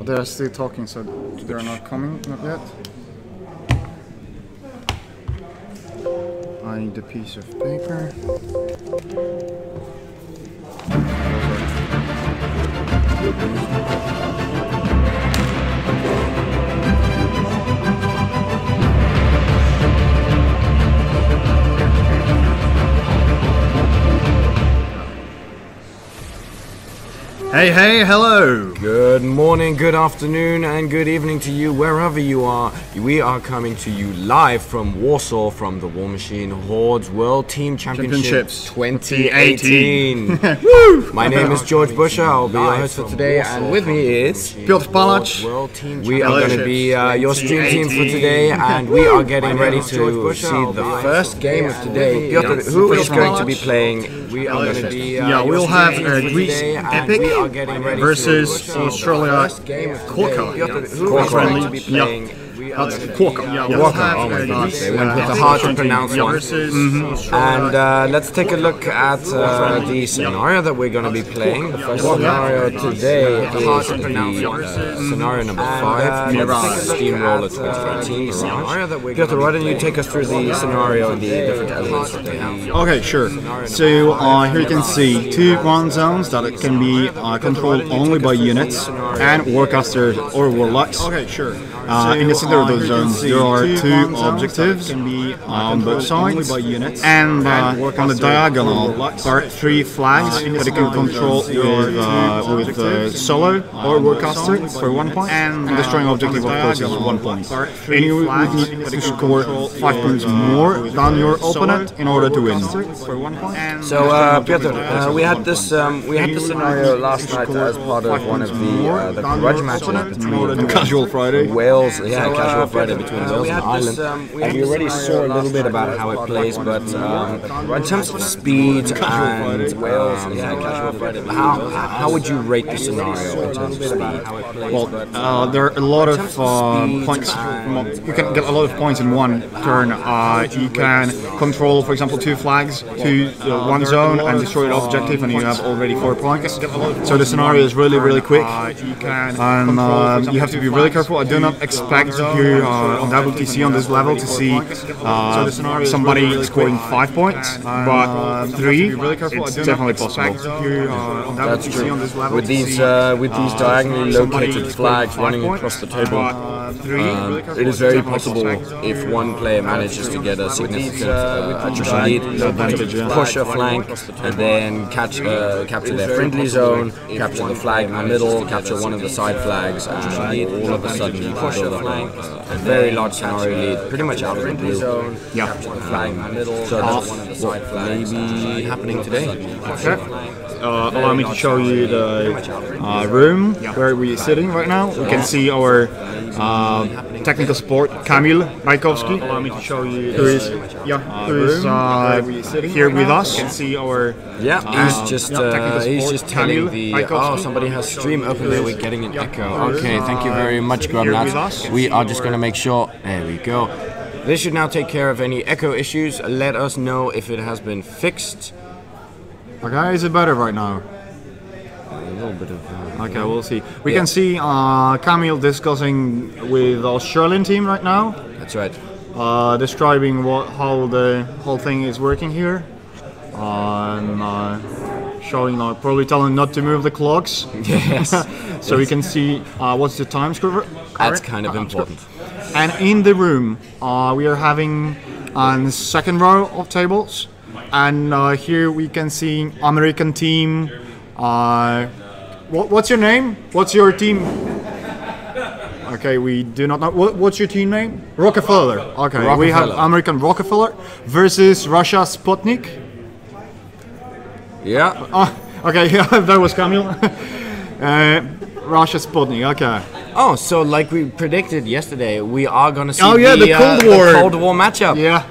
they're still talking, so they're not coming, not yet. I need a piece of paper. Hey, hello! Good morning, good afternoon, and good evening to you, wherever you are. We are coming to you live from Warsaw, from the War Machine Hordes World Team Championships 2018. My name is George Buscher, I'll be your host for today, and with me is Piotr Palacz. We are going to be your stream team for today, and we are getting ready to see the first game of today. Piotr, who is going to be playing? We are going to be we'll have Greece Epic versus Australia Corker. Friendly. That's Corker. Walker. Oh my God, they went with the hard to pronounce one. And let's take a look at the scenario that we're going to be playing. The first scenario today is the scenario number 5. Steamroller 2018 scenario. Piotr, why don't you take us through the scenario and the different elements that they have? Okay, sure. So here you can see 2 ground zones that can be controlled only by units and warcasters or warlocks. Okay, sure. In the center of those zones, there are 2 objectives on both sides, and on the diagonal, there are 3 flags that you can control with solo or warcaster for 1 point, and destroying objective, of course, is 1 point. And you would need to score 5 points more than your opponent in order to win. So, Piotr, we had this scenario last night as part of one of the grudge matches between Casual Friday. Wales, Casual Friday between Wales and Ireland, and we already saw a little bit about how it plays, but in terms of speed and Wales, Casual Friday, how would you rate the scenario in terms of speed? Well, there are a lot of points. You can get a lot of points in one turn. You can control, for example, 2 flags to 1 zone and destroy an objective, and you have already 4 points. So the scenario is really quick, and you have to be really careful. I do not expect you on WTC on this level to see somebody scoring 5 points, but 3 it's definitely possible. That's true. With these diagonally located flags running across the table, it is very possible if one player manages to get a significant attrition lead, push a flank, and then capture their friendly zone, capture the flag in the middle, capture one of the side flags, and all of a sudden you push a flank. A very large scenario lead, pretty much out of the blue. Yeah. So that's what may be happening today. Okay. Allow me to show you the room where we're sitting right now. We can see our technical support, Kamil Rajkowski, who is here with us. You can see our he's just telling the somebody has stream open there. We're getting an echo. Okay, thank you very much, Grubnuts. We are just going to make sure. There we go. This should now take care of any echo issues. Let us know if it has been fixed. Okay, is it better right now? A little bit of. Okay, we'll see. We can see Kamil discussing with the Australian team right now. That's right. Describing how the whole thing is working here. And showing, probably telling not to move the clocks. Yes. So we can see what's the time score. That's kind of important. And in the room, we are having a second row of tables. And here we can see American team. What's your name? What's your team? Okay, we do not know. What's your team name? Rockefeller. Okay, we have American Rockefeller versus Russia Sputnik. Yeah. Okay, that was Kamil. Russia Sputnik. Okay. Oh, so like we predicted yesterday, we are going to see the Cold War matchup. Yeah.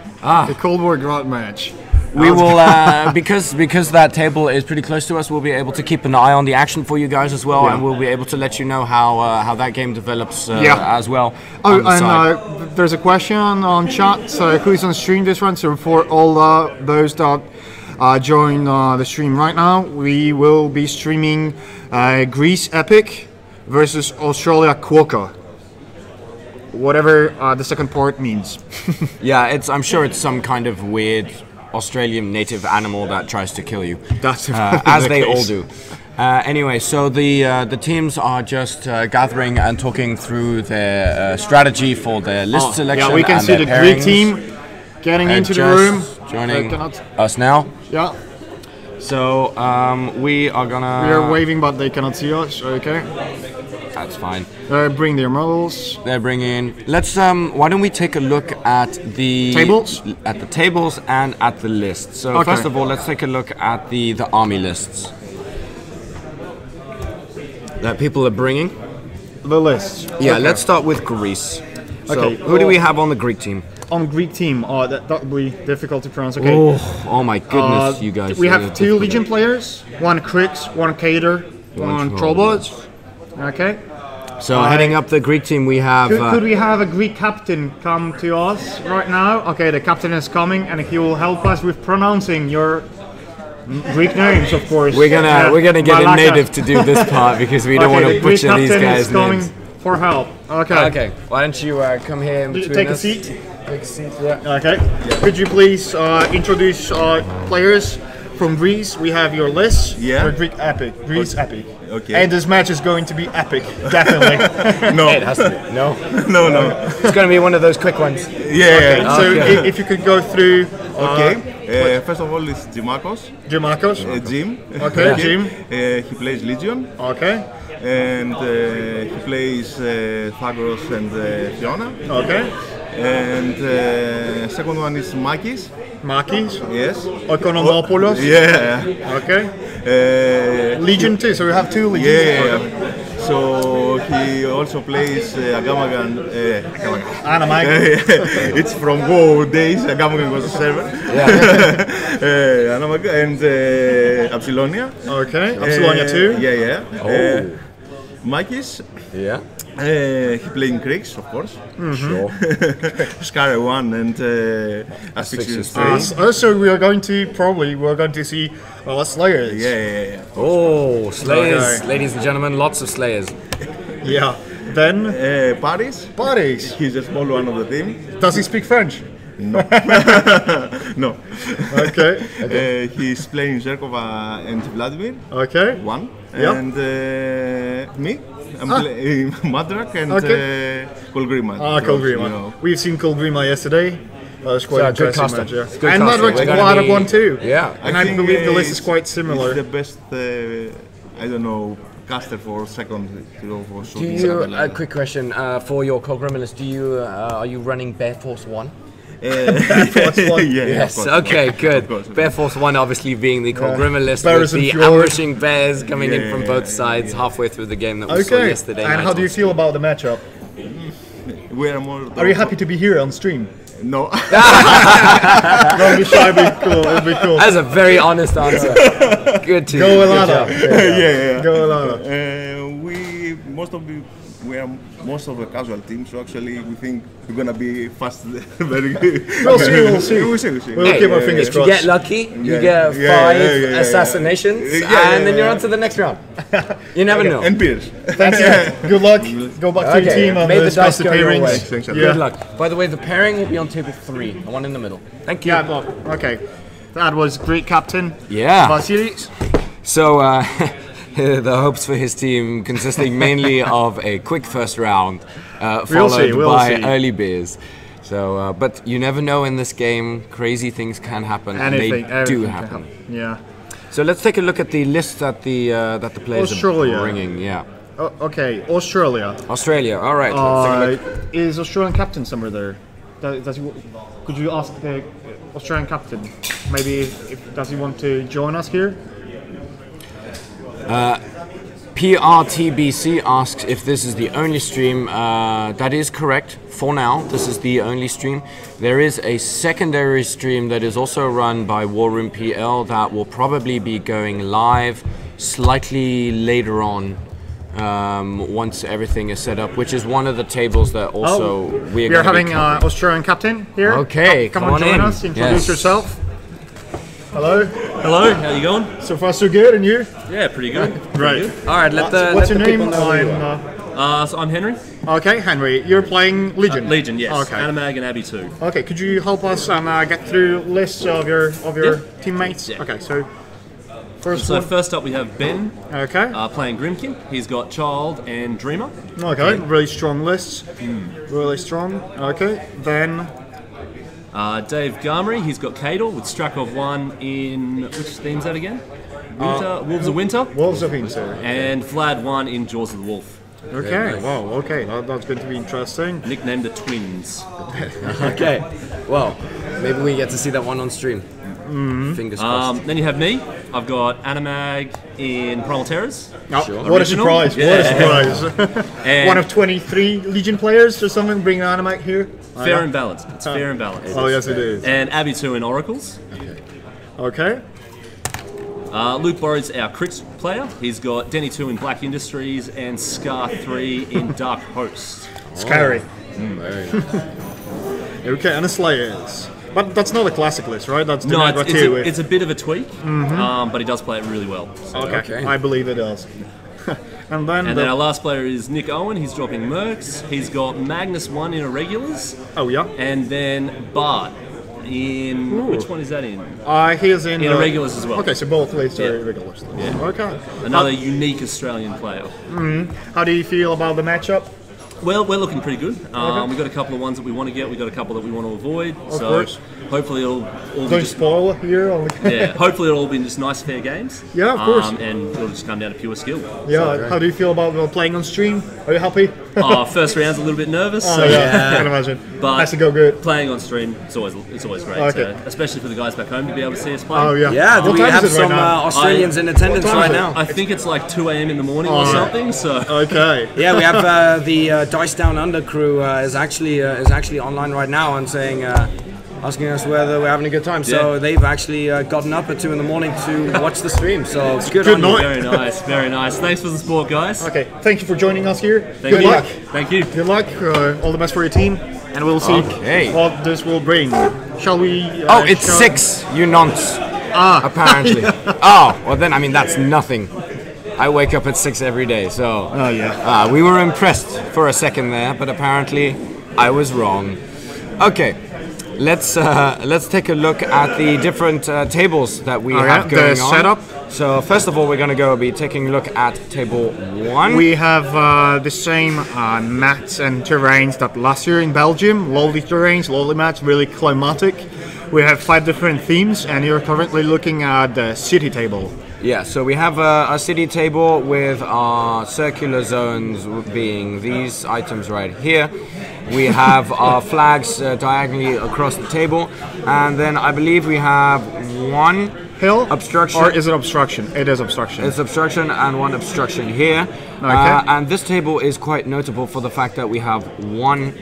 The Cold War grot match. We will, because that table is pretty close to us, we'll be able to keep an eye on the action for you guys as well, and we'll be able to let you know how that game develops as well. Oh, and there's a question on chat, who is on stream this run, so for all those that join the stream right now, we will be streaming Greece Epic versus Australia quokka. Whatever the second part means. Yeah, I'm sure it's some kind of weird Australian native animal that tries to kill you. That's as they all do. Anyway, so the teams are just gathering and talking through their strategy for their list selection. Yeah, we can and see the Greek team getting into the room. Joining us now. Yeah. So we are gonna. We are waving, but they cannot see us. Okay. That's fine. Bring their models. They're bringing. Let's. Why don't we take a look at the tables? At the tables and at the lists. So first of all, let's take a look at the army lists that people are bringing. The lists. Yeah. Let's start with Greece. So okay. Who do we have on the Greek team? On Greek team, that would be difficult to pronounce. Okay. Oh my goodness, you guys. We have 2 Legion players, 1 Krix, 1 Cater, 1 Trollbot. Okay. So heading up the Greek team, we have. Could we have a Greek captain come to us right now? Okay, the captain is coming, and he will help us with pronouncing your Greek names, of course. We're gonna get a native to do this part because we don't want to butcher these guys' names. For help. Okay. Okay. Why don't you come here in between Take us? a seat. Take a seat. Yeah. Okay. Yeah. Could you please introduce players from Greece? We have your list. Yeah. For Greek epic. Greece epic. Okay. And this match is going to be epic, definitely. No. It has to be. No. No. It's going to be one of those quick ones. Yeah. Okay. So if you could go through. Okay. First of all, it's Gimakos. Jim. Okay. Jim. He plays Legion. Okay. And he plays Thagros and Fiona. Okay. And second one is Makis. Yes. Okonomopoulos. Yeah. Okay. Legion too. So we have 2 Legions. Yeah. So he also plays Agamagan. It's from WoW days. Agamagan was a server. Yeah. And Apsilonia. Okay. Apsilonia too. Yeah. Oh. Makis. Yeah. He playing Krix, of course. Sure. Scar 1 and Asphyxious 3. So we are going to see Slayers. Yeah. Oh, Slayers, ladies and gentlemen, lots of Slayers. Yeah. Then Paris. He's a small one of the team. Does he speak French? No. No. Okay. He's playing Zerkova and Vladimir. Okay. 1. Yep. And me. I'm playing Madrak and Kolgrima. Kolgrima. You know. We've seen Kolgrima yesterday. That was quite interesting match. Yeah. And Madrak 1 too. Yeah. And I believe the list is quite similar. It's the best, I don't know, caster for second. A quick question for your Kolgrima list. Are you running Bear Force 1? Yes. Okay, good. Bear Force 1 obviously being the Kolgrima list Bears with the ambushing bears coming in from both sides halfway through the game that we saw yesterday. And how do you feel about the matchup? Are you happy to be here on stream? No. Don't be shy, it'll be cool. That's a very honest answer. Good to Go Alana. Yeah. Go Alana. We are most of the casual team, so actually we think we're gonna be fast, very good. We'll see. We'll keep our fingers crossed. You get lucky, you get 5 assassinations, and then you're on to the next round. You never know. And Pierce. Thanks. Good luck. Go back to your team and discuss the pairings. Good luck. By the way, the pairing will be on table 3, the one in the middle. Thank you. Yeah, okay. That was great, Captain. Yeah. Vasilis. So, the hopes for his team consisting mainly of a quick first round, followed by early beers. So, but you never know in this game. Crazy things can happen, and they do happen. Yeah. So let's take a look at the list that the players are bringing. Yeah. Okay, Australia. All right. Let's take a look. Is Australian captain somewhere there? Could you ask the Australian captain? Maybe does he want to join us here? PRTBC asks if this is the only stream. That is correct. For now, this is the only stream. There is a secondary stream that is also run by War Room PL that will probably be going live slightly later on once everything is set up, which is one of the tables that also we are having Australian captain here. Okay, come on, join us. Introduce yourself. Hello. Hello, how you going? So far so good, and you? Yeah, pretty good. Right. All right, What's your name? So I'm Henry. Okay, Henry. You're playing Legion. Legion, yes. Okay. Animag and Abby too. Okay, could you help us get through lists of your teammates? Yeah. Okay, so first So one. first up we have Ben Okay. playing Grimkin. He's got Child and Dreamer. Okay, really strong lists. Really strong. Okay, then Dave Garmery, he's got Kador with Strakov 1 in, which theme's that again? Winter, Wolves of Winter. Wolves of Winter. And Vlad 1 in Jaws of the Wolf. Okay, wow, okay, that's going to be interesting. Nicknamed the Twins. Okay, well, maybe we get to see that one on stream. Fingers crossed. Then you have me. I've got Animag in Primal Terrors. Oh, Sure. what a surprise, what a surprise. And One of 23 Legion players or something bringing Animac here. fair and balanced. It's fair and balanced. Oh, yes, it is. And Abby 2 in Oracles. Okay. Luke Borrow's our Crits player. He's got Denny 2 in Black Industries and Scar 3 in Dark Host. Scary. Very Okay, and the Slayers. But that's not a classic list, right? That's the No, Niagara it's 2 a, with... it's a bit of a tweak, but he does play it really well. So. Okay, I believe it does. And then And then our last player is Nick Owen. He's dropping Mercs. He's got Magnus 1 in Irregulars. Oh, yeah? And then Bart in... Ooh. Which one is that in? He is in... Irregulars as well. Okay, so both lists are Yeah. Irregulars. Yeah. Okay. Another unique Australian player. How do you feel about the matchup? Well, we're looking pretty good. We've got a couple of ones that we want to get. We've got a couple that we want to avoid. Of course. Hopefully it'll all be Don't just... spoil here. Yeah, hopefully it'll all be just nice, fair games. Yeah, of course. And it'll just come down to pure skill. Yeah, how do you feel about playing on stream? Are you happy? First round's a little bit nervous. Oh, So yeah, I can imagine. But has to go good. Playing on stream, it's always great. Okay. Especially for the guys back home to be able to see us play. Oh, yeah. Yeah, do What we time have is it right some now? Australians in attendance time right is it? now? I think it's like 2 a.m. in the morning or yeah. something. So Okay. Yeah, we have the Dice Down Under crew is actually online right now and saying, asking us whether we're having a good time. So Yeah. they've actually gotten up at 2 in the morning to watch the stream. So it's good Good on you. night. very nice, very nice. Thanks for the support, guys. Okay, thank you for joining us here. Thank Good you. luck. Thank you. Good luck. All the best for your team. And we'll see Okay. what this will bring. Shall we... Oh, it's shall- 6, you nonce. Apparently. Oh, well then, I mean, that's nothing. I wake up at 6 every day, so... Oh, yeah. we were impressed for a second there, but apparently I was wrong. Okay, let's take a look at the different tables that we have going the on. setup. So first of all, we're going to be taking a look at table 1. We have the same mats and terrains that last year in Belgium. Lovely terrains, lovely mats, really climatic. We have 5 different themes, and you're currently looking at the city table. Yeah, so we have a city table with our circular zones being these items right here. We have our flags diagonally across the table, and then I believe we have one Hill? obstruction. Or is it obstruction? It is obstruction. It's obstruction and one obstruction here. Okay. And this table is quite notable for the fact that we have 1,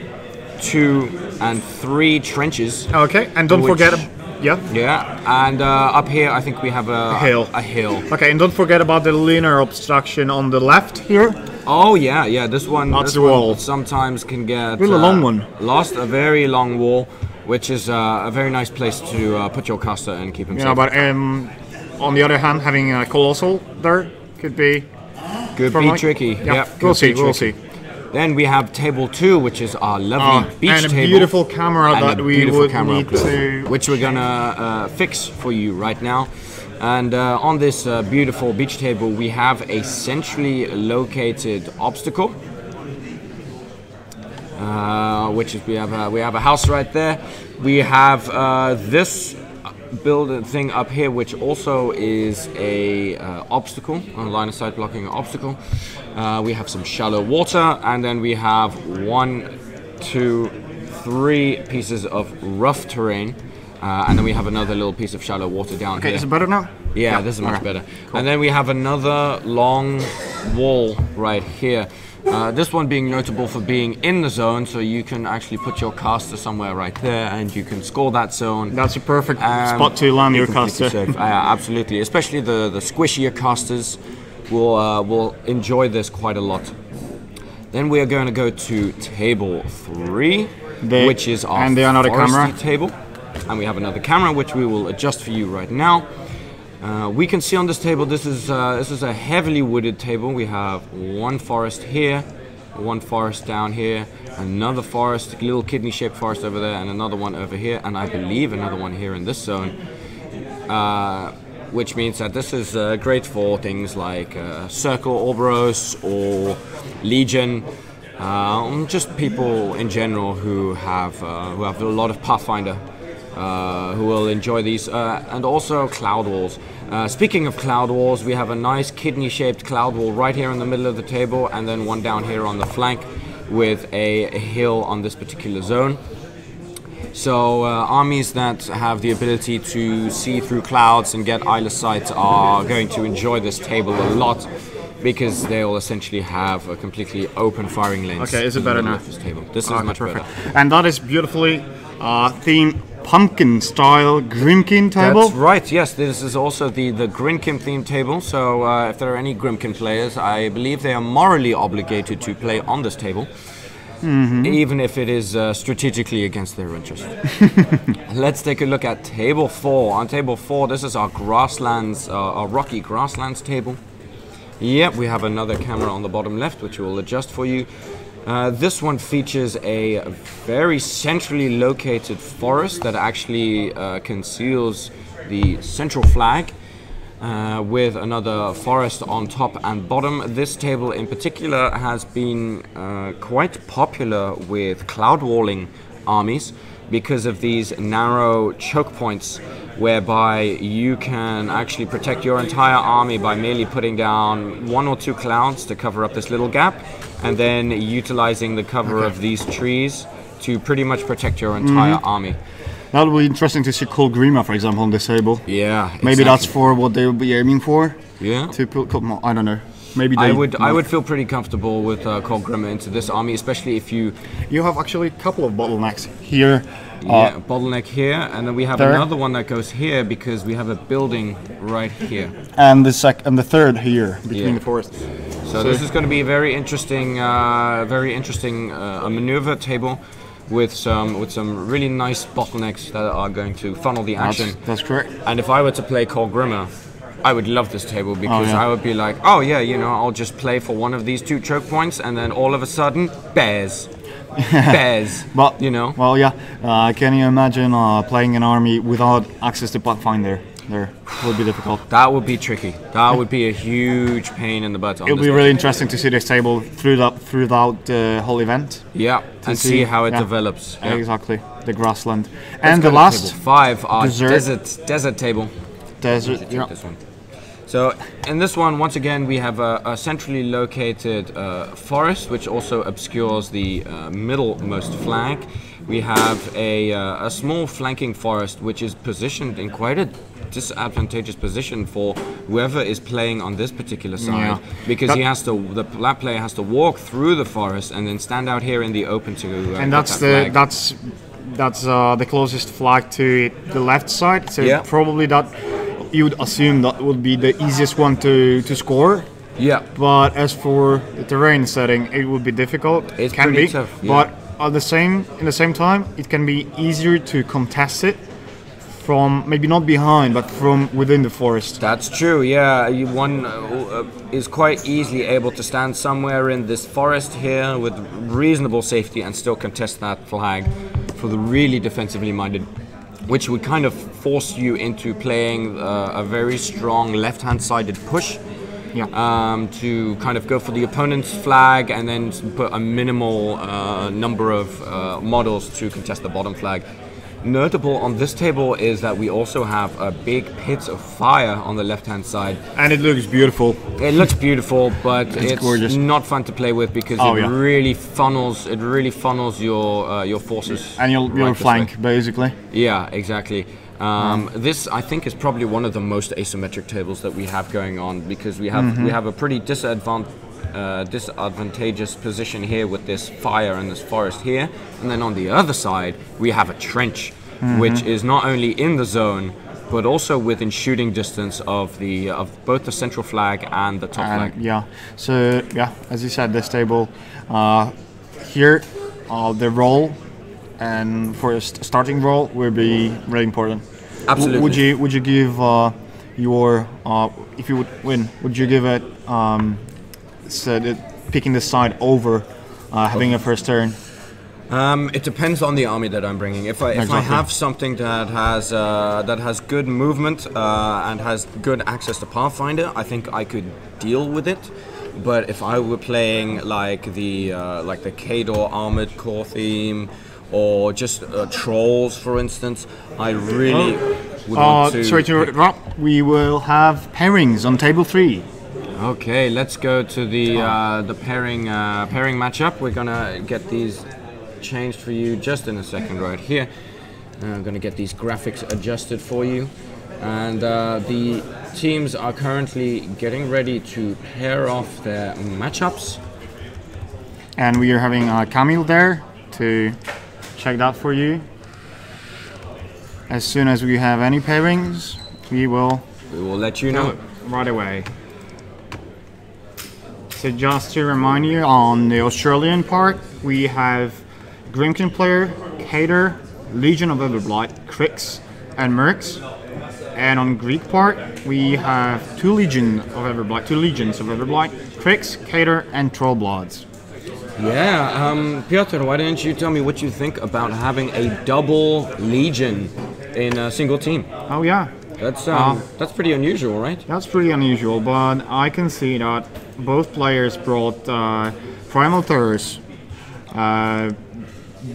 2, and 3 trenches. Okay, and don't Which- forget... Yeah? Yeah, and up here I think we have a hill. A hill. Okay, and don't forget about the linear obstruction on the left here. Oh yeah, this one. That's this the one wall. sometimes can get Really long one. Lost, a very long wall, which is a very nice place to put your caster and keep him Yeah, safe. but on the other hand, having a colossal there could be... Could from be like- tricky. Yeah, Yep, we'll could see, be we'll tricky. see. Then we have table 2, which is our lovely beach and a table. beautiful camera And that a we beautiful would camera need to... which we're gonna fix for you right now. And on this beautiful beach table, we have a centrally located obstacle, which is we have a house right there. We have this build thing up here, which also is a obstacle, a line of sight blocking obstacle. We have some shallow water, and then we have 1, 2, 3 pieces of rough terrain, and then we have another little piece of shallow water down Okay, here. is it better now? Yeah, this is much better. And then we have another long wall right here. This one being notable for being in the zone, so you can actually put your caster somewhere right there, and you can score that zone. That's a perfect And spot to land be your completely caster. safe. Absolutely, especially the squishier casters will enjoy this quite a lot. Then we are going to go to table 3, which is our and the another foresty camera. table, and we have another camera which we will adjust for you right now. We can see on this table, this is a heavily wooded table. We have one forest here, one forest down here, another forest, little kidney-shaped forest over there, and another one over here, and I believe another one here in this zone. Which means that this is great for things like Circle, Orboros, or Legion, just people in general who have a lot of Pathfinder, who will enjoy these, and also Cloud Walls. Speaking of Cloud Walls, we have a nice kidney-shaped Cloud Wall right here in the middle of the table, and then one down here on the flank with a hill on this particular zone. So armies that have the ability to see through clouds and get eyeless sight are going to enjoy this table a lot, because they will essentially have a completely open firing lanes. Okay, is it better now? This table. This is much perfect. better. And that is beautifully themed pumpkin style Grimkin table. That's right, yes, this is also the Grimkin themed table. So if there are any Grimkin players, I believe they are morally obligated to play on this table. Even if it is strategically against their interest. Let's take a look at table 4. On table 4, this is our grasslands, our rocky grasslands table. Yep, we have another camera on the bottom left, which we'll adjust for you. This one features a very centrally located forest that actually conceals the central flag. With another forest on top and bottom. This table in particular has been quite popular with cloud walling armies because of these narrow choke points, whereby you can actually protect your entire army by merely putting down 1 or 2 clouds to cover up this little gap, and then utilizing the cover of these trees to pretty much protect your entire army. That would be interesting to see Cold Grima, for example, on this table. Yeah, maybe exactly. that's for what they would be aiming for. Yeah. To put, I don't know. Maybe they, I would feel pretty comfortable with Cold Grima into this army, especially if you have actually a couple of bottlenecks here. Yeah, bottleneck here, and then we have there. another one that goes here because we have a building right here. And the third here between the forests. So this is going to be a very interesting maneuver table. With some really nice bottlenecks that are going to funnel the action. That's correct. And if I were to play Cold Grima, I would love this table because I would be like, oh yeah, I'll just play for one of these 2 choke points, and then all of a sudden, bears. But Well, yeah. Can you imagine playing an army without access to Pathfinder? There would be difficult. That would be tricky. That would be a huge pain in the butt. It'll be really interesting to see this table throughout the whole event. Yeah, and see how it develops. Yeah. Exactly, the grassland. And the last table 5, our desert table. Desert. Yeah. This one. So in this one, once again, we have a centrally located forest, which also obscures the middlemost flank. We have a small flanking forest, which is positioned in quite a disadvantageous position for whoever is playing on this particular side, because that player has to walk through the forest and then stand out here in the open to and that's the closest flag to the left side, so probably that you would assume that would be the easiest one to score. Yeah, but as for the terrain setting, it would be difficult. It can be tough, but in the same time, it can be easier to contest it from maybe not behind, but from within the forest. That's true. Yeah, one is quite easily able to stand somewhere in this forest here with reasonable safety and still contest that flag for the really defensively minded, which would kind of force you into playing a very strong left-hand sided push. Yeah. To kind of go for the opponent's flag and then put a minimal number of models to contest the bottom flag. Notable on this table is that we also have a big pit of fire on the left-hand side. And it looks beautiful. It looks beautiful, but it's gorgeous. Not fun to play with because it really funnels your forces. And your flank, basically. Yeah, exactly. This, I think, is probably one of the most asymmetric tables that we have going on, because we have a pretty disadvantageous position here with this fire and this forest here, and then on the other side we have a trench, which is not only in the zone but also within shooting distance of both the central flag and the top flag. Yeah. So as you said, this table here, the roll and for a starting roll will be really important. Absolutely. Would you give your if you would win, would you give it picking the side over having a first turn? It depends on the army that I'm bringing. If I have something that has good movement and has good access to Pathfinder, I think I could deal with it. But if I were playing like the Khador Armored Core theme, or just trolls, for instance, I really would want to. Sorry to interrupt. We will have pairings on table 3. Okay, let's go to the pairing matchup. We're gonna get these changed for you just in a second, right here. I'm gonna get these graphics adjusted for you, and the teams are currently getting ready to pair off their matchups. And we are having Camille there to check that for you. As soon as we have any pairings, we will let you know right away. So just to remind you, on the Australian part, we have Grimkin player, Cater, Legion of Everblight, Crix, and Mercs. And on Greek part, we have two legions of Everblight, Crix, Cater, and Trollbloods. Yeah, Piotr, why don't you tell me what you think about having a double legion in a single team? Oh yeah. That's pretty unusual, right? That's pretty unusual, but I can see that both players brought Primal Terrors.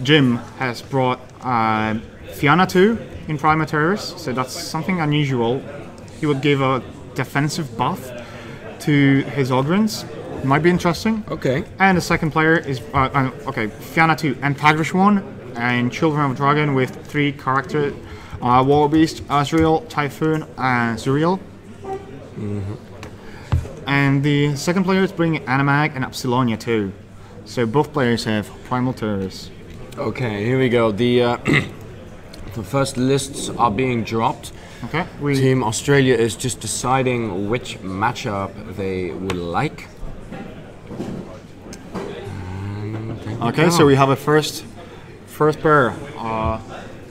Jim has brought Fianna 2 in Primal Terrors, so that's something unusual. He would give a defensive buff to his Ogrins. Might be interesting. Okay. And the second player is Fianna 2 and Pagrish 1 and Children of Dragon with 3 characters. War Beast, Azrael, Typhoon, and Zuriel. And the second player is bringing Animag and Apsilonia too. So both players have Primal Terrors. Okay, here we go. The first lists are being dropped. Okay. Team Australia is just deciding which matchup they would like. Okay, so we have a first pair.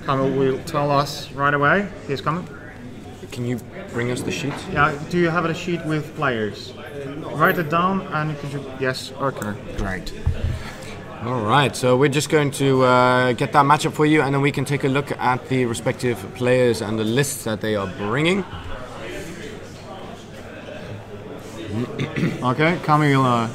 Camille will tell us right away. He's coming. Can you bring us the sheet? Yeah, do you have a sheet with players? Write it down and could you... Yes, okay, great. Alright, so we're just going to get that matchup for you, and then we can take a look at the respective players and the lists that they are bringing. Okay, Camille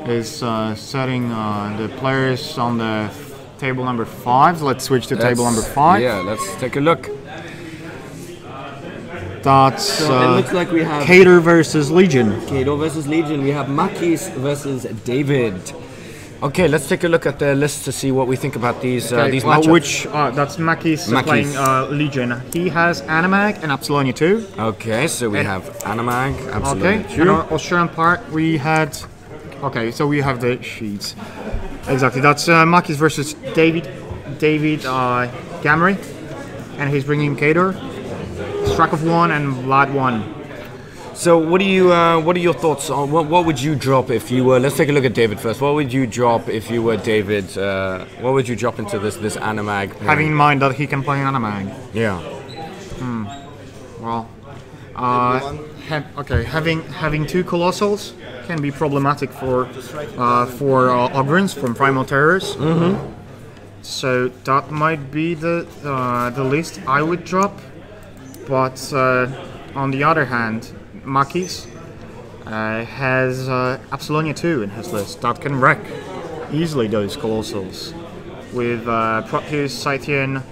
is setting the players on the table number 5. Let's switch to table number 5. Yeah, let's take a look. That's it looks like we have Cater versus Legion. Cater versus Legion. We have Makis versus David. Okay, let's take a look at the list to see what we think about these matchups. That's Makis playing Legion. He has Animag and Apsilonia 2. Okay, so we have Animag, Apsilonia 2. And on Australian part, we had... Okay, so we have the sheets. Exactly, that's Makis versus David Gamery. And he's bringing Cater, Strakov 1 and Vlad 1. So what are your thoughts on what would you drop if you were? Let's take a look at David first. What would you drop if you were David? What would you drop into this Animag? Having in mind that he can play Animag. Yeah. Well, having 2 Colossals can be problematic for Ogrins from Primal Terrors. So that might be the list I would drop. But on the other hand, Makis has Apsilonia 2 in his list that can wreck easily those Colossals with Proteus, Scythian,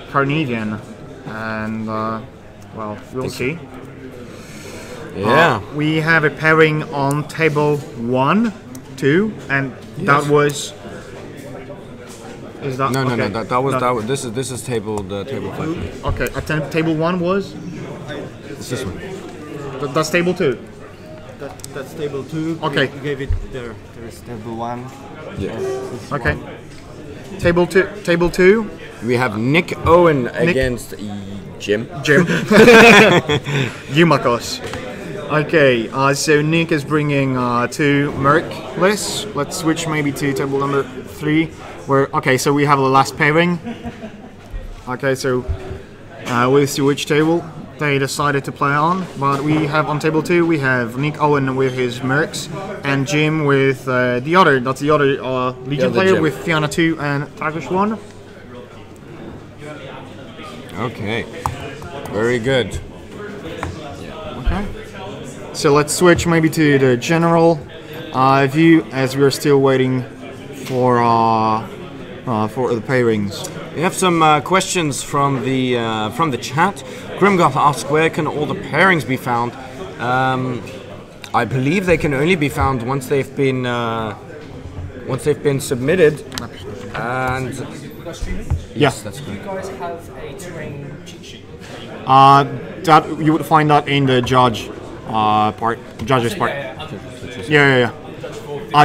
Carnelian, and well, we'll see. Yeah. We have a pairing on table 1, 2, and that was. Is that no, okay. no, that was this is table 5. Okay, table 1 was. It's this one. That's table 2. That's table 2. Okay. We gave it there. There's table 1. Yeah. Okay. Table 2. We have Nick Owen against Jim. Yumakos. Okay, so Nick is bringing 2 Merc lists. Let's switch maybe to table number 3. So we have the last pairing. Okay, so we'll see which table. they decided to play on. But we have on table 2, we have Nick Owen with his Mercs, and Jim with the other Legion player Jim. with Fianna 2 and Tagish 1. Okay, very good. Okay. So let's switch maybe to the general view, as we're still waiting for the pairings. We have some questions from the chat. Grimgoth asks, where can all the pairings be found? I believe they can only be found once they've been submitted. And yes, that's Do you guys have a terrain cheat sheet? that you would find that in the judges part. Yeah.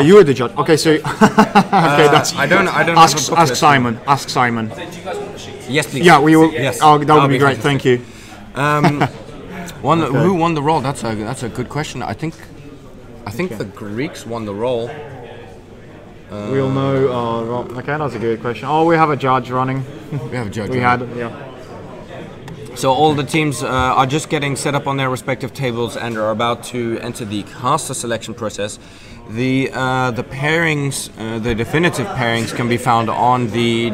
You're the judge. Okay, so okay, that's. I don't. Ask Simon. Ask Simon. Do you guys want the sheets? Yes, please. Yeah, we will. Yes. Oh, that would be great. Thank you. Who won the role? That's a good question. I think the Greeks won the role. We'll know. Okay, that's a good question. Oh, we have a judge running. We have a judge. We had, yeah. So all the teams are just getting set up on their respective tables and are about to enter the caster selection process. The pairings, the definitive pairings, can be found on the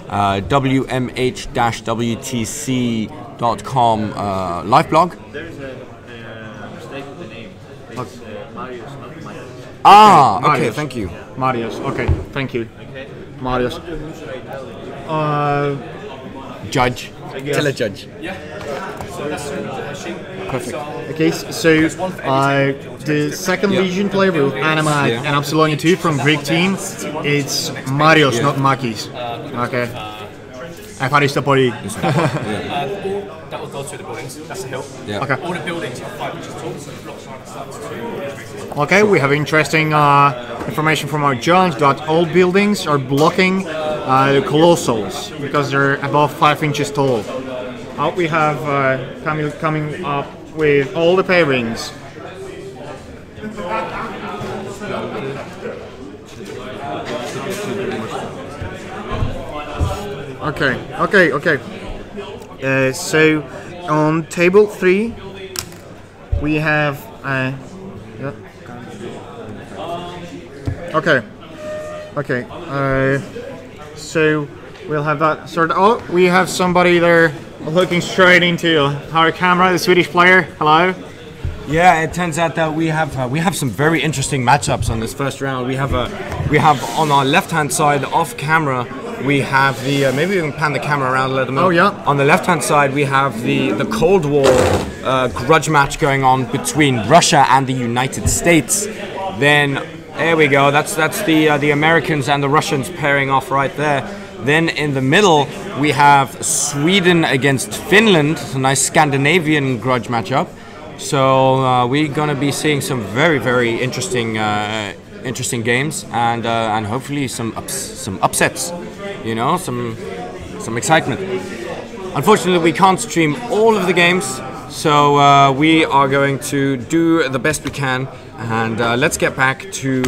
WMH-WTC.com live blog. There's a mistake with the name. It's Marius, not Michael. Okay, Marius. thank you. Marius. Okay, thank you. Okay. Marius. Judge. Tell a judge. Perfect. Okay, so the second Legion player with Animag and Epsilonia 2 from Greek team, it's Marios, not Makis. Okay. Ευχαριστώ. That will go to the buildings. That's a hill. Yeah. Okay. All the buildings are 5 inches tall, so the blocks are on the Okay, we have interesting information from our judge that all buildings are blocking the colossals because they're above 5 inches tall. We have coming up with all the pairings. Okay. So on table 3 we have Okay. So we'll have that sorted. Oh, we have somebody there looking straight into our camera. The Swedish player. Hello. Yeah, it turns out that we have some very interesting matchups on this first round. We have on our left-hand side, off camera, we have the maybe we can pan the camera around a little bit. Oh yeah. On the left-hand side, we have the Cold War grudge match going on between Russia and the United States. Then there we go. That's the Americans and the Russians pairing off right there. Then in the middle, we have Sweden against Finland. It's a nice Scandinavian grudge matchup. So we're gonna be seeing some very, very interesting games and hopefully some upsets. You know, some excitement. Unfortunately, we can't stream all of the games, so we are going to do the best we can. And let's get back to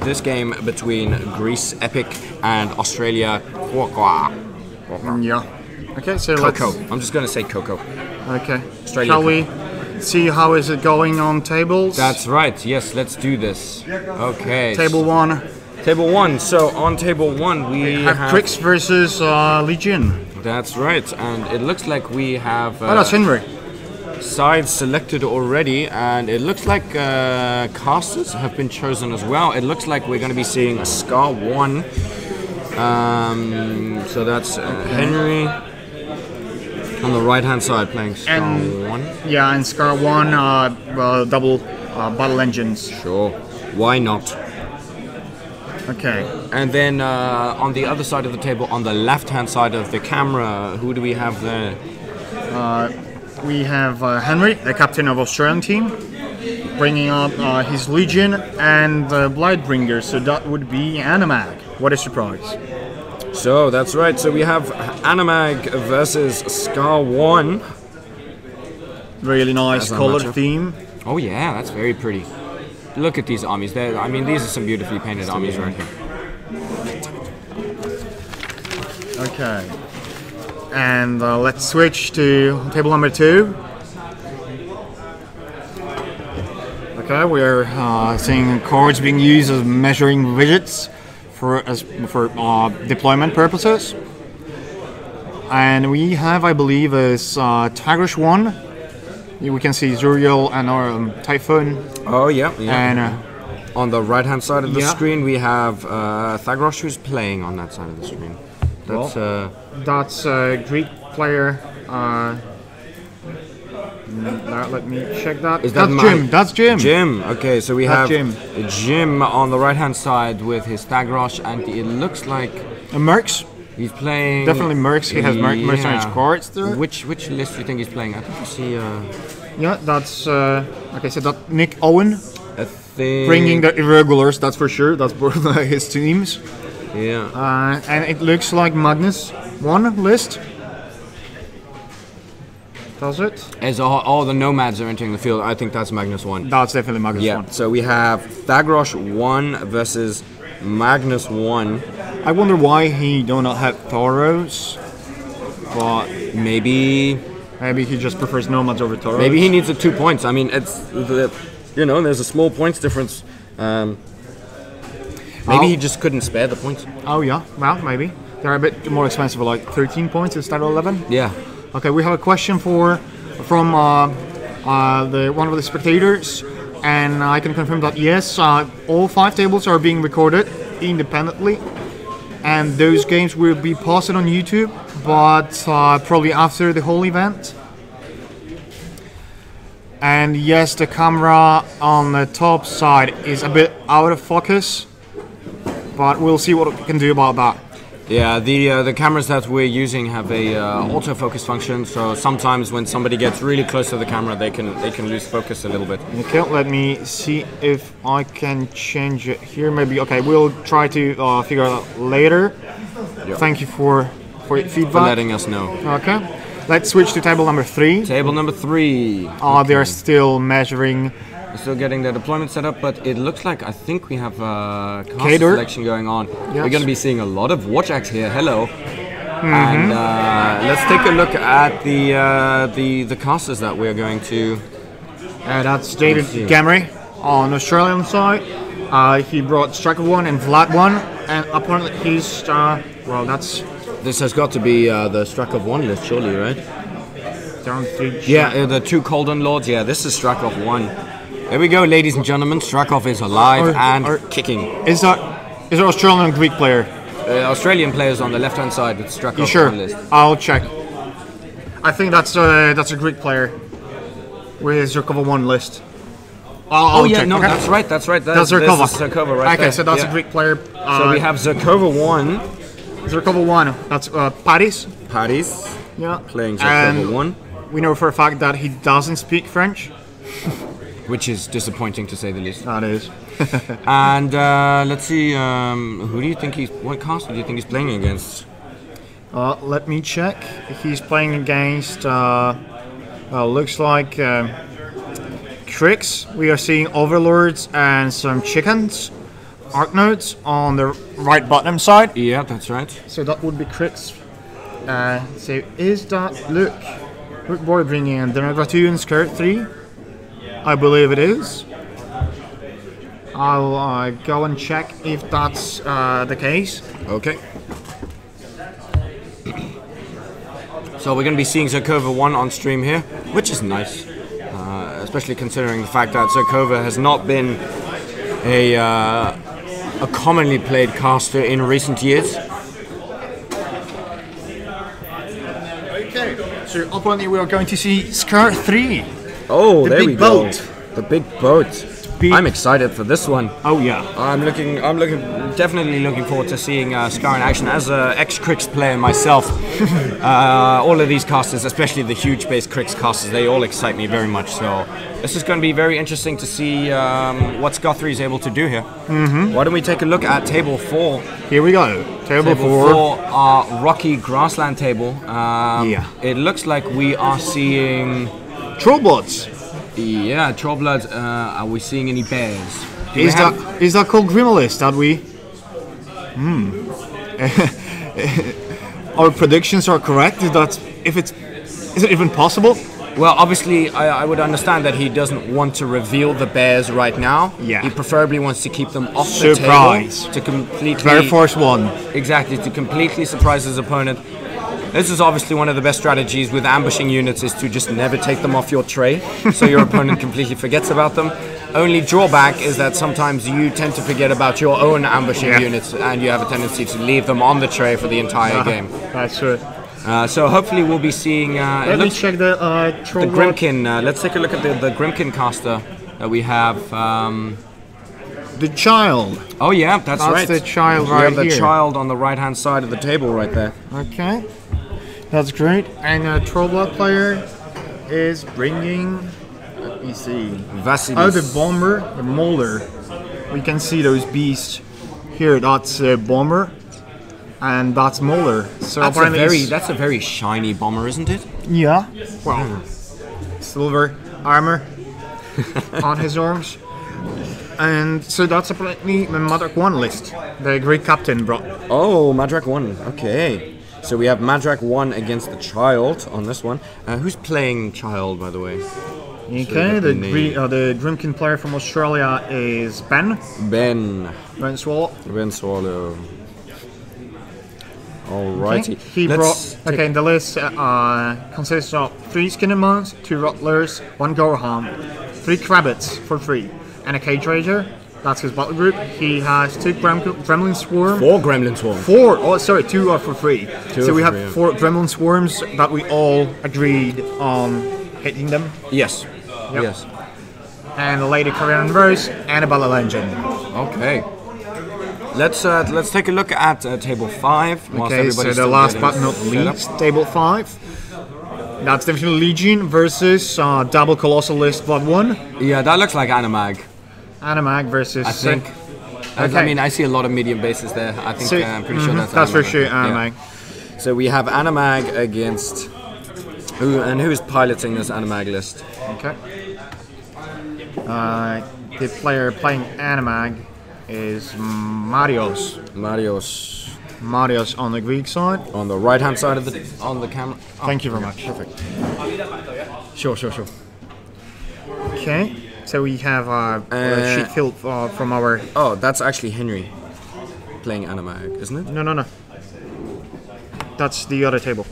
this game between Greece Epic and Australia Quaqua. Yeah. Okay, so Coco. let's. I'm just going to say Coco. Okay. Australia Shall Coco. we see how is it going on tables? That's right. Yes, let's do this. Okay. Table 1. Table 1. So on table 1 we Have Trix versus Legion. That's right, and it looks like we have Oh, that's Henry. sides selected already, and it looks like casters have been chosen as well. It looks like we're going to be seeing Scar 1. So that's Henry on the right-hand side playing Scar 1. Yeah, and Scar 1 double battle engines. Sure, why not? Okay. And then on the other side of the table, on the left-hand side of the camera, who do we have there? We have Henry, the captain of Australian team, bringing up his Legion and Blightbringer, so that would be Animag. What a surprise. So that's right. So we have Animag versus Scar 1. Really nice That's our color matchup. theme. Oh yeah, that's very pretty. Look at these armies. I mean, these are some beautifully painted armies right here. Okay. And let's switch to table number 2. Okay, we're seeing cards being used as measuring widgets for deployment purposes. And we have, I believe, is Tigrish 1. We can see Zuriel and Typhoon. Oh, yeah. And on the right-hand side of the yeah. screen, we have Thagrosh, who's playing on that side of the screen. That's a Greek player. Let me check that. That's Jim. That's Jim. Jim. Okay, so we have Jim. Jim on the right-hand side with his Thagrosh, and it looks like Mercs. He's playing. Definitely Mercs. He has mercenary cards there. Which list do you think he's playing? I think you see. Yeah, that's okay. So that Nick Owen. I think Bringing the irregulars. That's for sure. That's both his teams. Yeah. And it looks like Magnus 1 list. Does it? As all the nomads are entering the field, I think that's Magnus 1. That's definitely Magnus 1. Yeah, so we have Thagrosh 1 versus Magnus 1. I wonder why he do not have Thoros, but maybe he just prefers nomads over Thoros. Maybe he needs the 2 points. I mean, it's there's a small points difference. Maybe he just couldn't spare the points. Oh yeah, well maybe they're a bit more expensive, like 13 points instead of 11. Yeah. Okay, we have a question from one of the spectators, and I can confirm that yes, all 5 tables are being recorded independently, and those games will be posted on YouTube, but probably after the whole event. And yes, the camera on the top side is a bit out of focus, but we'll see what we can do about that. Yeah, the cameras that we're using have a autofocus function, so sometimes when somebody gets really close to the camera, they can lose focus a little bit. Okay, let me see if I can change it here. Maybe okay, we'll try to figure it out later. Yep. Thank you for your feedback. For letting us know. Okay, let's switch to table number 3. Table number 3. Okay. They're still measuring. Still getting the deployment set up, but it looks like I think we have cast selection going on. Yes. We're going to be seeing a lot of Watchaks here. Hello. And let's take a look at the casters that we're going to. That's David Gamry on the Australian side. He brought Striker 1 and Vlad 1, and apparently he's that's. This has got to be the Striker 1 list, surely, right? Down 3. Yeah, the 2 Kolden Lords. Yeah, this is Striker 1. There we go, ladies and gentlemen. Strakov is alive and kicking. Is that Australian or Greek player? Australian players on the left-hand side with Strakov you sure? on the list. I'll check. I think that's a Greek player with Zerkova 1 list. I'll check. No, okay. that's right. That's Zerkova. Zerkova right okay, there. so that's a Greek player. So we have Zerkova 1. Zerkova 1. That's Paris. Yeah. Playing Zerkova 1. We know for a fact that he doesn't speak French. Which is disappointing to say the least. That is. And let's see, what caster do you think he's playing against? Let me check. He's playing against, looks like Tricks. We are seeing Overlords and some Chickens, Arknodes on the right bottom side. Yeah, that's right. So that would be Tricks. So is that, look boy bringing in the Negratoon Skirt 3? I believe it is. I'll go and check if that's the case. Okay. So we're going to be seeing Zerkova 1 on stream here, which is nice, especially considering the fact that Zerkova has not been a commonly played caster in recent years. Okay, so apparently we are going to see Skirt 3. Oh, there we go. Boat. The big boat. I'm excited for this one. Oh yeah. I'm definitely looking forward to seeing Scar in action. As an ex-Crix player myself, all of these casters, especially the huge base Crix casters, they all excite me very much. So this is going to be very interesting to see what Scar 3 is able to do here. Why don't we take a look at table 4? Here we go. Table 4. Our rocky grassland table. Yeah. It looks like we are seeing Trollbloods. Yeah, Trollbloods. Are we seeing any bears? Is that called Grimalist that we? Our predictions are correct. Is it even possible? Well, obviously, I would understand that he doesn't want to reveal the bears right now. Yeah. He preferably wants to keep them off Surprise. the table to completely. Very first one. Exactly, to completely surprise his opponent. This is obviously one of the best strategies with ambushing units, is to just never take them off your tray, so your opponent completely forgets about them. Only drawback is that sometimes you tend to forget about your own ambushing units, and you have a tendency to leave them on the tray for the entire game. That's true. So hopefully we'll be seeing. Let me check the Grimkin. Let's take a look at the Grimkin caster that we have. The child. Oh yeah, that's right. That's the child right here. We have the child on the right-hand side of the table right there. Okay, that's great. And a Trollblood player is bringing. Let me see. Vasilis. Oh, the bomber, the molder. We can see those beasts here. That's bomber, and that's molder. So that's a very shiny bomber, isn't it? Yeah. Well, silver armor on his arms. And so that's apparently the Madrak 1 list the Greek captain brought. Oh, Madrak 1. Okay. So we have Madrak 1 against the child on this one. Who's playing child, by the way? Okay, the Grimkin player from Australia is Ben. Ben Swallow. Ben Swallow. Alrighty. Okay. He brought. Okay, the list consists of 3 Skinnermons, 2 Rottlers, 1 Gorham, 3 Crabbits for free, and a Cage Rager. That's his battle group. He has 2 Gremlin Swarm. 4 Gremlin Swarm. 4. Oh, sorry, 2 are for free. So we have free, 4 Gremlin Swarms that we all agreed on hitting them. Yes. Yep. Yes. And a Lady Korean Rose and a Battle Engine. Okay. Let's take a look at table 5. Okay, so the last but not least, table 5. That's definitely Legion versus double Colossal List Blood 1. Yeah, that looks like Animag. Animag versus. I think. Okay. I mean, I see a lot of medium bases there. I think So, I'm pretty sure that's. That's Animag. for sure Animag. Yeah. So we have Animag against. Who is piloting this Animag list? Okay. The player playing Animag is Marios. Marios on the Greek side. On the right-hand side of the camera. Oh, Thank you very much. Perfect. Sure. Okay. So we have a sheet filled from our. Oh, that's actually Henry playing Animag, isn't it? No. That's the other table.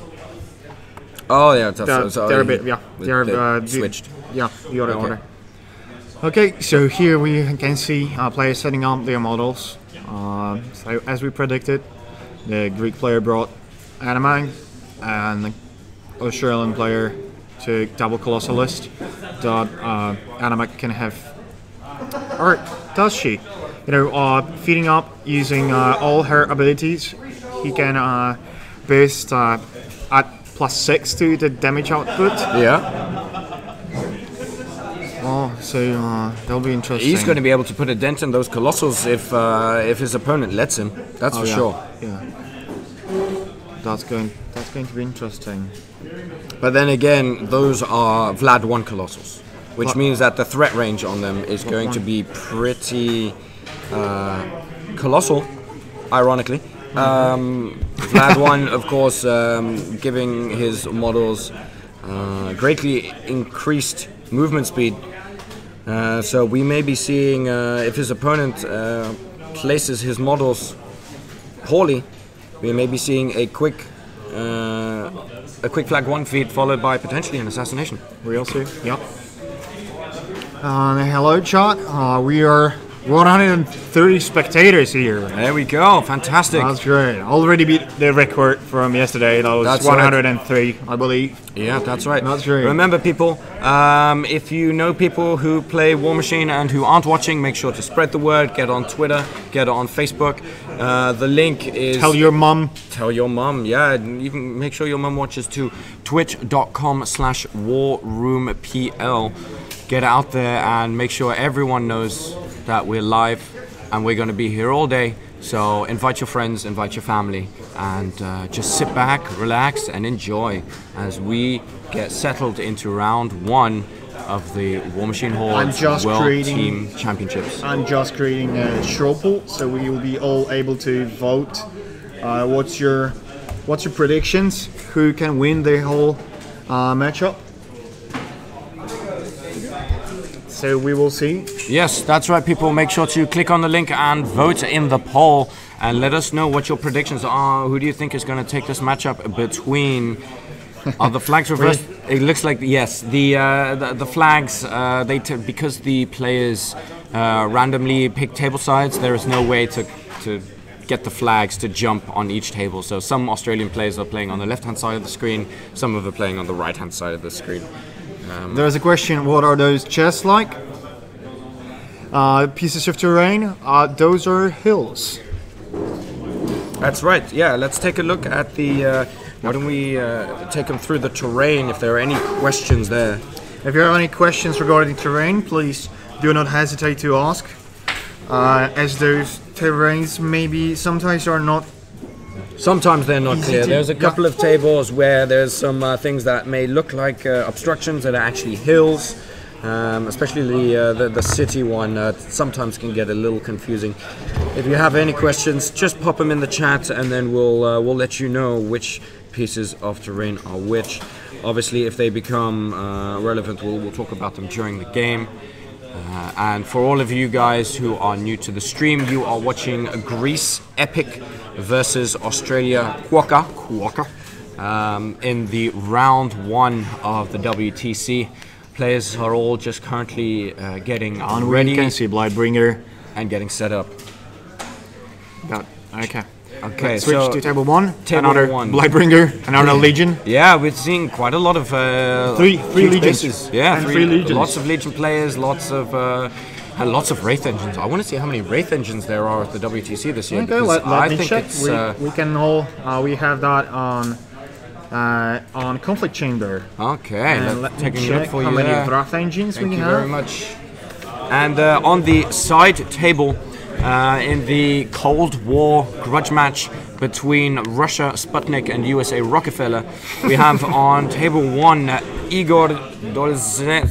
Oh yeah, they're a bit. Yeah, they're switched. Yeah, the other order. Okay, so here we can see players setting up their models. So as we predicted, the Greek player brought Animag, and the Australian player took double Colossal List. That Animag can have, or does she? Feeding up using all her abilities. He can boost at +6 to the damage output. Yeah. Oh, so that'll be interesting. He's going to be able to put a dent in those Colossals if his opponent lets him. That's for sure. Yeah. That's going to be interesting. But then again, those are Vlad 1 Colossals, which means that the threat range on them is going to be pretty colossal, ironically. Vlad 1, of course, giving his models greatly increased movement speed. So we may be seeing, if his opponent places his models poorly, we may be seeing a quick flag 1 feed followed by potentially an assassination. We'll see. Yep. Hello, chat. We are 130 spectators here. There we go. Fantastic. That's great. Already beat the record from yesterday. That was 103, right. I believe. Yeah, that's right. That's great. Remember, people, if you know people who play War Machine and who aren't watching, make sure to spread the word. Get on Twitter. Get on Facebook. The link is... Tell your mum. Tell your mum, yeah. You can make sure your mum watches too. Twitch.com/warroompl. Get out there and make sure everyone knows that we're live and we're going to be here all day. So invite your friends, invite your family, and just sit back, relax, and enjoy as we get settled into round 1 of the War Machine Horde World Team Championships. I'm just creating a straw poll, so we will be all able to vote. What's your predictions? Who can win the whole matchup? So we will see. Yes, that's right, people. Make sure to click on the link and vote in the poll, and let us know what your predictions are. Who do you think is going to take this matchup between? Are the flags reversed? It looks like yes. The flags because the players randomly pick table sides. There is no way to get the flags to jump on each table. So some Australian players are playing on the left-hand side of the screen. Some of them are playing on the right-hand side of the screen. There's a question: what are those chests like? Pieces of terrain. Those are hills. That's right. Yeah. Let's take a look at the. Why don't we take them through the terrain? If there are any questions there. If you have any questions regarding terrain, please do not hesitate to ask. As those terrains maybe sometimes are not. Sometimes they're not clear. There's a couple of tables where there's some things that may look like obstructions that are actually hills. Especially the city one sometimes can get a little confusing. If you have any questions, just pop them in the chat, and then we'll let you know which pieces of terrain are which. Obviously, if they become relevant, we'll talk about them during the game. And for all of you guys who are new to the stream, you are watching Greece Epic versus Australia Quokka in the round 1 of the WTC. Players are all just currently getting ready. You can see Blightbringer and getting set up. Okay. Okay, Switch so to table 1. Table Another 1. Blightbringer, another Legion. Yeah, we're seeing quite a lot of three Legions. Spaces. Yeah, and three Legions. Lots of Legion players, lots of Wraith engines. I want to see how many Wraith engines there are at the WTC this year. Okay, let me check. We can all we have that on Conflict Chamber. Okay, let's take a check look for how you many there. draft engines Thank we you have. very much. And on the side table, in the Cold War grudge match between Russia Sputnik and USA Rockefeller, we have on table 1 Igor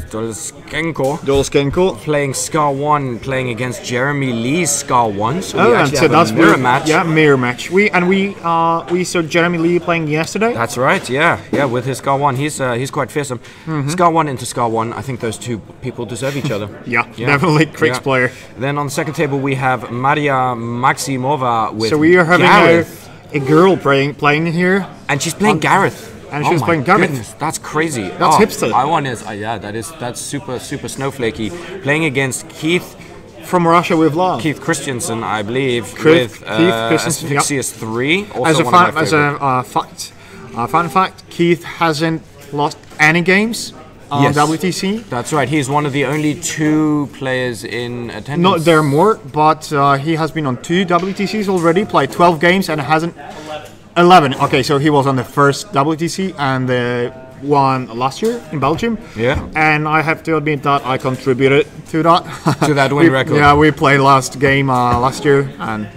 Dolskenko playing Scar 1, playing against Jeremy Lee's Scar 1. So we actually have a mirror match. Yeah, mirror match. We saw Jeremy Lee playing yesterday. That's right. Yeah, with his Scar 1, he's quite fearsome. Scar 1 into Scar 1. I think those two people deserve each other. yeah, definitely Cricks player. Then on the second table we have Maria Maximova with. So we are having a girl playing here, and she's playing Gareth. And she's playing Gareth. Goodness, that's crazy. That's hipster. I want is that's super snowflakey. Playing against Keith from Russia with love. Keith Christensen, I believe, Keith with Christensen, Asphyxious 3. Also as a fun fact, Keith hasn't lost any games on WTC. That's right. He's one of the only 2 players in attendance. No, there are more, but he has been on 2 WTCs already, played 12 games and hasn't 11. Okay, so he was on the first WTC and the one last year in Belgium. Yeah. And I have to admit that I contributed to that. To that win record. Yeah, we played last game last year, and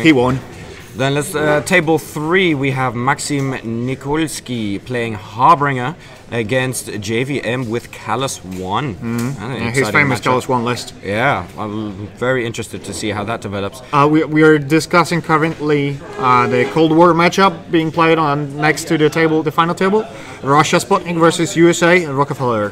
he won. Then let's table 3. We have Maxim Nikolsky playing Harbinger against JVM with Callus 1. His famous Callus 1 list. Yeah, I'm very interested to see how that develops. We are discussing currently the Cold War matchup being played on next to the final table. Russia Sputnik versus USA Rockefeller.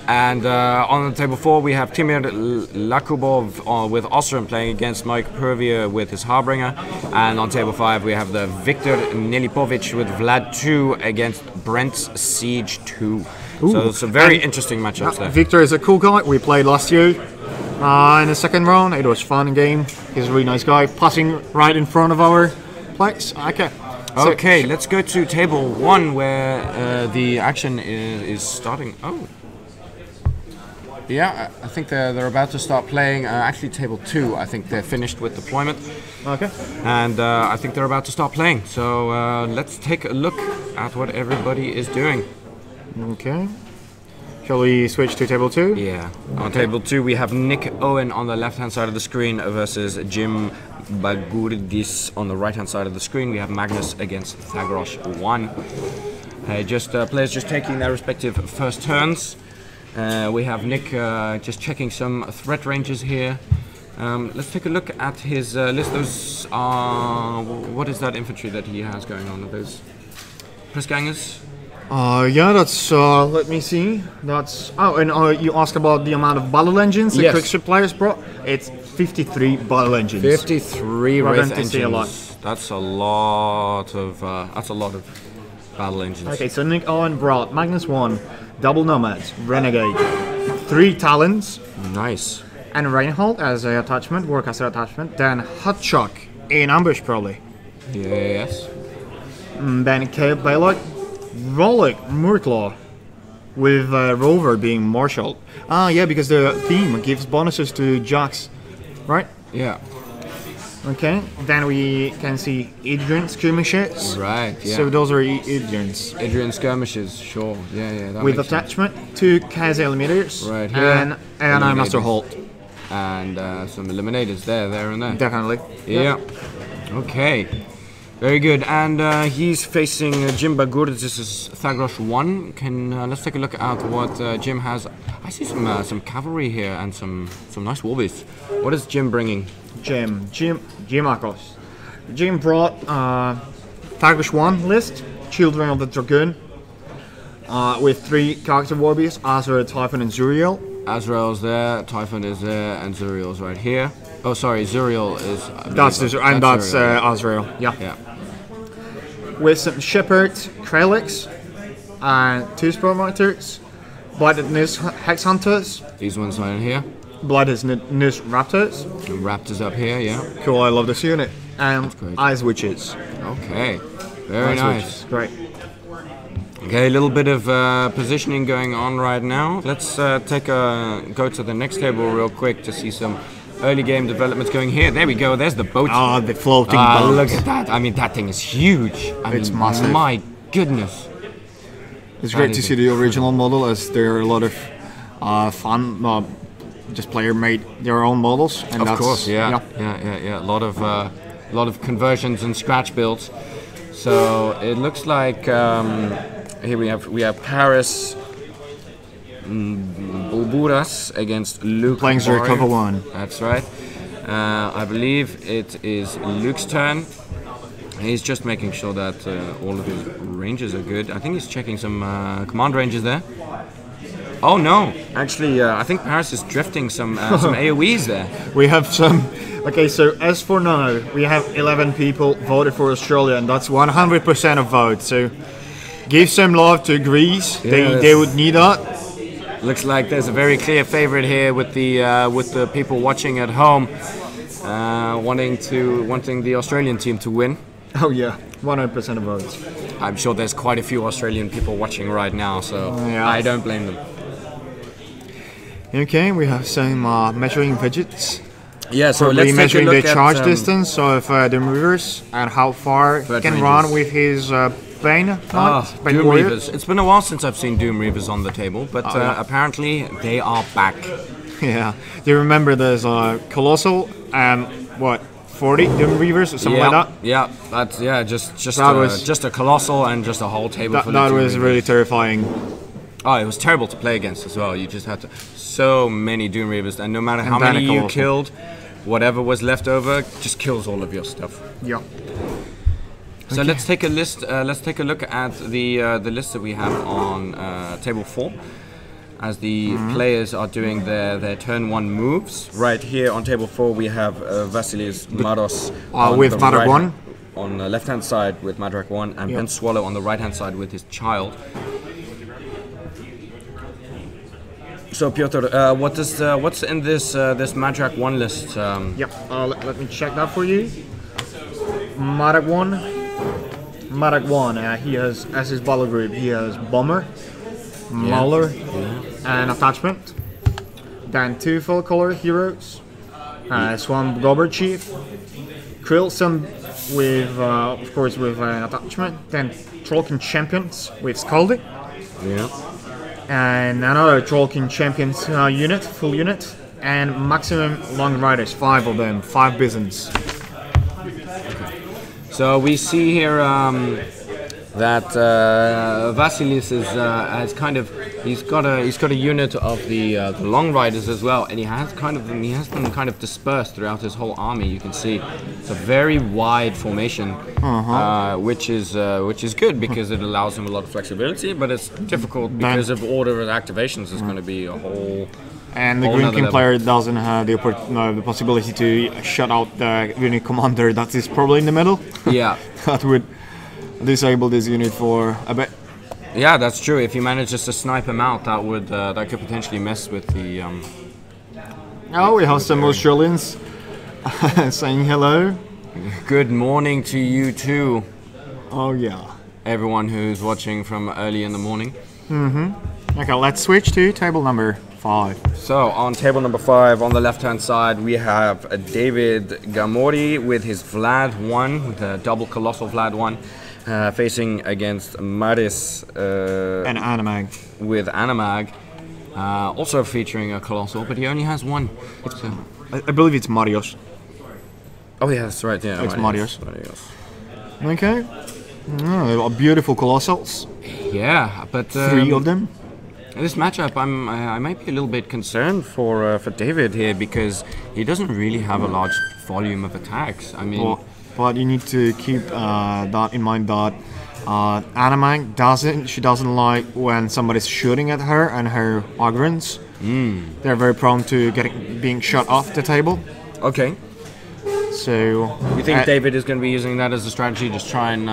And on the table 4 we have Timur Lakubov with Osram playing against Mike Purvier with his Harbinger. And on table 5 we have the Viktor Nelipovic with Vlad 2 against Brent's Siege 2. So it's a very interesting matchups there. Victor is a cool guy. We played last year in the second round. It was a fun game. He's a really nice guy, passing right in front of our place. Okay, let's go to table 1 where the action is starting. Yeah, I think they're about to start playing. Actually, table 2, I think they're finished with deployment. Okay. And I think they're about to start playing. So let's take a look at what everybody is doing. Okay. Shall we switch to table 2? Yeah. On table 2, we have Nick Owen on the left-hand side of the screen versus Jim Bagurdis on the right-hand side of the screen. We have Magnus against Thagros 1. Players just taking their respective first turns. We have Nick just checking some threat ranges here. Let's take a look at his list. Those are... What is that infantry that he has going on? Are those Pressgangers? Yeah, that's, let me see. That's, oh, and you asked about the amount of battle engines the Yes. Quickship players brought. It's 53 battle engines. 53 We're Wraith going to see a lot. engines. That's a lot of battle engines. Okay, so Nick Owen brought Magnus 1, Double Nomads, Renegade, 3 Talons, Nice. and Reinhold as a attachment, Warcaster attachment. Then Hutchuck in ambush probably. Yes. Then Caleb Balog, Rollick, Murklaw, with Rover being Marshal. Ah, yeah, because the theme gives bonuses to Jacks, right? Yeah. Okay, then we can see Adrian skirmishes. Right. Yeah. So those are Adrians. Adrian skirmishes. Sure. Yeah. That With makes sense. attachment, 2 Kazi Eliminators. Right here. And I'm Master Eliminators. Holt. And some eliminators there, and there. Definitely. Yeah. Okay. Very good. And he's facing Jim Bagur. This is Thagros 1. Let's take a look at what Jim has. I see some cavalry here and some nice warbeasts. What is Jim bringing? Jim Akos. Jim brought Thagros 1 list, Children of the Dragoon, with 3 character warbeasts, Azra, Typhon, and Zuriel. Azrael's there, Typhon is there, and Zuriel's right here. Oh, sorry, Zuriel is. That's Zuriel. Azrael. Yeah. Yeah. With some Shepherds, Krelix, and 2 Spell Monitors, Blooded Nis Hex Hunters, These ones right here. Blooded Nis Raptors. And Raptors up here, yeah. Cool, I love this unit. And great. Ice Witches. Okay. Very nice. Great. Okay, a little bit of positioning going on right now. Let's go to the next table real quick to see some early game developments going here. There we go. There's the boat. Ah, the floating boat. Look at that. I mean, that thing is huge. It's massive. My goodness. It's great to Amazing. see the original model, as there are a lot of fun. Just player made their own models, and Of that's, course, yeah. A lot of conversions and scratch builds. So it looks like here we have Paris Bulburas against Luke. Playing Warrior. Zerkova 1. That's right. I believe it is Luke's turn. He's just making sure that all of his ranges are good. I think he's checking some command ranges there. Oh no! Actually, I think Paris is drifting some AoEs there. We have some. Okay, so as for now, we have 11 people voted for Australia, and that's 100% of votes. So give some love to Greece. They would need that. Looks like there's a very clear favorite here with the people watching at home, wanting the Australian team to win. Oh yeah, 100% of votes. I'm sure there's quite a few Australian people watching right now, so Yeah. I don't blame them. Okay, we have some measuring widgets. Yeah, so Probably let's take a measuring look the at charge distance of the movers and how far he Bird can ranges. run with his Bane Knight, Bane Doom Warrior. Reavers. It's been a while since I've seen Doom Reavers on the table, but yeah. apparently they are back. Yeah. Do you remember there's Colossal and what 40 Doom Reavers or something like that? Yeah, that's just That was- just a colossal and just a whole table That, full of that Doom was Reavers. really terrifying. Oh, it was terrible to play against as well. You just had to so many Doom Reavers, and no matter how then many a you colossal. killed, whatever was left over just kills all of your stuff. Yeah. So let's take a list. Let's take a look at the list that we have on table 4, as the players are doing their turn 1 moves. Right here on table 4, we have Vasilis Maros with Madrak 1. on the left hand side with Madrak 1, and Ben Swallow on the right hand side with his child. So Piotr, what's in this Madrak 1 list? Yep. Let me check that for you. Madrak 1. Madrak 1. He has, as his battle group, he has Bomber, Mauler, and Attachment. Then 2 full color heroes. Swamp Gobber Chief. Krillson with, of course, with an attachment. Then Trollkin Champions with Scaldi. Yeah. And another Trollkin Champions unit, full unit. And maximum Long Riders, 5 of them, 5 Bisons. So we see here that Vasilis is has kind of he's got a unit of the long riders as well, and he has them kind of dispersed throughout his whole army. You can see it's a very wide formation, which is good because it allows him a lot of flexibility, but it's difficult because of order of activations. Is going to be a whole. And the Green King player doesn't have the possibility to shut out the unit commander that is probably in the middle. Yeah, that would disable this unit for a bit. Yeah, that's true. If you manage just to snipe him out, that could potentially mess with the. Oh, we have some Australians saying hello. Good morning to you too. Oh yeah. Everyone who's watching from early in the morning. Okay, let's switch to table number 5. So on table number 5, on the left-hand side, we have David Gamori with his Vlad 1, with a double colossal Vlad 1, facing against Maris and Animag. With Animag, also featuring a colossal, but he only has one. I believe it's Marios. Oh yeah, that's right. Yeah, it's Marios. Okay. Oh, beautiful colossals. Yeah, but 3 of them. This matchup, I might be a little bit concerned for David here because he doesn't really have a large volume of attacks. I mean, but you need to keep that in mind that Animag doesn't like when somebody's shooting at her and her Ogrins. They're very prone to being shot off the table. Okay. So you think David is going to be using that as a strategy, just try and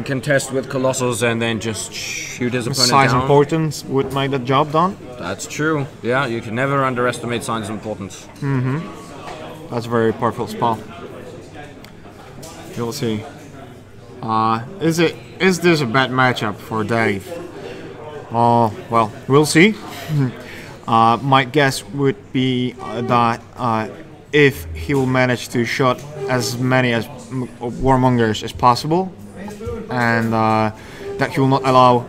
contest with colossals and then just shoot his opponent down? Size importance would make the job done. That's true. Yeah, you can never underestimate size importance. That's a very powerful spell. You'll see. Is this a bad matchup for Dave? Well, we'll see. My guess would be that if he will manage to shot as many as warmongers as possible, and that he will not allow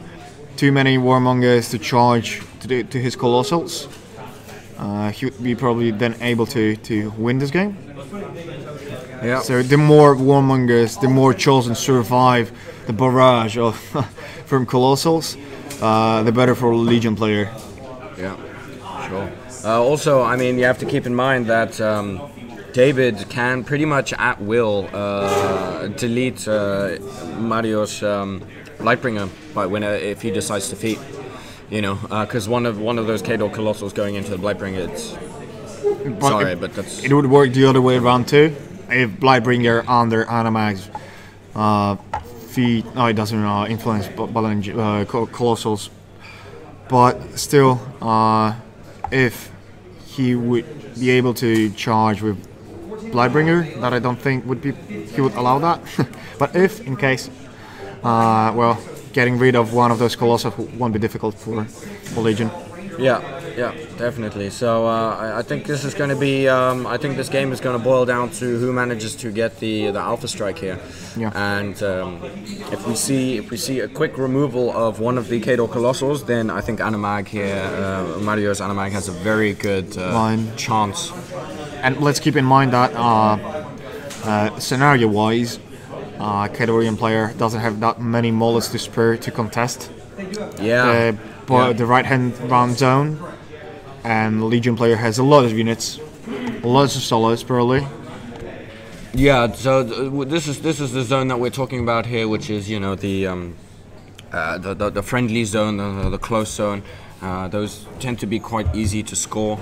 too many warmongers to charge to his colossals, he would be probably then able to win this game. Yeah. So the more warmongers, the more chosen survive the barrage of from colossals, the better for a Legion player. Yeah, sure. Also, I mean, you have to keep in mind that David can pretty much at will delete Mario's Lightbringer if he decides to defeat. You know, because one of those K-Dog Colossals going into the Blightbringer, it would work the other way around too. If Blightbringer under Animag's feet, it doesn't influence Colossals, but still, if he would be able to charge with Blightbringer, that I don't think he would allow that. But if, in case, well, getting rid of one of those Colossals won't be difficult for Legion. Yeah, definitely. So I think this is going to be. I think this game is going to boil down to who manages to get the Alpha Strike here. Yeah. And if we see a quick removal of one of the K-Dog Colossals, then I think Animag here, Mario's Animag has a very good chance. And let's keep in mind that scenario-wise, K-Dorian player doesn't have that many molars to spur to contest. Yeah. The right-hand round zone, and Legion player has a lot of units, lots of solos probably. Yeah, so this is the zone that we're talking about here, which is the friendly zone, the close zone. Those tend to be quite easy to score,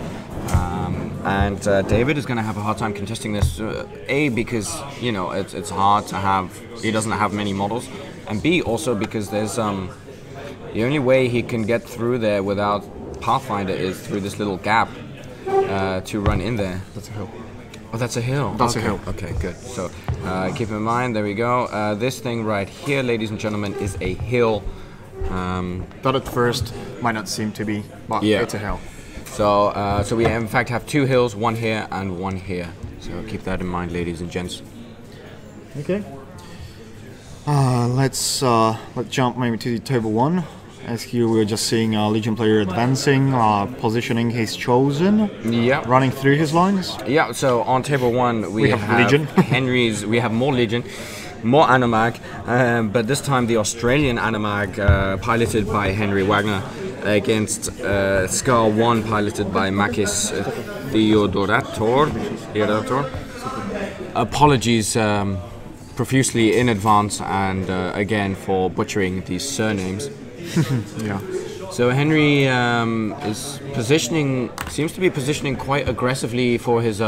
and David is going to have a hard time contesting this. A, because it's hard to have. He doesn't have many models, and B, also because there's the only way he can get through there without Pathfinder is through this little gap to run in there. That's a hill. Oh, that's a hill. That's a hill. Okay, good. So keep in mind, there we go. This thing right here, ladies and gentlemen, is a hill. That at first might not seem to be, but it's a hill. So we in fact have 2 hills, one here and one here. So keep that in mind, ladies and gents. Okay. Let's jump maybe to table 1. As here we're just seeing a Legion player advancing, positioning his chosen, running through his lines. Yeah, so on table 1 we have Legion. we have more Legion. more Animag, but this time the Australian Animag piloted by Henry Wagner against Scar 1 piloted by Makis Theodorator. Apologies profusely in advance and again for butchering these surnames. Yeah. So Henry seems to be positioning quite aggressively for his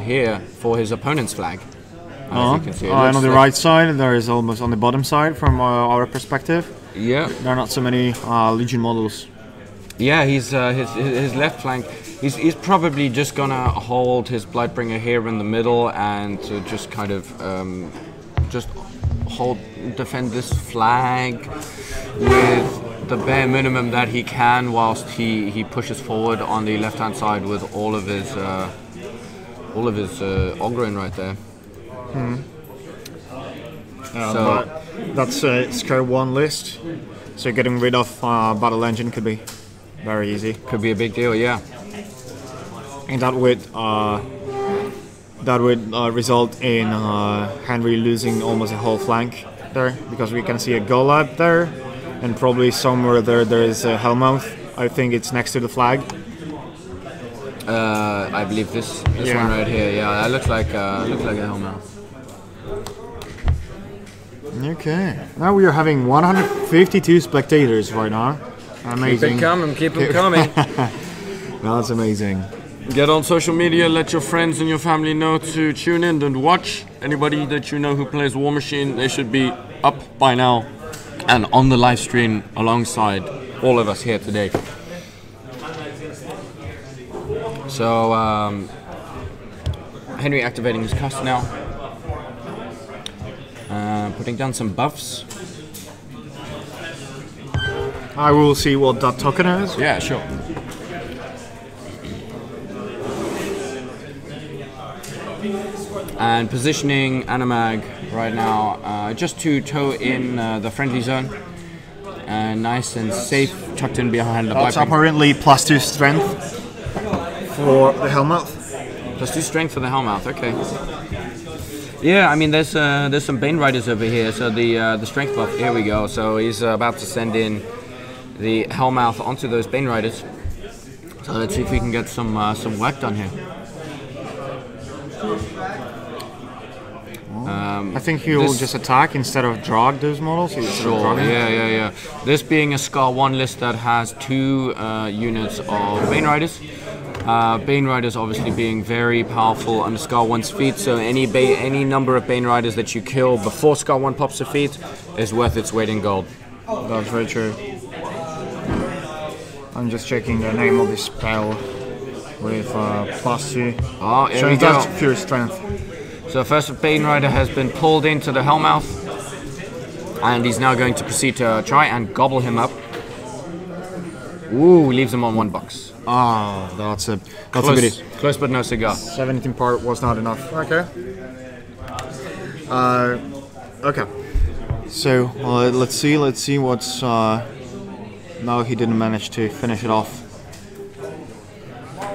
here for his opponent's flag. As you can see, and on the right side, there is almost on the bottom side from our perspective. Yeah, there are not so many Legion models. Yeah, he's his left flank. He's probably just gonna hold his Blightbringer here in the middle and just kind of just defend this flag with the bare minimum that he can, whilst he pushes forward on the left hand side with all of his Ogryn right there. So that's Scar 1 list. So getting rid of battle engine could be very easy. Could be a big deal, yeah. And that would result in Henry losing almost a whole flank there, because we can see a Golab there, and probably somewhere there is a Hellmouth. I think it's next to the flag. I believe this one right here. Yeah, that looks like a Hellmouth. Okay. Now we are having 152 spectators right now. Amazing. Keep them coming. That's amazing. Get on social media, let your friends and your family know to tune in and watch. Anybody that you know who plays War Machine, they should be up by now and on the live stream alongside all of us here today. So, Henry activating his cast now. Putting down some buffs. I will see what that token is. Yeah, sure. And positioning Animag right now just to tow in the friendly zone. Nice and safe, tucked in behind the That's Blightbringer. apparently +2 strength for the Hellmouth. +2 strength for the Hellmouth, okay. Yeah, I mean there's some Bane Riders over here, so the strength buff, here we go. So he's about to send in the Hellmouth onto those Bane Riders. So let's see if we can get some work done here. I think he will just attack instead of drag those models. Sure, yeah. This being a Scar 1 list that has 2 units of Bane Riders. Bane Riders obviously being very powerful under Scar 1's feet, so any number of Bane Riders that you kill before Scar 1 pops their feet is worth its weight in gold. That's very true. I'm just checking the name of this spell with +2. Oh, here so we it go. does pure strength. So first Bane Rider has been pulled into the Hellmouth, and he's now going to proceed to try and gobble him up. Ooh, leaves him on 1 box. Oh, that's a Close, close but no cigar. 17 part was not enough. Okay. Okay. So let's see what's. No, he didn't manage to finish it off.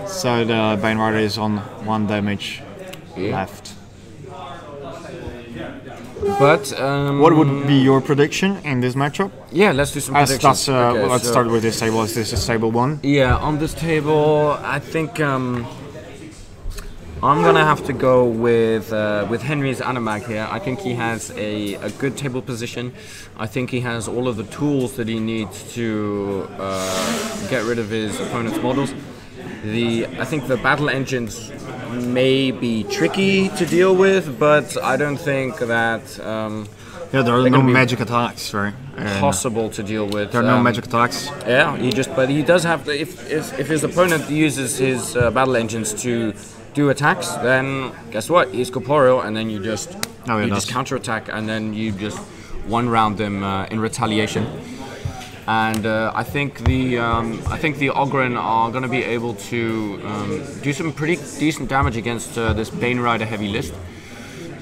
So the Bane Rider is on 1 damage left. But what would be your prediction in this matchup? Yeah, let's do some predictions. Let's start with this table. Is this a stable one? Yeah, on this table, I think I'm gonna have to go with Henry's Animag here. I think he has a good table position. I think he has all of the tools that he needs to get rid of his opponent's models. I think the battle engines may be tricky to deal with, but I don't think that there are no magic attacks, right? Possible to deal with. There are no magic attacks. Yeah, but he does have to, if his opponent uses his battle engines to do attacks, then guess what? He's corporeal, and then you just counterattack, and then you just one round them in retaliation. And I think the Ogryn are going to be able to do some pretty decent damage against this Bane Rider heavy list.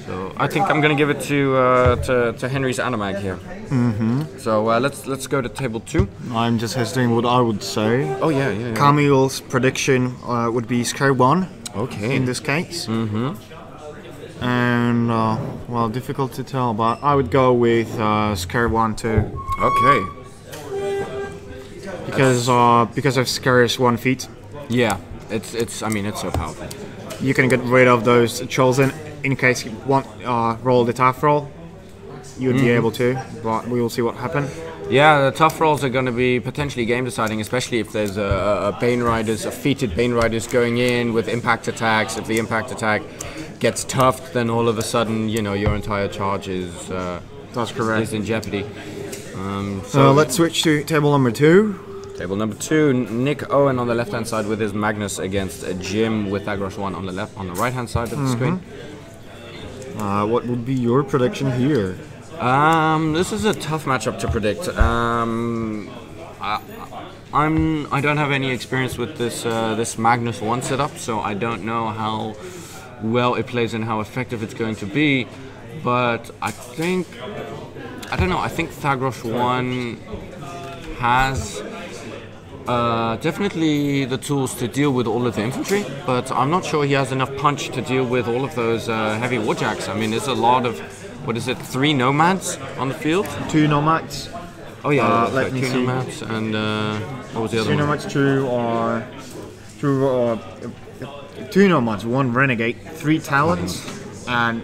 So I think I'm going to give it to Henry's Animag here. So let's go to table 2. I'm just hesitating what I would say. Oh yeah. Camille's prediction would be Scar 1. Okay. In this case. And well, difficult to tell, but I would go with Scare 1 too. Okay. Because of Scare's 1 feat, Yeah, it's. I mean, it's so powerful. you can get rid of those chosen in case you want roll the tough roll. You would be able to, but we will see what happens. Yeah, the tough rolls are going to be potentially game deciding, especially if there's a Bane Riders, a feated Bane Riders going in with impact attacks. If the impact attack gets toughed, then all of a sudden, you know, your entire charge is That's correct. is in jeopardy. So let's switch to table number 2. Table number 2, Nick Owen on the left-hand side with his Magnus against Jim with Agros 1 on the right-hand side of the screen. What would be your prediction here? This is a tough matchup to predict. I don't have any experience with this Magnus 1 setup, so I don't know how well it plays and how effective it's going to be. But I think Thagros 1 has definitely the tools to deal with all of the infantry, but I'm not sure he has enough punch to deal with all of those heavy warjacks. I mean, there's a lot of, 3 nomads on the field? 2 nomads. Oh yeah, let me 2 see. nomads and what was the other 2 one? nomads, 2 nomads, 1 renegade, 3 talents, and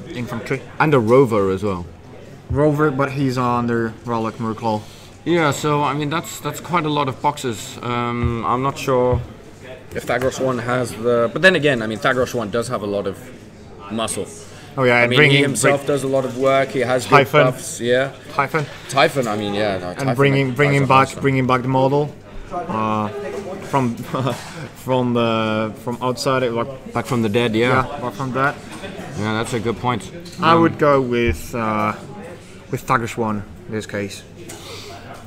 infantry. And a rover as well. Rover, but he's under Relic Murklaw. Yeah, so I mean that's quite a lot of boxes. I'm not sure if Thagros 1 has the, but then again, I mean Thagros 1 does have a lot of muscle. Oh yeah, I and mean he himself does a lot of work. He has good Typhon. buffs, yeah. Typhon, I mean, yeah. No, and bringing back the model from from outside, back from the dead, yeah. apart from that. Yeah, that's a good point. I would go with Thagros 1 in this case.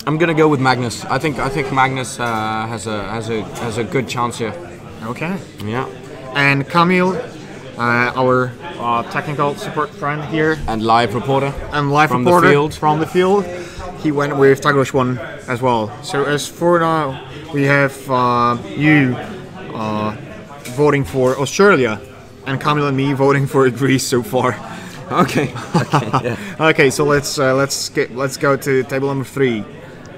I'm gonna go with Magnus. I think Magnus has a good chance here. Okay. Yeah. And Camille, our technical support friend here, And live reporter. and live From reporter the field. from the field, he went with Thagros 1 as well. So as for now, we have you voting for Australia, and Camille and me voting for Greece so far. Okay. Yeah. Okay, so let's go to table number 3.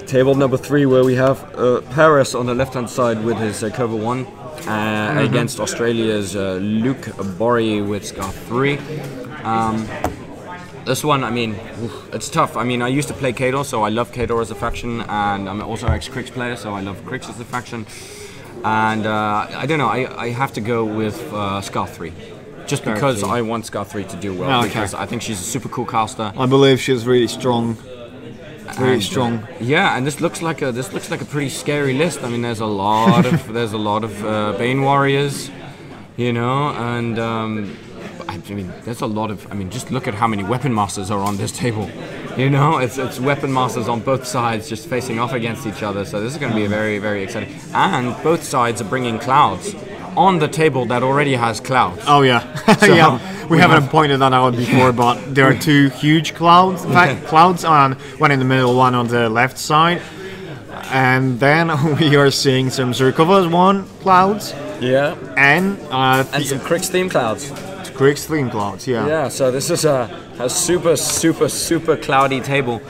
Table number 3, where we have Paris on the left-hand side with his Cover 1 against Australia's Luke Borry with Scar 3. This one, I mean, it's tough. I mean, I used to play Kador, so I love Kador as a faction, and I'm also an ex-Krix player, so I love Krix as a faction. And I don't know, I have to go with Scar 3. Just because I want Scar 3 to do well, because I think she's a super cool caster. I believe she's really strong. Very strong. Yeah, and this looks like a pretty scary list. I mean, there's a lot of Bane warriors, you know, and I mean, there's a lot of. I mean, just look at how many weapon masters are on this table. You know, it's weapon masters on both sides just facing off against each other. So this is going to be very, very exciting. And both sides are bringing clouds on the table that already has clouds. Oh yeah, yeah. We haven't pointed that out before, but there are 2 huge clouds. In fact, clouds on one in the middle, one on the left side, and then we are seeing some Zerkovas 1 clouds. Yeah. And some Krix theme clouds. Krix theme clouds. Yeah. Yeah. So this is a super cloudy table,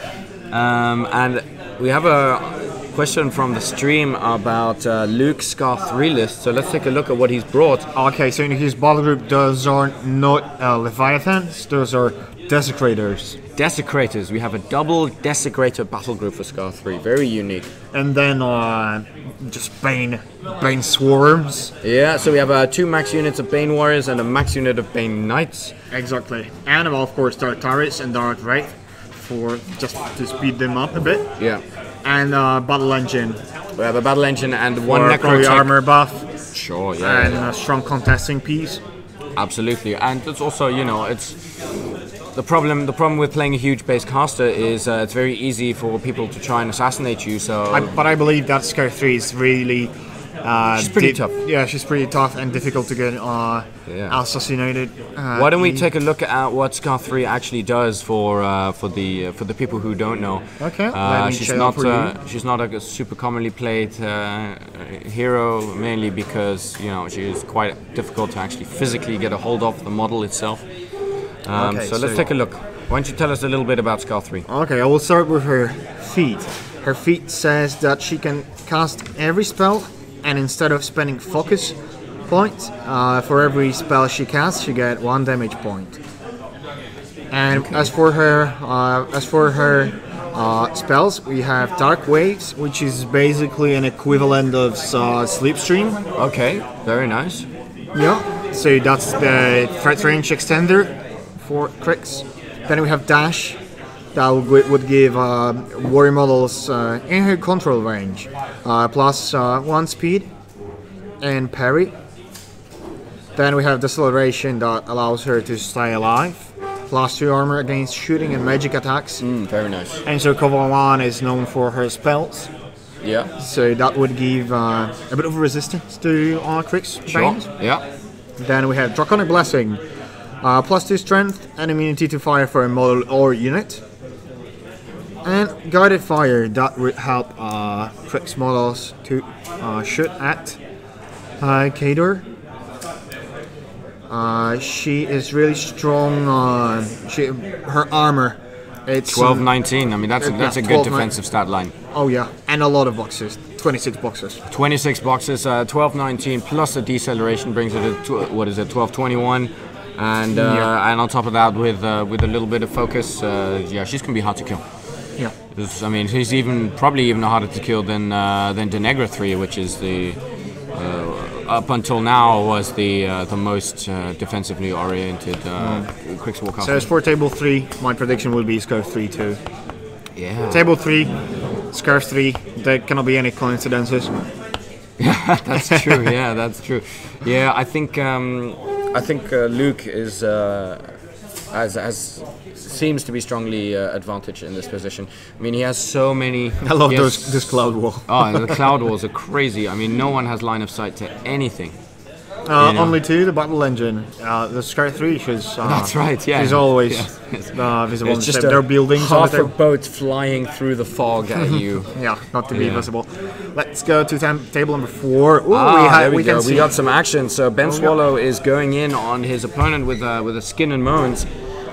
and we have a question from the stream about Luke's Scar 3 list, so let's take a look at what he's brought. Okay, so in his battle group, those are not Leviathans, those are Desecrators. Desecrators, we have a double Desecrator battle group for Scar 3, very unique. And then just Bane Swarms. Yeah, so we have 2 max units of Bane Warriors and a max unit of Bane Knights. Exactly. And of course Dark Turrets and Dark Wraith, for just to speed them up a bit. Yeah. And Battle Engine. We have a Battle Engine and 1 Necro armor buff. Sure, yeah. And a strong contesting piece. Absolutely, and it's also, you know, it's the problem with playing a huge base caster is it's very easy for people to try and assassinate you. So, but I believe that Scar 3 is really She's pretty tough. Yeah, she's pretty tough and difficult to get assassinated. Why don't we take a look at what Scar 3 actually does for the people who don't know? Okay. Let me she's not a super commonly played hero, mainly because she is quite difficult to actually physically get a hold of the model itself. So let's take a look. Why don't you tell us a little bit about Scar 3? Okay, I will start with her feat. Her feat says that she can cast every spell, and instead of spending focus points for every spell she casts, she get 1 damage point. And as for her spells, we have Dark Waves, which is basically an equivalent of Slipstream. Okay, very nice. Yeah, so that's the threat range extender for Crix. Then we have Dash, that would give warrior models in her control range plus 1 speed and parry. Then we have Deceleration, that allows her to stay alive, plus 2 armor against shooting and magic attacks. Very nice. And so Coval 1 is known for her spells. Yeah. So that would give a bit of resistance to Crix Banes. Yeah. Then we have Draconic Blessing, plus 2 strength and immunity to fire for a model or unit. And Guided Fire, that would help Crix models to shoot at Kador. She is really strong. Her armor, it's 12-19. I mean, that's a good defensive stat line. Oh yeah, and a lot of boxes. 26 boxes. 26 boxes. 12-19 plus the deceleration brings it to 12-21. And on top of that, with a little bit of focus, she's gonna be hard to kill. Yeah. I mean, she's probably even harder to kill than Denegra 3, which is the up until now was the most defensively oriented Crix Warcaster. So as for table 3, my prediction will be Scarf 3 too. Yeah. Table 3, Scarf 3. There cannot be any coincidences. Yeah, that's true. Yeah, that's true. Yeah, I think Luke is seems to be strongly advantaged in this position. I mean, he has so many. I love this cloud wall. Oh, the cloud walls are crazy. I mean, no one has line of sight to anything. Only 2, the battle engine. The Scar 3, she's. That's right. Yeah. She's always visible. It's just their buildings. Half a boat flying through the fog at you. Yeah, not to be visible. Let's go to table number 4. Ooh, there we go. We got some action. So Ben Swallow is going in on his opponent with a Skin and Moans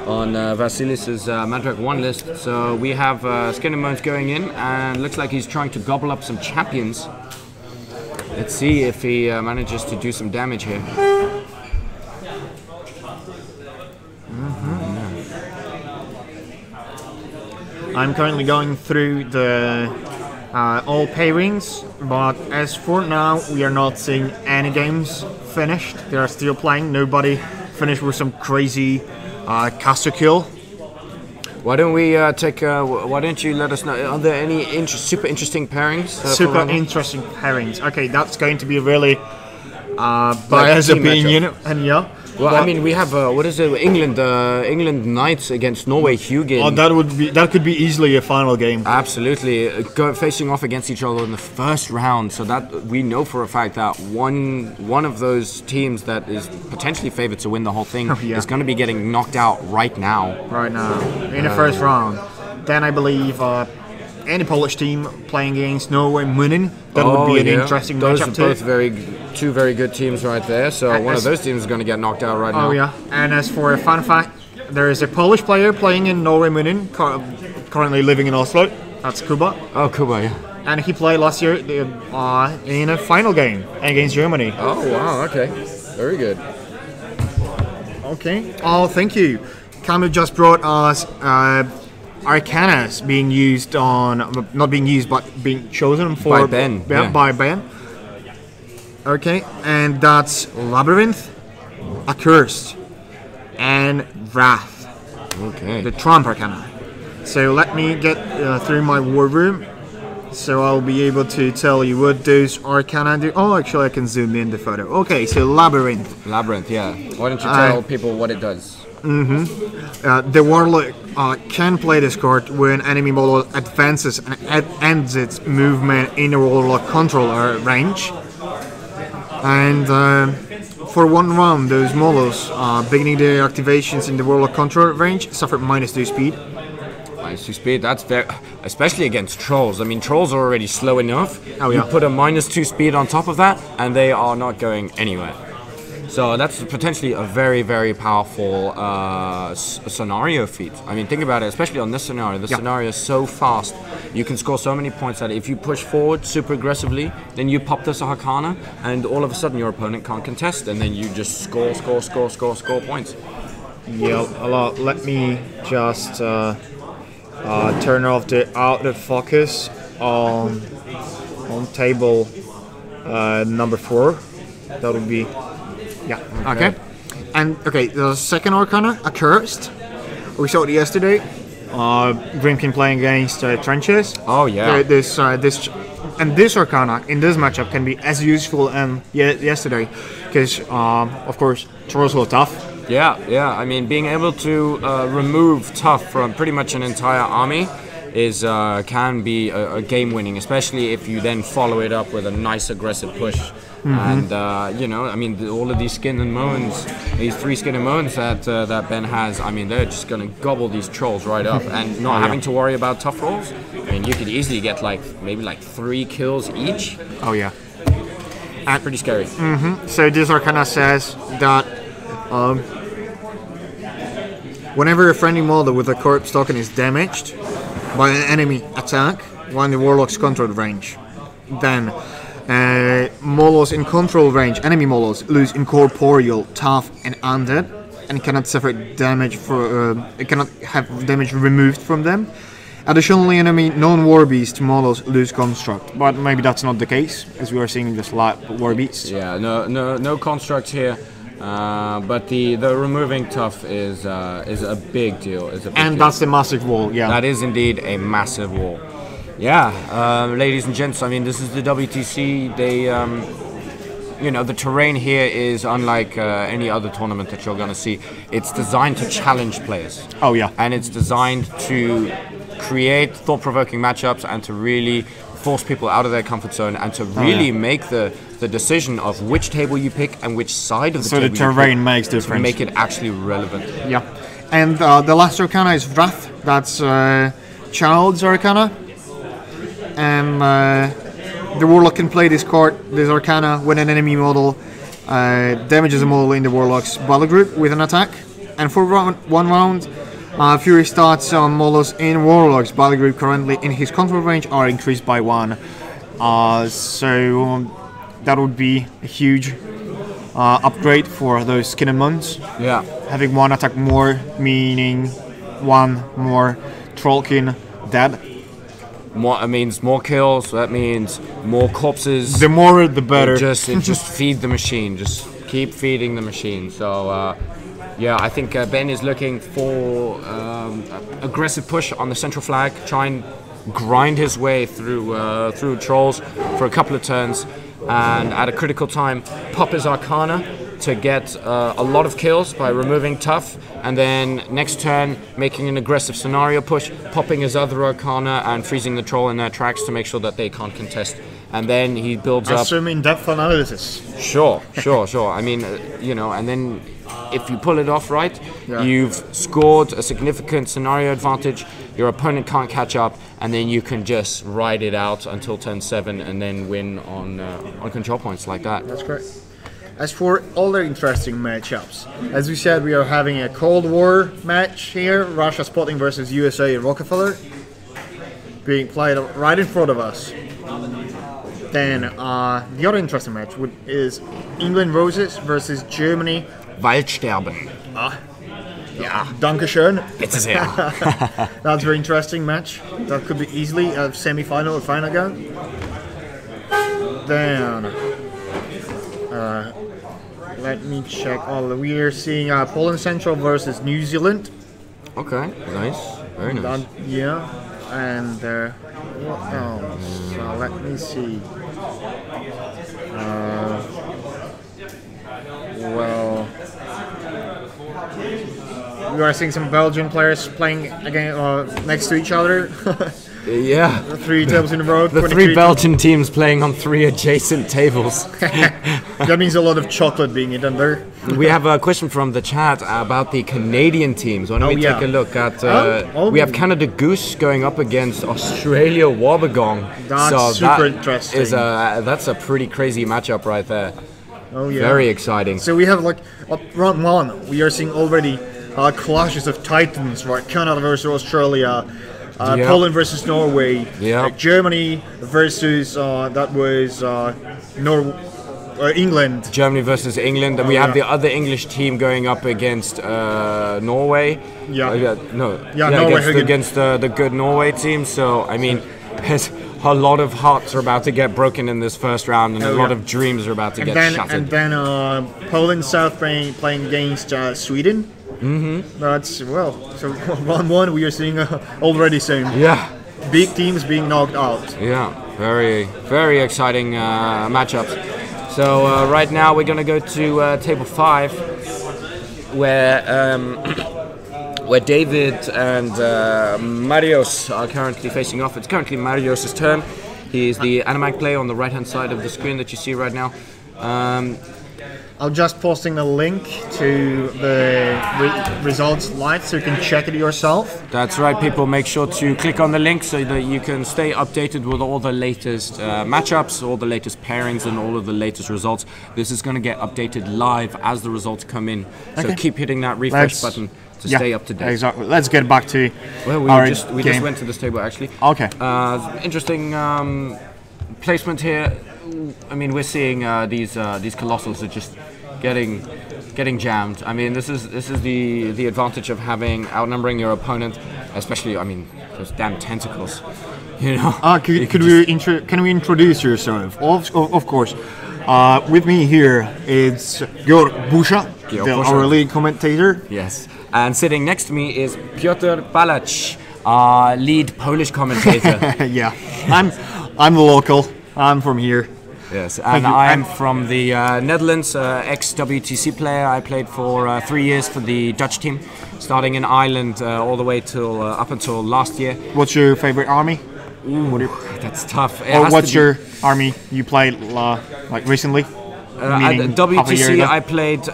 on Vasilis's Mandrake 1 list. So we have Skin and Moans going in, and looks like he's trying to gobble up some champions. Let's see if he manages to do some damage here. I'm currently going through the all pairings, but as for now, we are not seeing any games finished. They are still playing. Nobody finished with some crazy caster kill. Why don't we why don't you let us know? Are there any super interesting pairings? Super interesting pairings. Okay, that's going to be really biased opinion, and yeah. Well, I mean, we have what is it? England Knights against Norway Hugin. Oh, that could be easily a final game. Absolutely, facing off against each other in the first round. So that we know for a fact that one of those teams that is potentially favored to win the whole thing is going to be getting knocked out right now. Right now, in the first round. Then I believe any Polish team playing against Norway Munin. That would be an interesting those matchup are both two very good teams right there. So one of those teams is going to get knocked out right now. Oh yeah. And as for a fun fact, there is a Polish player playing in Norway Munin, currently living in Oslo. That's Kuba. Oh, Kuba, yeah. And he played last year in a final game against Germany. Oh wow. Okay. Very good. Okay. Oh, thank you. Camu just brought us Arcanas being used not being used, but being chosen for by Ben. By Ben. Okay, and that's Labyrinth, Accursed, and Wrath. Okay. The Trump Arcana. So let me get through my war room, so I'll be able to tell you what those Arcana do. Oh, actually, I can zoom in the photo. Okay, so Labyrinth. Labyrinth, yeah. Why don't you tell people what it does? The Warlock can play this card when enemy model advances and ends its movement in a Warlock controller range. And for 1 round, those models beginning their activations in the Warlock control range suffered -2 speed. -2 speed, that's very, especially against trolls. I mean, trolls are already slow enough. Oh, You yeah. put a -2 speed on top of that, and they are not going anywhere. So that's potentially a very, very powerful scenario feat. I mean, think about it, especially on this scenario. The scenario is so fast. You can score so many points that if you push forward super aggressively, then you pop this Arcana, and all of a sudden your opponent can't contest, and then you just score points. Yeah, let me just turn off the autofocus on table number 4. That would be, yeah, okay. And okay, the second Arcana, Accursed. We saw it yesterday. Grimkin playing against Trenches. Oh yeah. This Arcana in this matchup can be as useful as yesterday, because of course Trolls are tough. Yeah. I mean, being able to remove tough from pretty much an entire army is can be a game winning, especially if you then follow it up with a nice aggressive push. And you know, I mean, all of these Skin and Moans, these 3 Skin and Moans that Ben has, I mean, they're just gonna gobble these trolls right up, and not having to worry about tough rolls. I mean, you could easily get maybe 3 kills each. Oh yeah. And pretty scary. So this Arcana says that whenever a friendly model with a corpse token is damaged by an enemy attack while in the Warlock's control range, then models in control range, enemy models, lose incorporeal, tough, and undead, and cannot suffer damage it cannot have damage removed from them. Additionally, enemy non-war beast models lose construct, but maybe that's not the case, as we are seeing just light war beasts. Yeah, no construct here. But the removing tough is a big deal. That's the massive wall. Yeah, that is indeed a massive wall. Yeah, ladies and gents. I mean, this is the WTC. They, you know, the terrain here is unlike any other tournament that you're going to see. It's designed to challenge players. Oh yeah, and it's designed to create thought-provoking matchups and to really force people out of their comfort zone and to really make the decision of which table you pick and which side of the table the terrain makes difference. To make it actually relevant. Yeah, and the last Arcana is Wrath. That's Child's Arcana, and the Warlock can play this card, this Arcana, when an enemy model damages a model in the Warlock's battle group with an attack, and for 1 round. Fury stats on models in Warlock's battle group currently in his control range are increased by 1. So that would be a huge upgrade for those Skin and Moons. Yeah. Having 1 attack more, meaning 1 more Trollkin dead. More, it means more kills, that means more corpses. The more the better. It just feed the machine, just keep feeding the machine. So yeah, I think Ben is looking for aggressive push on the central flag, try and grind his way through trolls for a couple of turns, and at a critical time, pop his Arcana to get a lot of kills by removing tough, and then next turn making an aggressive scenario push, popping his other Arcana and freezing the troll in their tracks to make sure that they can't contest. And then he builds up. Assuming depth analysis. Sure. I mean, you know, and then if you pull it off right, you've scored a significant scenario advantage. Your opponent can't catch up, and then you can just ride it out until turn 7, and then win on control points like that. That's great. As for other interesting matchups, as we said, we are having a Cold War match here: Russia Spotting versus USA Rockefeller, being played right in front of us. Then the other interesting match is England Roses versus Germany Waldsterben. Yeah, Dankeschön. Bitte sehr. That's a very interesting match. That could be easily a semi-final or final game. Then let me check. We are seeing Poland Central versus New Zealand. Okay, nice, very nice. Yeah, and what else? Let me see. Well, we are seeing some Belgian players playing again next to each other. Yeah. 3 tables in a row. The 3 Belgian teams playing on 3 adjacent tables. That means a lot of chocolate being eaten there. We have a question from the chat about the Canadian teams. Why don't we take a look at... we have Canada Goose going up against Australia Wobbegong. That's super interesting. That's a pretty crazy matchup right there. Oh yeah. Very exciting. So we have like round 1. We are seeing already clashes of titans, right? Canada versus Australia. Poland versus Norway. Germany versus that was England. Germany versus England, and we have the other English team going up against Norway. Against the good Norway team. So I mean, there's a lot of hearts are about to get broken in this first round, and a lot of dreams are about to get shattered. And then Poland South playing against Sweden. That's so round 1 we are seeing already soon. Yeah. Big teams being knocked out. Yeah, very, very exciting matchups. So right now we're going to go to table 5, where David and Marios are currently facing off. It's currently Marios' turn. He is the Animag player on the right-hand side of the screen that you see right now. I'll just posting the link to the results slide so you can check it yourself. That's right, people. Make sure to click on the link so that you can stay updated with all the latest matchups, all the latest pairings, and all of the latest results. This is going to get updated live as the results come in. So keep hitting that refresh button to stay up to date. Exactly. Let's get back to we just went to this table actually. Okay. Interesting placement here. I mean, we're seeing these colossals are just getting jammed. I mean, this is the advantage of outnumbering your opponent, especially. I mean, those damn tentacles. You know. Can we introduce yourself? Of course. With me here is Georg Busha, our lead commentator. Yes. And sitting next to me is Piotr Balacz, lead Polish commentator. Yeah. I'm the local. I'm from here. Yes, and I'm from the Netherlands, ex-WTC player. I played for 3 years for the Dutch team, starting in Ireland all the way till up until last year. What's your favorite army? That's tough. What's your army you played like recently? At WTC, I played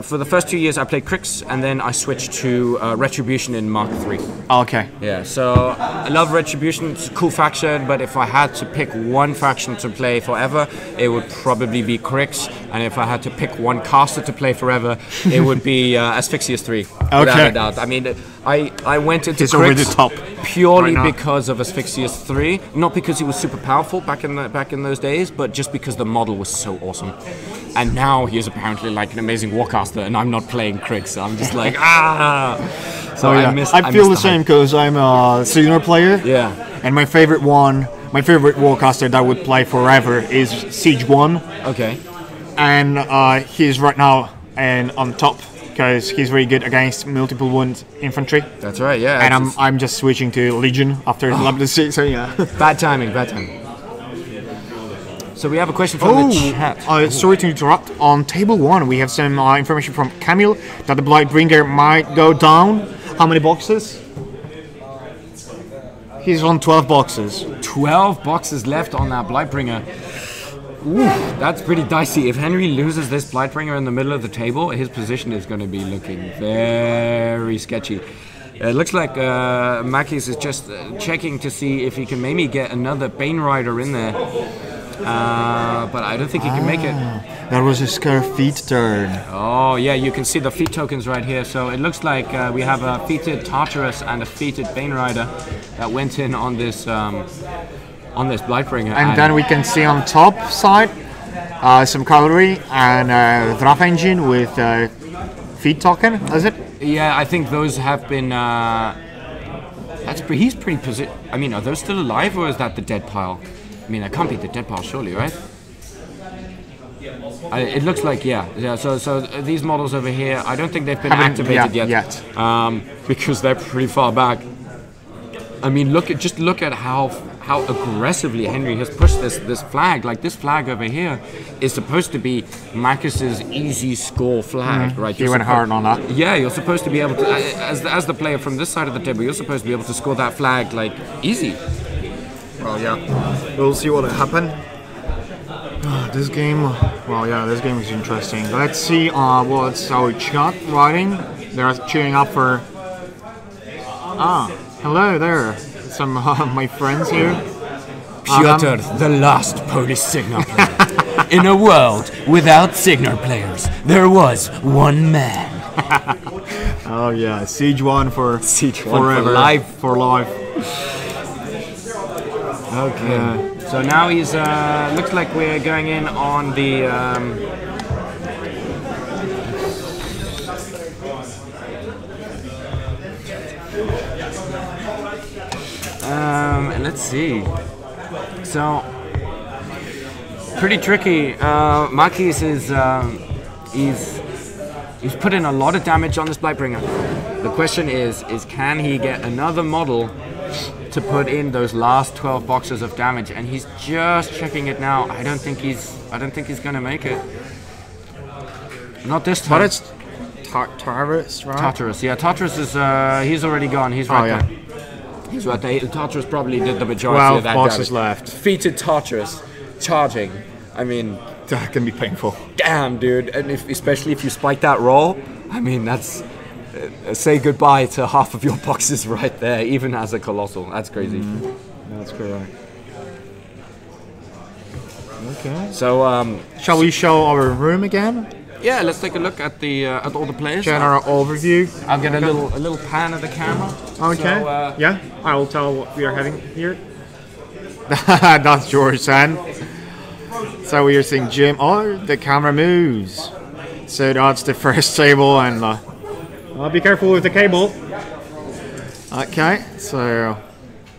for the first 2 years. I played Krix, and then I switched to Retribution in Mark III. Okay. Yeah. So I love Retribution. It's a cool faction, but if I had to pick one faction to play forever, it would probably be Krix. And if I had to pick one caster to play forever, it would be Asphyxious 3. Without a doubt. I mean, I went into Krix over the top purely because of Asphyxious 3, not because he was super powerful back in those days, but just because the model was so awesome. And now he is apparently like an amazing warcaster, and I'm not playing Krix, so I'm just like So I feel the same because I'm a senior player. Yeah. And my favorite warcaster that I would play forever is Siege 1. Okay. And he's right now on top because he's very good against multiple wound infantry. That's right, yeah. And I'm just switching to Legion after level 6, so yeah. Bad timing. So we have a question from the chat. Sorry to interrupt. On table 1, we have some information from Camille that the Blightbringer might go down. How many boxes? He's on 12 boxes. 12 boxes left on that Blightbringer. Ooh, that's pretty dicey. If Henry loses this Blightbringer in the middle of the table, his position is going to be looking very sketchy. It looks like Makis is just checking to see if he can maybe get another Bane Rider in there. But I don't think he can make it. That was a Scare Feet turn. Oh yeah, you can see the feat tokens right here. So it looks like we have a feated Tartarus and a feated Bane Rider that went in on this Blightbringer. And then we can see on top side some cavalry and Draft Engine with feat token. Is it? Yeah, I think those have been. He's pretty I mean, are those still alive or is that the dead pile? I mean, that can't be the dead pile, surely, right? It looks like, yeah. So these models over here, I don't think they've been activated yet. Because they're pretty far back. I mean, just look at how how aggressively Henry has pushed this flag. Like this flag over here is supposed to be Marcus's easy score flag, right? He went hard on that. Yeah, you're supposed to be able to, as the player from this side of the table, you're supposed to be able to score that flag like easy. Well, yeah, we'll see what will happen. This game, well, yeah, this game is interesting. Let's see what's our chat writing. They're cheering up for. Hello there. Some my friends here. Piotr, the last Polish signal player. In a world without signal players, there was one man. Oh yeah, Siege 1 for forever, for life. Okay. So now he's looks like we're going in on the. Let's see. So pretty tricky. Marquis is he's put in a lot of damage on this Blightbringer. The question is can he get another model to put in those last 12 boxes of damage? And he's just checking it now. I don't think he's gonna make it. Not this time. But it's Tartarus, right? Tartarus, yeah. Tartarus is he's already gone. He's right there. He's right there. Tartarus probably did the majority of that 12 boxes damage. left. Defeated Tartarus, charging. I mean, That can be painful. damn, dude. And especially if you spike that roll, I mean, that's say goodbye to half of your boxes right there, even as a colossal. That's crazy. That's correct. Okay. So, Shall we show our room again? yeah, let's take a look at the at all the players. General overview. I'll get a little pan of the camera. Okay. So, Yeah, I will tell what we are having here. That's George and so we are seeing Jim. Oh, the camera moves. So that's the first table, and be careful with the cable. Okay, so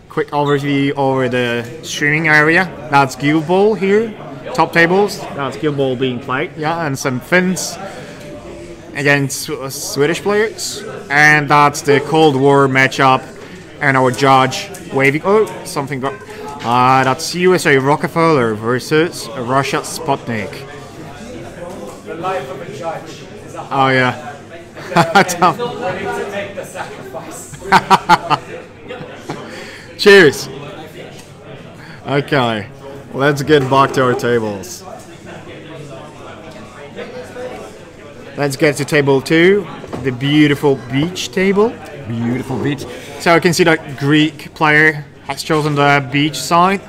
quick overview over the streaming area. That's Guild Ball here. Top tables. That's Guild Ball being played. Yeah, and some Finns against Swedish players, and that's the Cold War matchup. And our judge waving. Oh, something got. That's USA Rockefeller versus Russia Sputnik. The life of a judge is a Oh yeah. willing to make the sacrifice. Cheers. Okay, let's get back to our tables. Let's get to table 2, the beautiful beach table. Beautiful beach. So you can see that Greek player has chosen the beach side.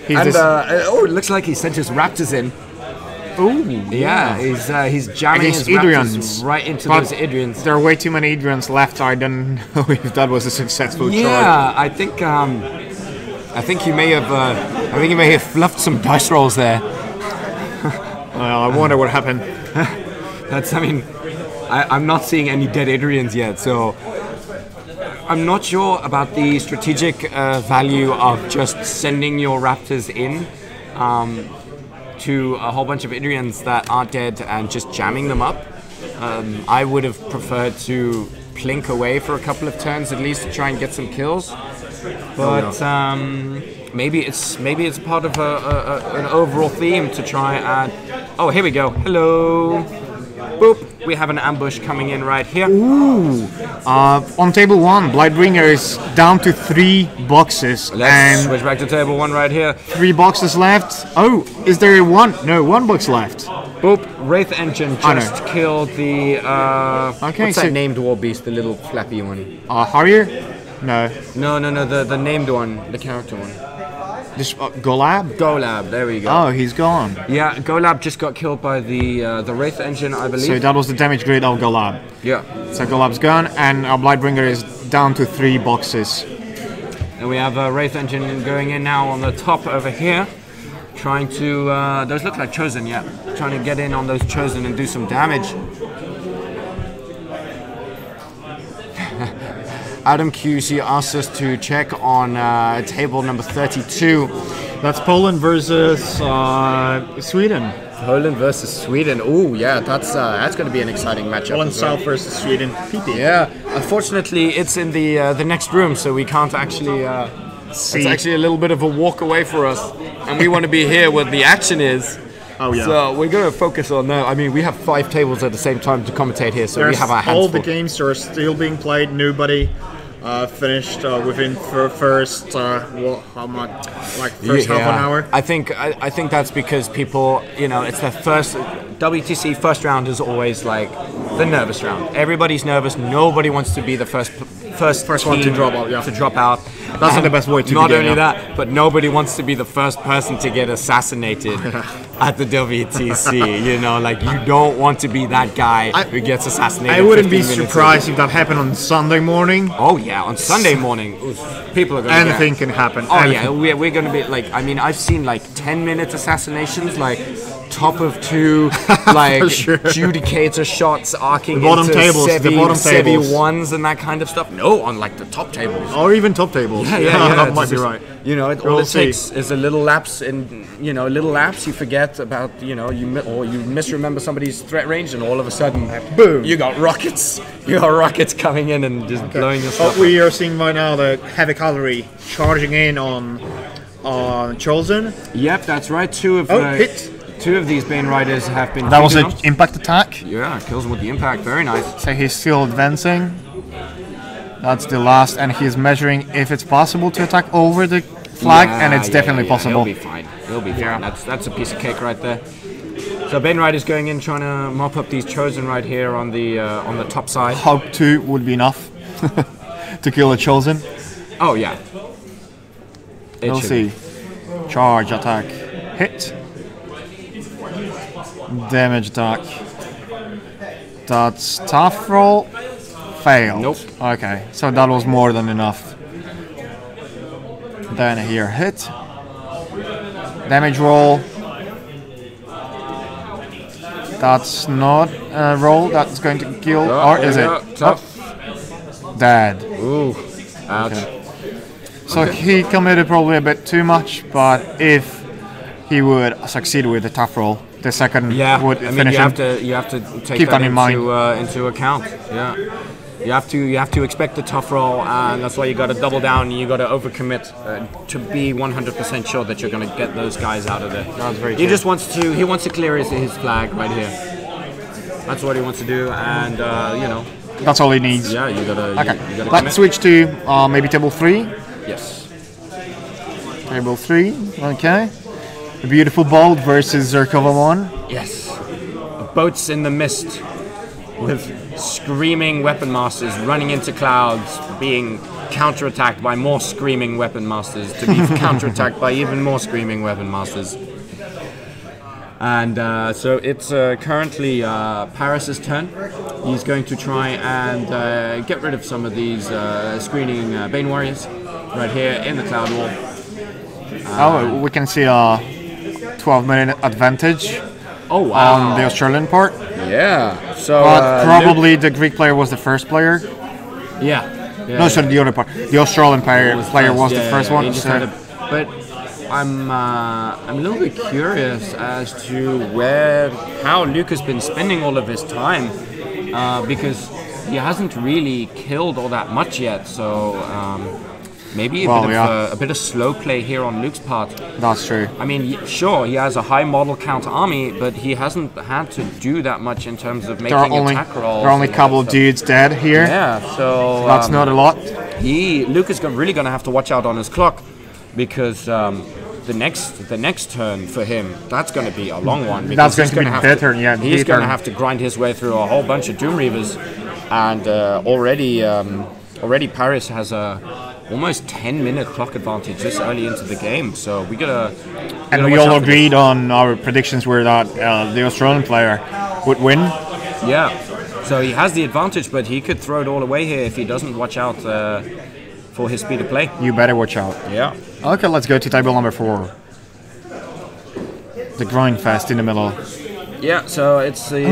He's And this- it looks like he sent his raptors in. Ooh, Yeah, he's jamming Against his Adrians. raptors right into But those Adrians. there are way too many Adrians left. I don't know if that was a successful choice. Yeah, I think you may have fluffed some dice rolls there. I wonder what happened. I'm not seeing any dead Adrians yet, so I'm not sure about the strategic value of just sending your raptors in to a whole bunch of Adrians that aren't dead and just jamming them up. I would have preferred to plink away for a couple of turns at least to try and get some kills. But maybe it's part of an overall theme to try and. Oh, here we go. Hello. Boop. We have an ambush coming in right here. Ooh. On table 1, Blightbringer is down to 3 boxes. Let's and switch back to table 1 right here. 3 boxes left. Oh, is there 1? No, 1 box left. Boop. Wraith Engine Oh, no. just killed the. Okay, what's so- that named war beast? The little flappy one. Harrier? No. No. The named one. The character one. This Golab? Golab. There we go. Oh, he's gone. Yeah, Golab just got killed by the Wraith Engine, I believe. So that was the damage grade of Golab. Yeah. So Golab's gone, and our Blightbringer is down to 3 boxes. And we have a Wraith Engine going in now on the top over here. Trying to, those look like Chosen, yeah. Trying to get in on those Chosen and do some damage. Adam QC asked us to check on table number 32. That's Poland versus Sweden. Poland versus Sweden. Oh, yeah, that's going to be an exciting matchup. Poland as well. South versus Sweden. PP. Yeah, unfortunately, it's in the next room, so we can't actually It's actually a little bit of a walk away for us, and we want to be here where the action is. Oh yeah. So we're going to focus on that. I mean, we have 5 tables at the same time to commentate here, so we have our hands all full. the games are still being played. Nobody finished within first how much, like first half an hour. I think that's because people, it's the first WTC first round is always like the nervous round. Everybody's nervous. Nobody wants to be the first one to drop out. Yeah. To drop out. That's not the best way to. Not only that, but nobody wants to be the first person to get assassinated at the WTC. Like you don't want to be that guy who gets assassinated. I wouldn't be surprised if that happened on Sunday morning. Oh yeah, on Sunday morning, people are going to anything can happen. Oh yeah, we're going to be like. I mean, I've seen like 10-minute assassinations, like top of 2, like sure. Judicator shots arcing the bottom into tables, the bottom tables, ones and that kind of stuff. No, on like the top tables, or even top tables. Yeah, that might be right. All it takes is a little lapse in, a little lapse. You forget about, you misremember somebody's threat range, and all of a sudden, boom! You got rockets. You got rockets coming in and just blowing your stuff. We are seeing right now the heavy cavalry charging in on Chosen. Yep, that's right. Hit. 2 of these Bane Riders have been. That was an impact attack. Yeah, kills him with the impact. Very nice. So he's still advancing. That's the last, and he's measuring if it's possible to attack over the flag, and it's definitely possible. He'll be fine. He'll be fine. That's a piece of cake right there. So Bane Rider's going in, trying to mop up these Chosen right here on the top side. Hope 2 would be enough to kill a Chosen. Oh yeah. We'll see. Charge attack, hit. Damage attack. That's tough roll. Failed. Nope. Okay, so that was more than enough. Then here, hit. Damage roll. That's not a roll that's going to kill, or is it? Tough. Dead. Ooh. Ouch. Okay. So he committed probably a bit too much, but if he would succeed with the tough roll, the second would finish him. You have to take Keep that into account. Yeah. You have to expect the tough roll, and that's why you got to double down. You got to overcommit to be 100% sure that you're going to get those guys out of there. That's very He true. just wants to clear his flag right here. That's what he wants to do, and That's all he needs. Yeah, you gotta. Okay. You gotta Let's switch to maybe table 3. Yes. Table 3. Okay. A beautiful bolt versus Zerkova 1. Yes. Boats in the mist with screaming weapon masters running into clouds, being counterattacked by more screaming weapon masters, to be counterattacked by even more screaming weapon masters. And so it's currently Paris's turn. He's going to try and get rid of some of these screening Bane Warriors right here in the Cloud Wall. We can see a 12-minute advantage Oh wow! on the Australian part. Yeah. So But probably the Greek player was the first player. Yeah. No, sorry, the other part. The Australian player was the first one. He just had but I'm a little bit curious as to how Luke has been spending all of his time, because he hasn't really killed all that much yet. So maybe a bit of slow play here on Luke's part. That's true. I mean, sure, he has a high model count army, but he hasn't had to do that much in terms of making attack rolls. There are only a couple of dudes dead here. Yeah, so that's not a lot. Luke is really going to have to watch out on his clock, because the next turn for him, that's going to be a long one. That's going to be their turn, yeah. He's going to have to grind his way through a whole bunch of Doom Reavers, and already Paris has a almost 10-minute clock advantage this early into the game. So we gotta. And we all agreed on our predictions were that the Australian player would win. Yeah. So he has the advantage, but he could throw it all away here if he doesn't watch out for his speed of play. You better watch out. Yeah. Okay, let's go to table number 4. The grind fest in the middle. Yeah. So it's the.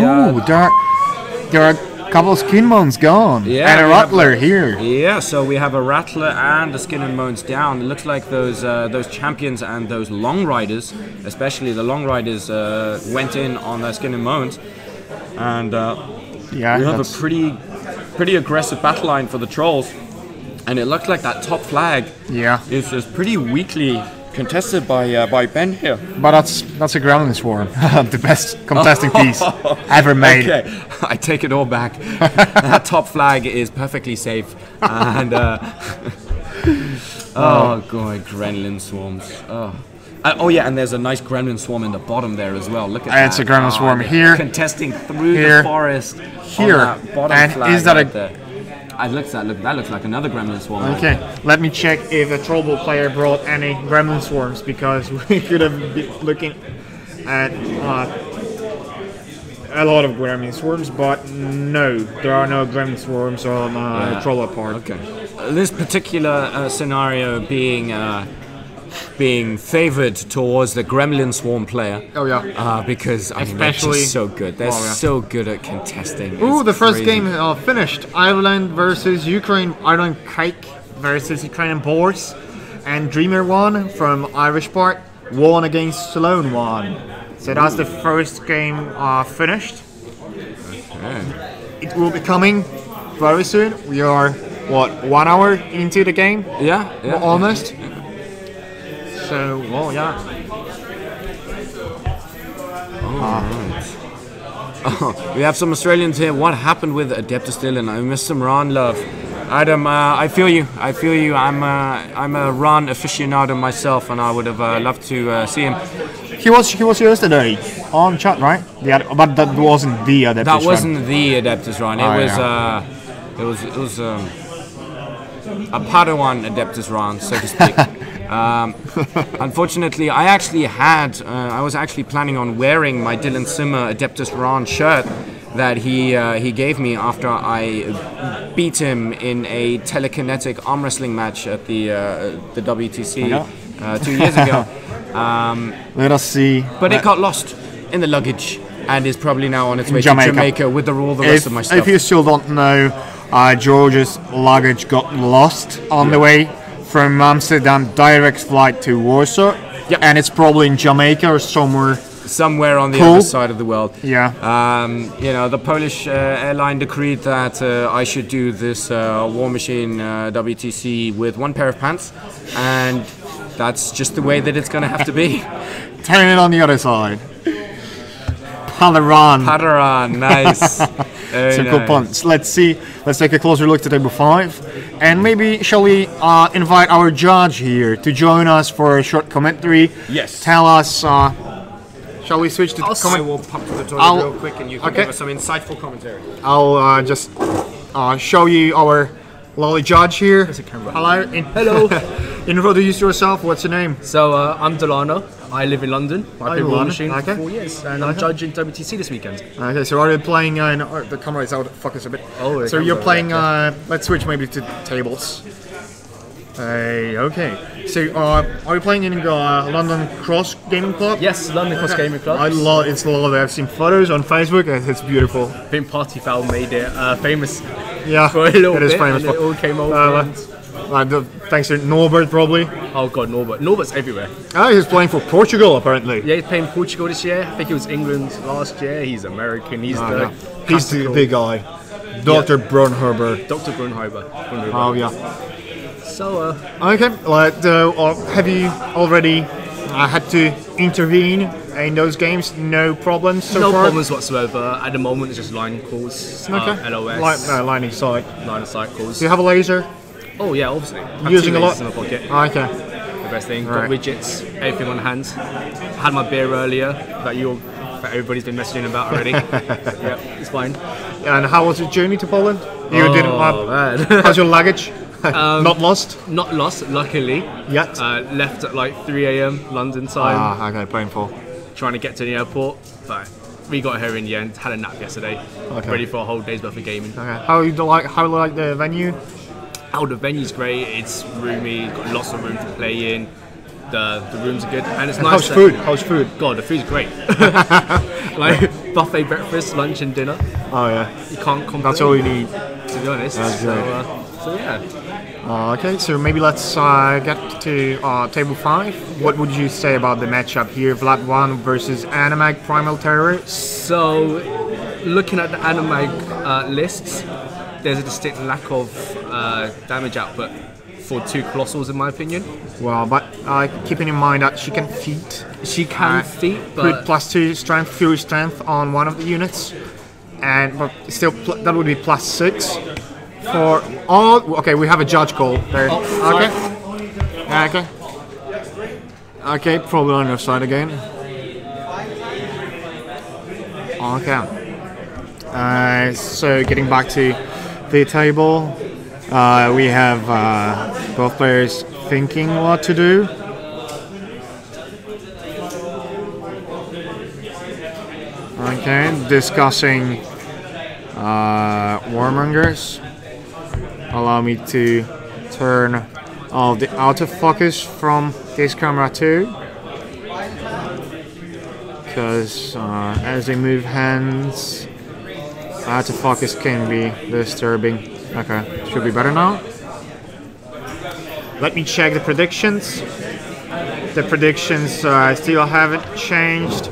There are a couple of skin bones gone. Yeah, and a rattler here. Yeah. So we have a rattler and a skin and bones down. It looks like those champions and those long riders, especially the long riders, went in on their skin and bones, and we have a pretty aggressive battle line for the trolls. And it looks like that top flag is pretty weakly contested by Ben here. But that's a Gremlin Swarm, the best contesting piece ever made. Okay, I take it all back. That top flag is perfectly safe. And oh god, Gremlin Swarms. Oh yeah, and there's a nice Gremlin Swarm in the bottom there as well. Look at that. It's a Gremlin Swarm here. Contesting through the forest. Here. That bottom And flag is that right there. That looks like another Gremlin Swarm. Okay, let me check if a Trollball player brought any Gremlin Swarms, because we could have been looking at a lot of Gremlin Swarms, but no, there are no Gremlin Swarms on Trollball part. Okay. This particular scenario being favored towards the Gremlin Swarm player. Oh yeah. Because I mean, they're just so good. They're so good at contesting. Ooh, the first crazy. game finished. Ireland versus Ukraine. Ireland Cake versus Ukrainian Boars. And Dreamer won from Irish part. Won against Sloan won. So that's the first game finished. Okay. It will be coming very soon. We are, what, 1 hour into the game? Yeah. Almost. So, well, yeah. Alright. We have some Australians here. What happened with Adeptus Dylan? I missed some Ron love. Adam, I feel you. I'm a Ron aficionado myself, and I would have loved to see him. He was yesterday on chat, right? But that wasn't the Adeptus. That wasn't the Adeptus Ron. It was a Padawan Adeptus Ron, so to speak. Unfortunately, I was actually planning on wearing my Dylan Simmer Adeptus Ron shirt that he gave me after I beat him in a telekinetic arm wrestling match at the WTC 2 years ago. Let us see. But it got lost in the luggage and is probably now on its way to Jamaica with all the rest of my stuff. If you still don't know, George's luggage got lost on the way from Amsterdam, direct flight to Warsaw. Yep. And it's probably in Jamaica or somewhere on the other side of the world. Yeah. The Polish airline decreed that I should do this War Machine WTC with one pair of pants, and that's just the way that it's going to have to be. Turn it on the other side. Padaran, nice. Some cool puns. Let's take a closer look to table 5, and maybe shall we invite our judge here to join us for a short commentary? Yes. Tell us. Shall we switch to I will pop to the toilet real quick, and you can give us some insightful commentary. I'll just show you our lovely judge here. Hello. Introduce yourself. What's your name? So I'm Delano. I live in London. I've been War Machine okay. for 4 years, and I'm judging WTC this weekend. Okay, so are you playing? The camera is out. Fuck us a bit. Oh, so you're playing. Let's switch maybe to tables. Okay. So are you playing in London Cross Gaming Club? Yes, London Cross Gaming Club. It's lovely. I've seen photos on Facebook. It's beautiful. I think Party Foul made it famous. Yeah, for a little it is bit, famous. and it all came over. Thanks to Norbert, probably. Oh god, Norbert. Norbert's everywhere. He's playing for Portugal, apparently. Yeah, he's playing Portugal this year. I think he was England last year. He's American. He's He's the big guy. Dr. Brunhuber. Dr. Brunhuber. Oh, yeah. So, okay, have you already had to intervene in those games? No problems so far? No problems whatsoever. At the moment, it's just line calls. Okay. LOS. Line of sight. Line of sight calls. Do you have a laser? Oh yeah, obviously. Using a lot? In my pocket. Okay. The best thing. Right. Got widgets, everything on hand. Had my beer earlier that everybody's been messaging about already. Yeah, it's fine. And how was your journey to Poland? You didn't. Man. How's your luggage? Not lost? Not lost, luckily. Yet? Left at like 3 a.m. London time. Okay, painful. Trying to get to the airport, but we got here in the end. Had a nap yesterday. Okay. Ready for a whole day's worth of gaming. Okay. How like the venue? Oh, the venue's great. It's roomy. Got lots of room to play in. The rooms are good, and it's nice. How's food? God, the food's great. Like buffet breakfast, lunch, and dinner. Oh yeah. You can't complain. That's all you need. To be honest. That's great. So yeah. Okay, so maybe let's get to table 5. What would you say about the matchup here, Vlad 1 versus Animag Primal Terror? So, looking at the Animag lists, there's a distinct lack of damage output for 2 Colossals, in my opinion. Well, but keeping in mind that she can feat. She can feat, Put but +2 strength, fury strength on one of the units, and but still that would be +6 for all. Okay, we have a judge call there. Okay. Okay, probably on your side again. Okay. So getting back to the table, we have both players thinking what to do. Okay, discussing warmongers. Allow me to turn all the autofocus from this camera too, because as they move hands, autofocus can be disturbing. Okay, should be better now. Let me check the predictions. The predictions still haven't changed.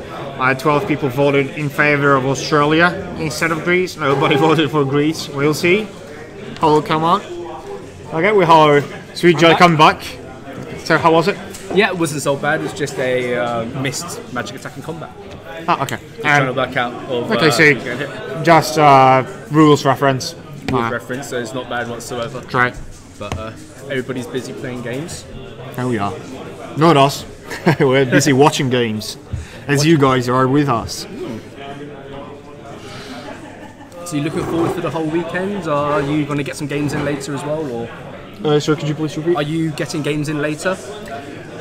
12 people voted in favor of Australia instead of Greece. Nobody voted for Greece. We'll see. Hello, come on. Okay, we hello. Sweet Joy, come back. So, how was it? yeah, it wasn't so bad. It was just a missed magic attack in combat. Ah, okay. Trying to back out of Okay, so getting hit. just rules reference. With reference, so it's not bad whatsoever. Right. But everybody's busy playing games. Here we are. Not us. We're busy watching games, as you guys are with us. So you looking forward to the whole weekend? Are you going to get some games in later as well, or Sir, could you please repeat? are you getting games in later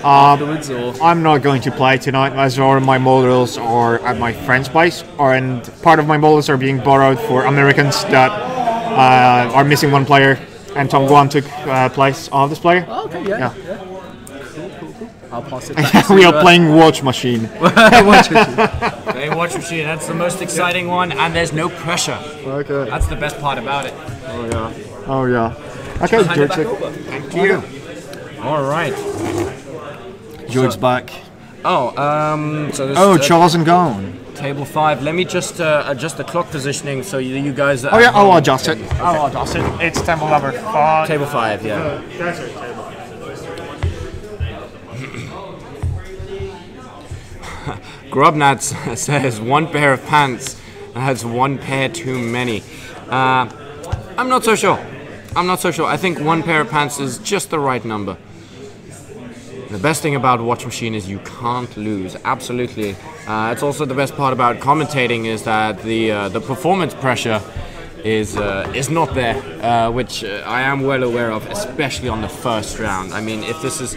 afterwards? Or I'm not going to play tonight, as all my models are at my friend's place, and part of my models are being borrowed for Americans that are missing one player, and Tom Guan took place of this player. oh, okay, yeah. Cool. I'll pass it back. We are playing Watch Machine. Playing Watch Machine, that's the most exciting one, and there's no pressure. Okay. That's the best part about it. Oh yeah. Okay, Hand it back George. over. Thank you. All right. George's back. So this Oh, is, Charles and gone. table 5. Let me just adjust the clock positioning so you guys. Oh yeah, I'll adjust it. I'll adjust it. It's table number 5. Table 5, yeah. That's it, table. Grubnats says 1 pair of pants has 1 pair too many. I'm not so sure. I think 1 pair of pants is just the right number. The best thing about Watch Machine is you can't lose. Absolutely. It's also the best part about commentating is that the performance pressure is not there, which I am well aware of, especially on the first round. I mean, if this is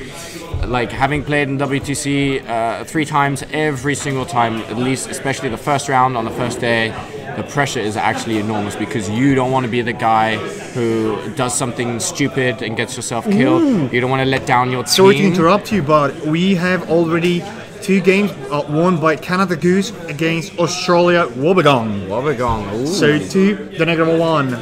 like having played in WTC 3 times, every single time, at least, especially the first round on the first day, the pressure is actually enormous because you don't want to be the guy who does something stupid and gets yourself killed. You don't want to let down your team. Sorry to interrupt you, but we have already 2 games won by Canada Goose against Australia Wobbegong. Wobbegong, ooh. So 2, the negative 1.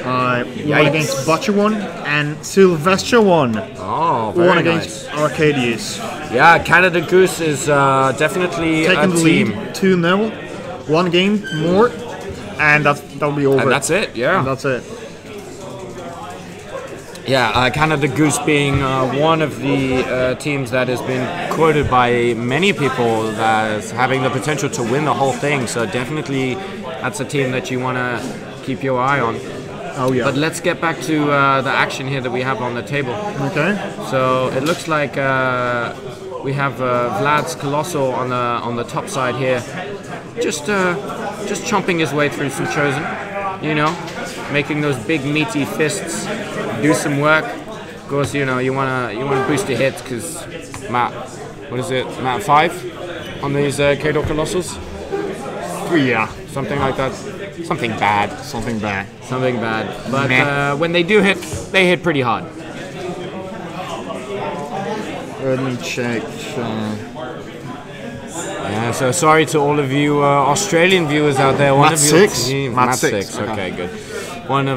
One against Butcher 1 and Sylvester 1. Oh, very One nice. against Arcadius. Yeah, Canada Goose is definitely Taking a the team. lead 2-0. 1 game more, and that'll be over. And that's it, yeah. And that's it. Yeah, Canada Goose being one of the teams that has been quoted by many people as having the potential to win the whole thing. So definitely that's a team that you want to keep your eye on. Oh yeah. But let's get back to the action here that we have on the table. Okay. So it looks like we have Vlad's Colossal on the top side here, just chomping his way through some Chosen, you know, making those big meaty fists do some work. Of course, you know you wanna boost your hits because Matt 5 on these K-Dot Colossals, Yeah. something like that, something bad. But when they do hit, they hit pretty hard. Let me check. Yeah, so sorry to all of you Australian viewers out there. Mat 6. Mat 6. Okay, good. One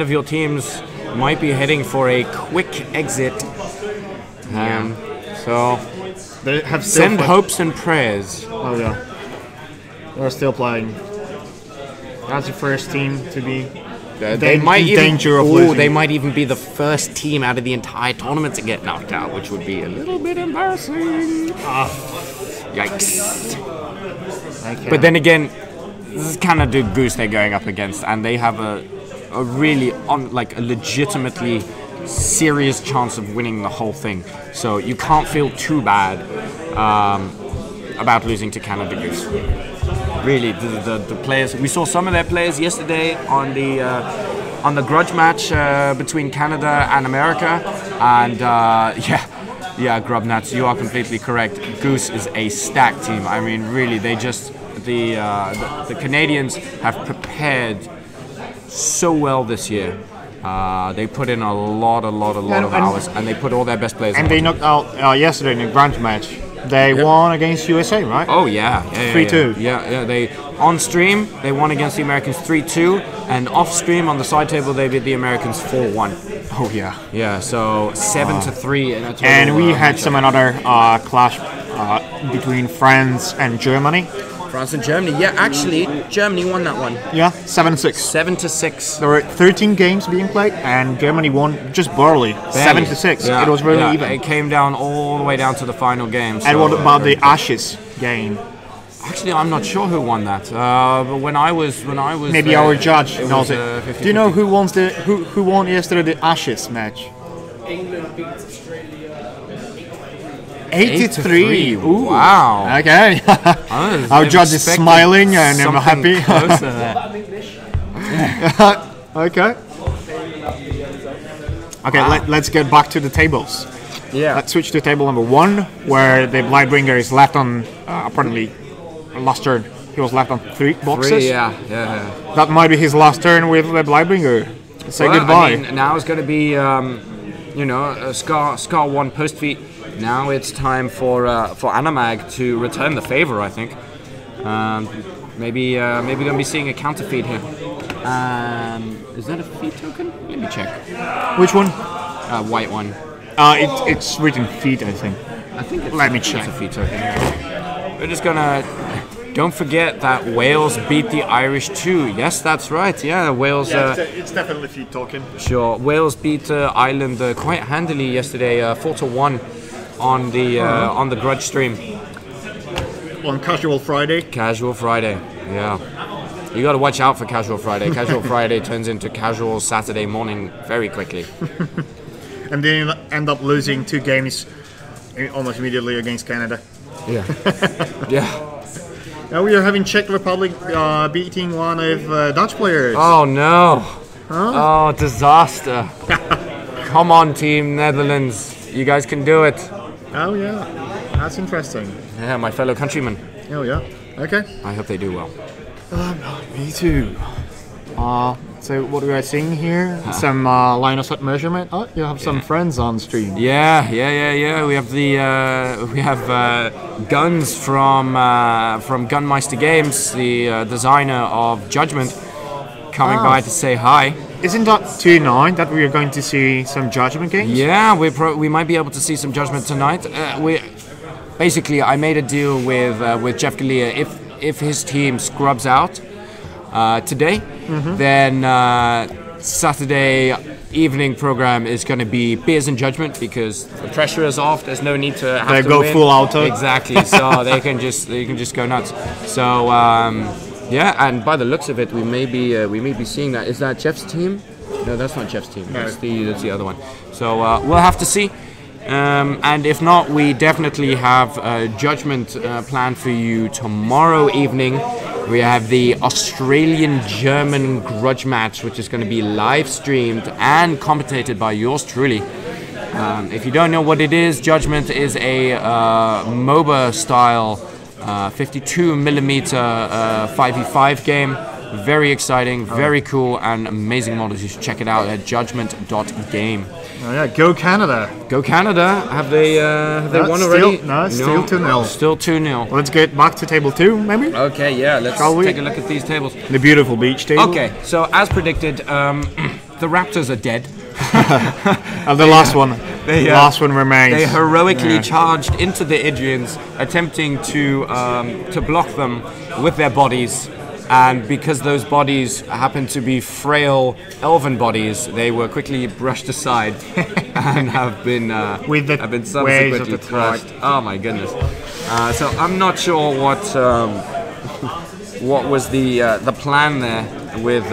of your teams might be heading for a quick exit. So They have still send hopes and prayers. Oh yeah. They're still playing. That's the first team to be They might in even, danger of losing. they might even be the first team out of the entire tournament to get knocked out, which would be a little bit embarrassing. Yikes. Okay. But then again, this is Canada Goose they're going up against, and they have a really a legitimately serious chance of winning the whole thing. So you can't feel too bad about losing to Canada Goose. Really, the players. We saw some of their players yesterday on the grudge match between Canada and America, and Grubnuts, you are completely correct. Goose is a stacked team. I mean, really, they just the Canadians have prepared so well this year. They put in a lot of hours, and they put all their best players. And they knocked out yesterday in the grudge match. They won against USA, right? Oh yeah, 3-2. Yeah. They on stream they won against the Americans 3-2, and off stream on the side table they beat the Americans 4-1. Oh yeah. Yeah, so 7-3 in a total. And we had matchup. some another clash between France and Germany. France and Germany. Yeah, actually, Germany won that one. Yeah, 7-6. 7-6. There were 13 games being played, and Germany won just barely, 7-6. Yeah, it was really even. It came down all the way down to the final game. And what about the Ashes game? Actually, I'm not sure who won that. But when I was Maybe there, our judge it knows was, it. Do you know who won yesterday the Ashes match? England beats Australia 83. Ooh. Wow. Okay. Our judge is smiling and I'm happy. Okay. Okay, let's get back to the tables. Yeah. Let's switch to table number 1, where the Blightbringer is left on, apparently, last turn. He was left on 3 boxes. Yeah. That might be his last turn with the Blightbringer. Say goodbye. I mean, now it's going to be, a Scar 1 post feat. Now it's time for Animag to return the favor, I think. Maybe going to be seeing a counter feed here. Is that a feed token? Let me check. Which one? White one. It's written feed, I think. Let me check. It's a feed token. We're just gonna. Don't forget that Wales beat the Irish too. Yes, that's right. Yeah, Wales. It's definitely feed token. Sure. Wales beat Ireland quite handily yesterday, 4-1 on the grudge stream. On Casual Friday. Casual Friday. Yeah. You got to watch out for Casual Friday. Casual Friday turns into Casual Saturday morning very quickly. And then end up losing 2 games almost immediately against Canada. Yeah. Yeah. Now we are having Czech Republic beating one of Dutch players. Oh no. Oh, disaster. Come on, Team Netherlands. You guys can do it. Oh yeah, that's interesting. Yeah, my fellow countrymen. Oh yeah, okay. I hope they do well. Me too. So what are I seeing here? Some line of sight measurement. Oh, you have some friends on stream. Yeah. We have Guns from Gunmeister Games, the designer of Judgment, coming by to say hi. Isn't that 2-9 that we are going to see some Judgment games? Yeah, we might be able to see some Judgment tonight. Basically, I made a deal with Jeff Galea. If his team scrubs out today, then Saturday evening program is going to be Beers and Judgment, because the pressure is off. There's no need to have to go win. full auto. Exactly. So they can just go nuts. So yeah, and by the looks of it, we may be seeing that. Is that Jeff's team? No, that's not Jeff's team. No. That's the other one. So we'll have to see. And if not, we definitely have a Judgment planned for you tomorrow evening. We have the Australian-German grudge match, which is going to be live streamed and commentated by yours truly. If you don't know what it is, Judgment is a MOBA style 52mm 5v5 game. Very exciting, very cool, and amazing models. You should check it out at judgment.game. Oh yeah, go Canada! Go Canada! Have they won already? No, it's still 2-0. Still 2-0. Let's get back to table 2, maybe? Okay, yeah, let's take a look at these tables. The beautiful beach table. Okay, so as predicted, the Raptors are dead. The last one. The last one remains. They heroically charged into the Idrians, attempting to block them with their bodies. And because those bodies happen to be frail elven bodies, they were quickly brushed aside and have been with the have been waves subsequently of the tide. crushed. Oh my goodness! So I'm not sure what was the plan there with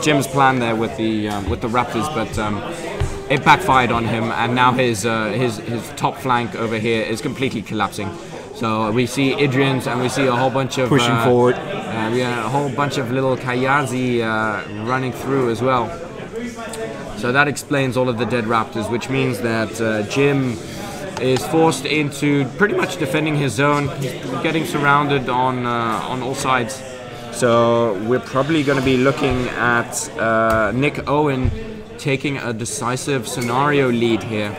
Jim's plan there with the Raptors, but it backfired on him, and now his top flank over here is completely collapsing. So we see Idrians, and we see a whole bunch of Pushing forward. A whole bunch of little Kayazi running through as well. So that explains all of the dead Raptors, which means that Jim is forced into pretty much defending his zone. He's getting surrounded on all sides. So we're probably going to be looking at Nick Owen taking a decisive scenario lead here.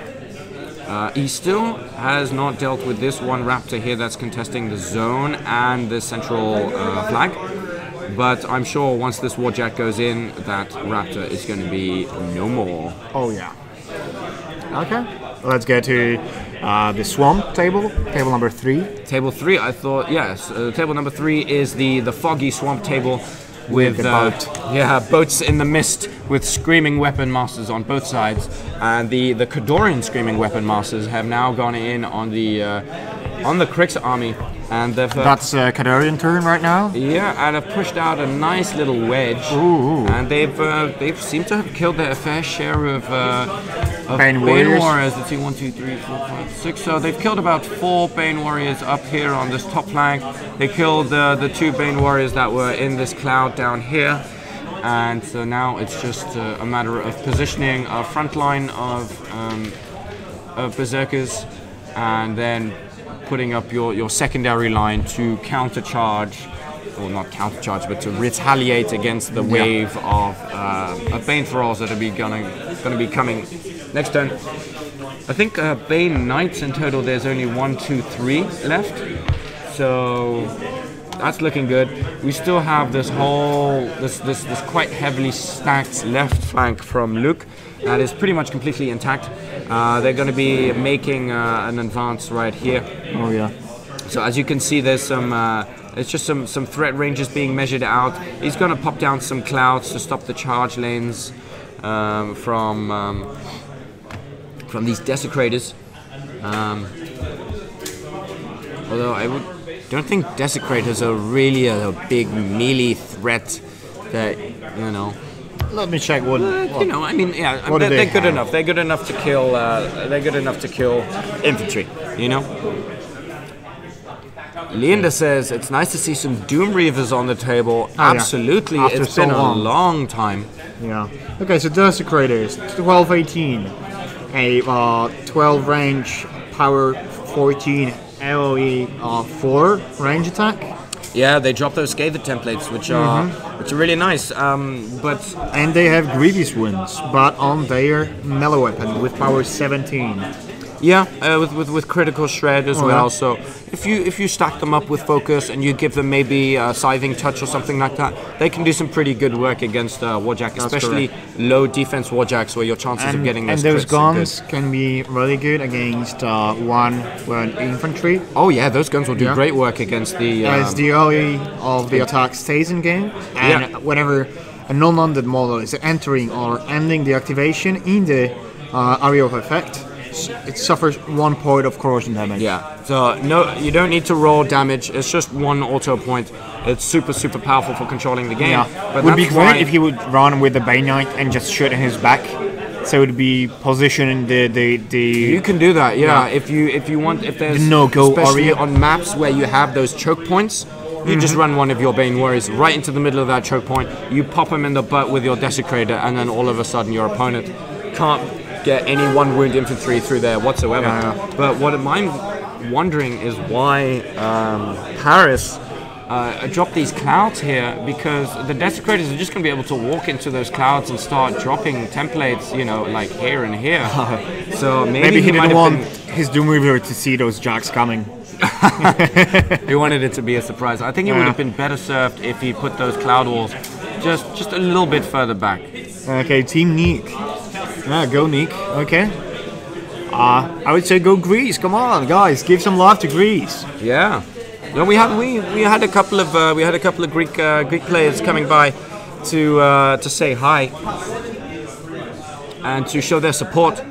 He still has not dealt with this one Raptor here that's contesting the zone and the central flag. But I'm sure once this Warjack goes in, that Raptor is going to be no more. Oh yeah. Okay. Let's go to the swamp table number 3. Table 3, I thought, yes. Table number 3 is the foggy swamp table with boats in the mist with screaming weapon masters on both sides, and the Khadorian screaming weapon masters have now gone in on the Krix army, and they've that's Khadorian turn right now. Yeah, and have pushed out a nice little wedge. Ooh. And they've seemed to have killed their fair share of Bane warriors. Let's see, 1, 2, 3, 4, 5, 6. So they've killed about 4 Bane warriors up here on this top flank. They killed the 2 Bane warriors that were in this cloud down here. And so now it's just a matter of positioning a front line of berserkers, and then putting up your secondary line to countercharge, or not countercharge, but to retaliate against the wave of Bane Thralls that are going to be coming next turn. I think Bane Knights in total, there's only 1, 2, 3 left. So that's looking good. We still have this quite heavily stacked left flank from Luke that is pretty much completely intact. They're going to be making an advance right here. Oh yeah. So as you can see, there's some it's just some threat ranges being measured out. He's going to pop down some clouds to stop the charge lanes from these desecrators. Although don't think desecrators are really a big melee threat that, you know. Let me check what You know, I mean, yeah, they're good enough. They're good enough to kill. They're good enough to kill infantry. You know. Linda says it's nice to see some Doom Reavers on the table. Absolutely, After it's so been a long time. Yeah. Okay, so Desecrators, 12-18, a 12 range, power 14, AOE 4 range attack. Yeah, they drop those Scather templates, which are really nice. And they have Grievous Wounds, but on their melee weapon with power 17. Yeah, with critical shred as well. So if you stack them up with focus and you give them maybe a scything touch or something like that, they can do some pretty good work against Warjack, especially low defense Warjacks where your chances of getting those those crits guns can be really good against one infantry. Oh yeah, those guns will do great work against the. As the AOE of the attack stays in game, and whenever a non-undead model is entering or ending the activation in the area of effect, it suffers 1 point of corrosion damage. Yeah, so no, you don't need to roll damage. It's just 1 auto point. It's super powerful for controlling the game. Yeah, but would be great if he would run with the Bane Knight and just shoot in his back. So it would be positioning the. You can do that, yeah. If you want, if there's no-go especially area on maps where you have those choke points. You just run one of your Bane Warriors right into the middle of that choke point. You pop him in the butt with your Desecrator, and then all of a sudden your opponent can't get any 1 wound infantry through there whatsoever. But what I'm wondering is why Paris dropped these clouds here, because the Desecrators are just going to be able to walk into those clouds and start dropping templates, you know, like here and here. So maybe he didn't want his Doom Reaver to see those jacks coming. He wanted it to be a surprise. I think it would have been better served if he put those cloud walls just a little bit further back. Okay, Team Neek. Yeah, go Neek. Okay. I would say go Greece. Come on, guys, give some love to Greece. Yeah. No, we had a couple of Greek players coming by to say hi and to show their support.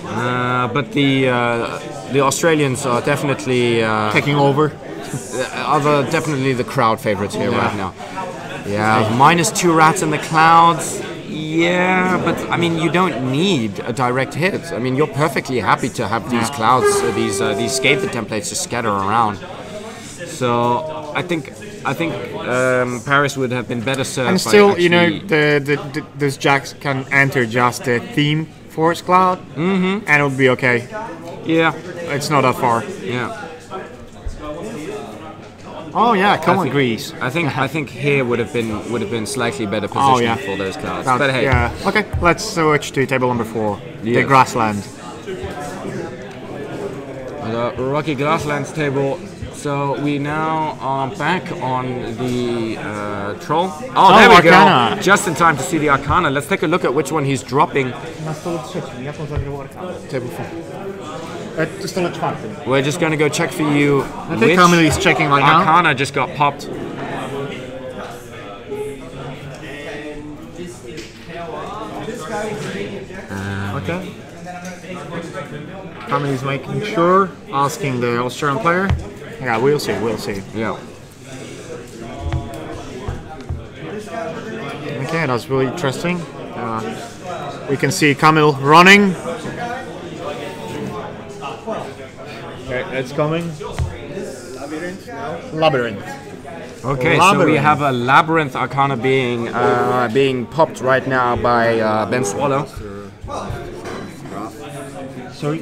But the Australians are definitely Taking over. definitely the crowd favorites here right now. Yeah, -2 rats in the clouds. Yeah, but I mean, you don't need a direct hit. I mean, you're perfectly happy to have these clouds, these scathed templates just scatter around. So I think Paris would have been better served. And still, by you know, actually- those jacks can enter just the theme force cloud, and it'll be okay. yeah, It's not that far. yeah. Oh yeah, come on, think- Greece. I think here would have been slightly better positioned for those clouds. But hey, Yeah. Okay, let's switch to table number 4, the Yes. grassland. the Rocky Glasslands table. So we now are back on the troll. Oh, there we Arcana. go. Just in time to see the Arcana. Let's take a look at which one he's dropping. Table 4. Stole 4. We're just going to go check for you I think Camille is checking right now. Arcana just got popped. Okay. Camille is making sure, asking the Australian player. Yeah, we'll see. Yeah. Okay, that's really interesting. We can see Camille running. Okay, it's coming. Labyrinth. Okay, so we have a Labyrinth Arcana being popped right now by Ben Swallow. Sorry,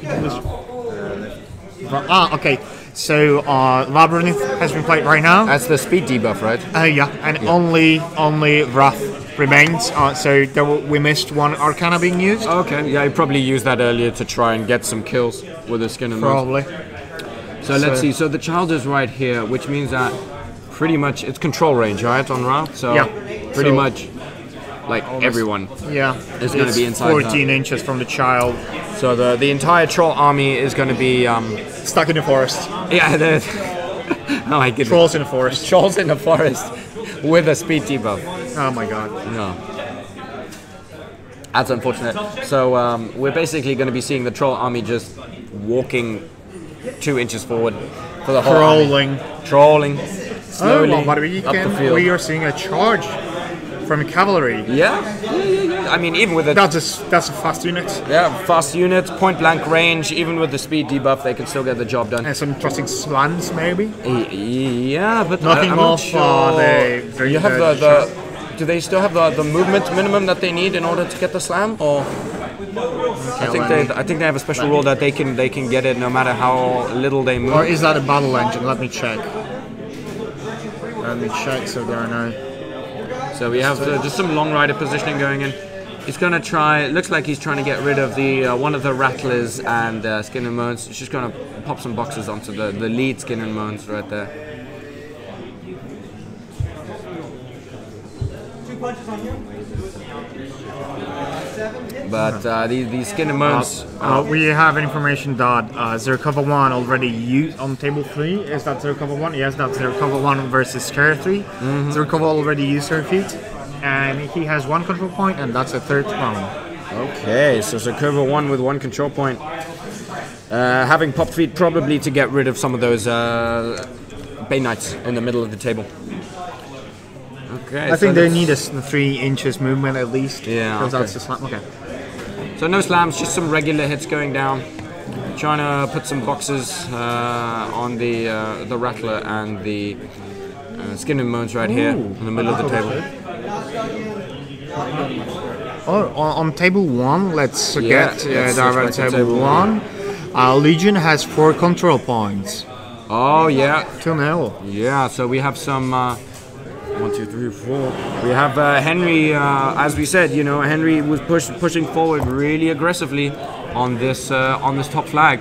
okay. So Labyrinth has been played right now. That's the speed debuff, right? Yeah, and only Wrath remains. So we missed one Arcana being used. Okay, yeah, I probably used that earlier to try and get some kills with the skin and bones. Probably. So let's see. So the child is right here, which means that pretty much it's control range, right, on Ra? So Yeah. pretty So much like everyone. Yeah, It's gonna be inside 14 inches from the child. So the entire troll army is going to be Stuck in the forest. yeah. Oh my goodness. Trolls in the forest. Trolls in the forest with a speed debuff. Oh my god. No. That's unfortunate. So we're basically going to be seeing the troll army just walking 2 inches forward for the whole army. Trolling. Slowly Oh, but up the field. we are seeing a charge from cavalry. Yeah. I mean, even with the That's a fast unit. fast units, point blank range, even with the speed debuff, they can still get the job done. And some interesting slants, maybe. Yeah, but Nothing I'm not off sure. the. You have the. Do they still have the movement minimum that they need in order to get the slam, or? I think they have a special rule that they can get it no matter how little they move. Or is that a battle engine? Let me check. So there are no. So we have just some long rider positioning going in. He's gonna try. Looks like he's trying to get rid of the one of the rattlers and skin and moans. He's just gonna pop some boxes onto the lead skin and moans right there. But these skin and moans. We have information that Zerkova 1 already used on table 3. Is that Zerkova 1? Yes, that's Zerkova 1 versus Scare 3. Zerkova already used her feat, and he has 1 control point, and that's a 3rd round. Okay, so Zerkova 1 with 1 control point. Having pop feet probably to get rid of some of those Bay Knights in the middle of the table. Okay, I think they need a 3 inches movement at least. Yeah, Because okay. that's the slam. Okay. So no slams, just some regular hits going down. Trying to put some boxes on the Rattler and the Skin and Moans right here in the middle of the table. Oh, on table 1, let's let's get back to table table 1. Legion has 4 control points. Oh yeah, 2-0. yeah. So we have some 1, 2, 3, 4. We have Henry. As we said, you know, Henry was pushing forward really aggressively on this top flag,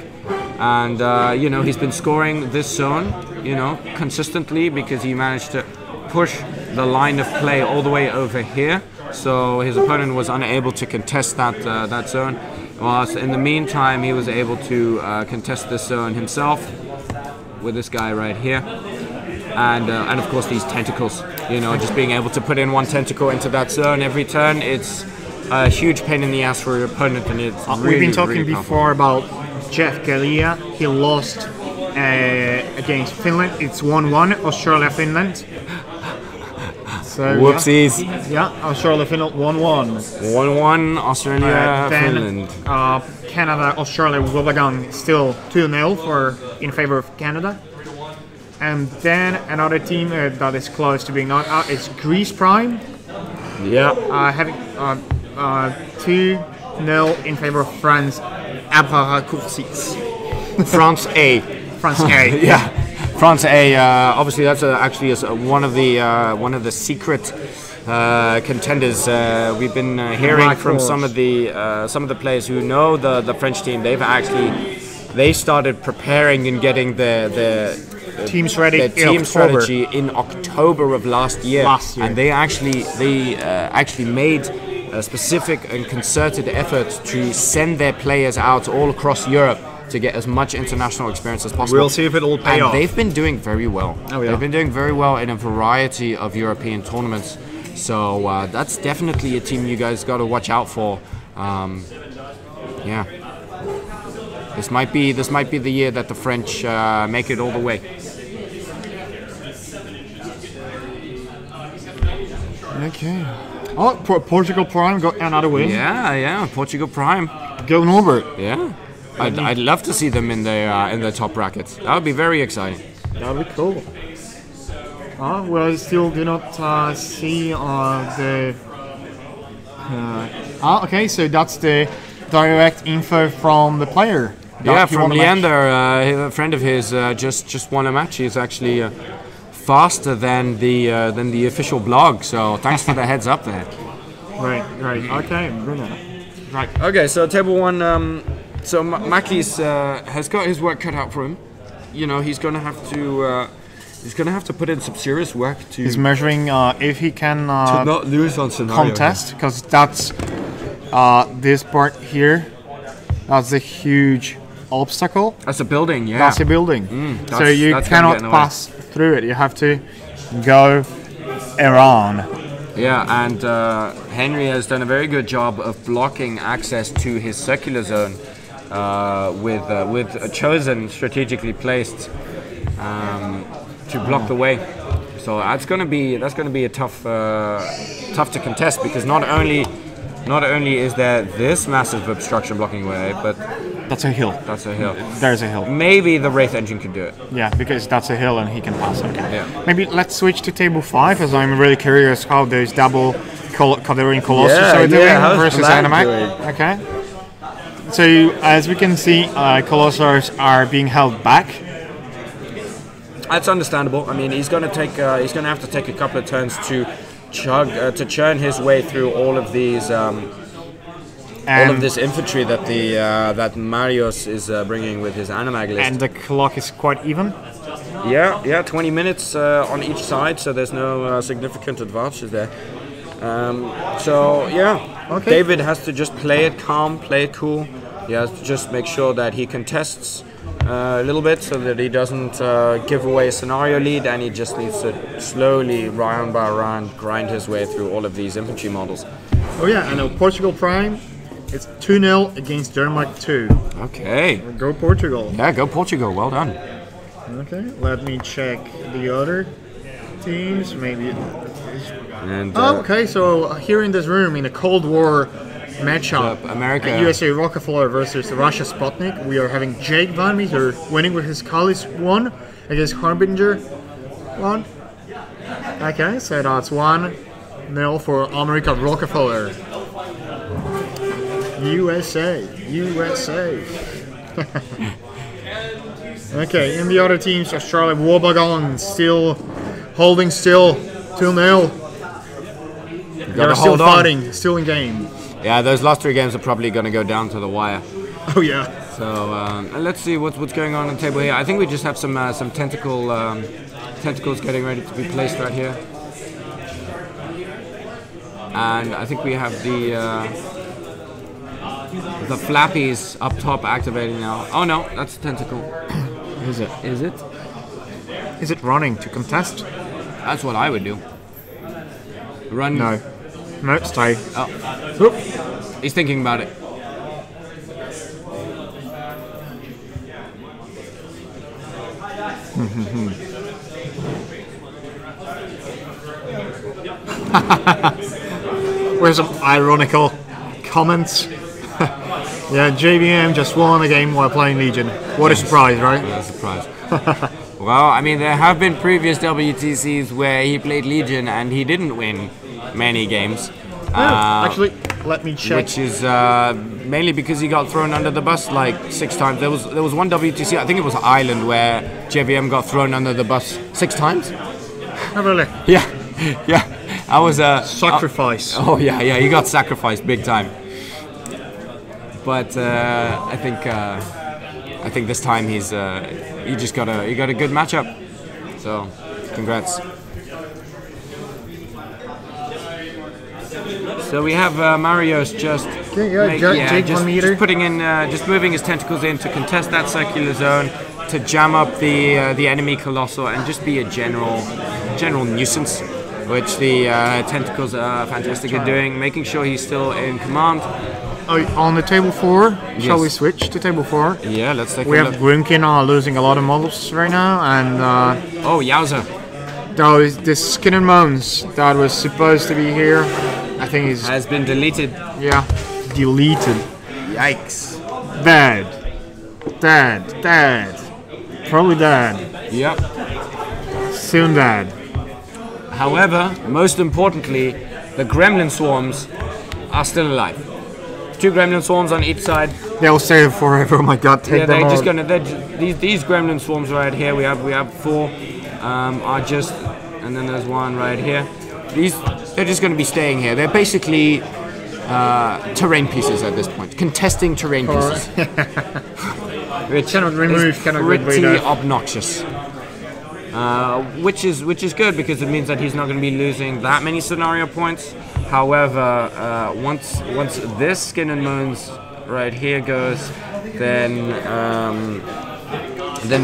and you know, he's been scoring this zone, you know, consistently because he managed to push the line of play all the way over here. So his opponent was unable to contest that zone. Whilst in the meantime, he was able to contest this zone himself with this guy right here. and of course these tentacles. You know, just being able to put in one tentacle into that zone every turn, it's a huge pain in the ass for your opponent, and it's really, we've been talking really before about Jeff Galea. He lost against Finland. It's 1-1, Australia-Finland. So, whoopsies. Yeah, Australia-Finland 1-1. 1-1, Australia, Finland. Canada, Australia, Wobagan still 2-0 in favor of Canada. And then another team that is close to being knocked out is Greece Prime. Yeah. Having 2-0 in favor of France. France A. France A. Yeah. France A. Obviously, that's actually one of the secret contenders. We've been hearing from some of the players who know the French team. They started preparing and getting the teams ready. Their team strategy in October of last year. And they actually made a specific and concerted effort to send their players out all across Europe to get as much international experience as possible. We'll see if it'll pay off. They've been doing very well. Oh, yeah. They've been doing very well in a variety of European tournaments. So that's definitely a team you guys got to watch out for. Yeah. This might be the year that the French make it all the way. Okay. Oh, Portugal Prime got another win. Yeah. Portugal Prime. Go Norbert. Yeah. I'd love to see them in their top brackets. That would be very exciting. That would be cool. Well, I still do not see the. Okay, so that's the direct info from the player. From Leander, a friend of his just won a match. He's actually faster than the official blog. So thanks for the heads up there. Right. Okay, brilliant. Right. Okay, so table one. So Mackey's has got his work cut out for him. You know, he's gonna have to put in some serious work to. He's measuring if he can to not lose on scenario contest, because that's this part here. That's a huge obstacle. That's a building, yeah. That's a building. So you cannot pass through it. You have to go around. Yeah, and Henry has done a very good job of blocking access to his circular zone with a chosen strategically placed to block the way. So that's going to be a tough to contest, because not only is there this massive obstruction blocking the way, but that's a hill. There's a hill. Maybe the Wraith engine can do it. Yeah, because that's a hill and he can pass. Okay. Yeah. Maybe let's switch to table 5, as I'm really curious how those double Calderon Colossus are doing versus Animac. Okay. So as we can see, Colossus are being held back. That's understandable. I mean, he's going to have to take a couple of turns to churn his way through all of these. All of this infantry that Marius is bringing with his Animag list. And the clock is quite even? Yeah, 20 minutes on each side, so there's no significant advantages there. Okay. David has to just play it calm, play it cool. He has to just make sure that he contests a little bit so that he doesn't give away a scenario lead, and he just needs to slowly, round by round, grind his way through all of these infantry models. Oh yeah, I know. Portugal Prime. It's 2-0 against Denmark 2. Okay. Go Portugal. Yeah, go Portugal. Well done. Okay, let me check the other teams. Maybe. Okay, so here in this room, in a Cold War matchup, America, USA Rockefeller versus Russia Sputnik, we are having Jake Van Meter winning with his Callis 1 against Harbinger 1. Okay, so that's 1-0 for America Rockefeller. USA. Okay, in the other teams, Australia Wobagon still holding still 2-0. They're still fighting, still in game. Yeah, those last 3 games are probably going to go down to the wire. Oh yeah. So let's see what's going on the table here. I think we just have some tentacles getting ready to be placed right here, and I think we have the flappies up top activating now. Oh no, that's a tentacle. Is it? Is it? Is it running to contest? That's what I would do. Run. No. No, stay. Oh. Oop. He's thinking about it. Where's some ironical comments? Yeah, JVM just won a game while playing Legion. What a surprise, right? What a surprise. Well, I mean, there have been previous WTCs where he played Legion and he didn't win many games. Actually, let me check. Which is mainly because he got thrown under the bus like 6 times. There was one WTC, I think it was Ireland, where JVM got thrown under the bus 6 times. Oh, really? Yeah, yeah. I was a sacrifice. Oh yeah, he got sacrificed big time. But I think this time he got a good matchup. So, congrats. So we have Marios just putting in, just moving his tentacles in to contest that circular zone, to jam up the enemy Colossal and just be a general nuisance, which the tentacles are fantastic at doing, making sure he's still in command. On the table 4, yes. Shall we switch to table 4? Yeah, let's take a look. We have Grunkin losing a lot of models right now, and oh, yowza. The Skin and Bones that was supposed to be here, I think has been deleted. Yeah, deleted. Yikes. Dead. Probably dead. Yep. Soon dead. However, most importantly, the Gremlin Swarms are still alive. 2 Gremlin Swarms on each side. They'll stay forever. Oh my God! Take them they're all. just gonna. These Gremlin Swarms right here. We have 4. Are just, and then there's 1 right here. They're just going to be staying here. They're basically terrain pieces at this point, contesting terrain pieces. Which cannot remove, is pretty obnoxious. Which is good because it means that he's not going to be losing that many scenario points. However, once this Skin and Bones right here goes, then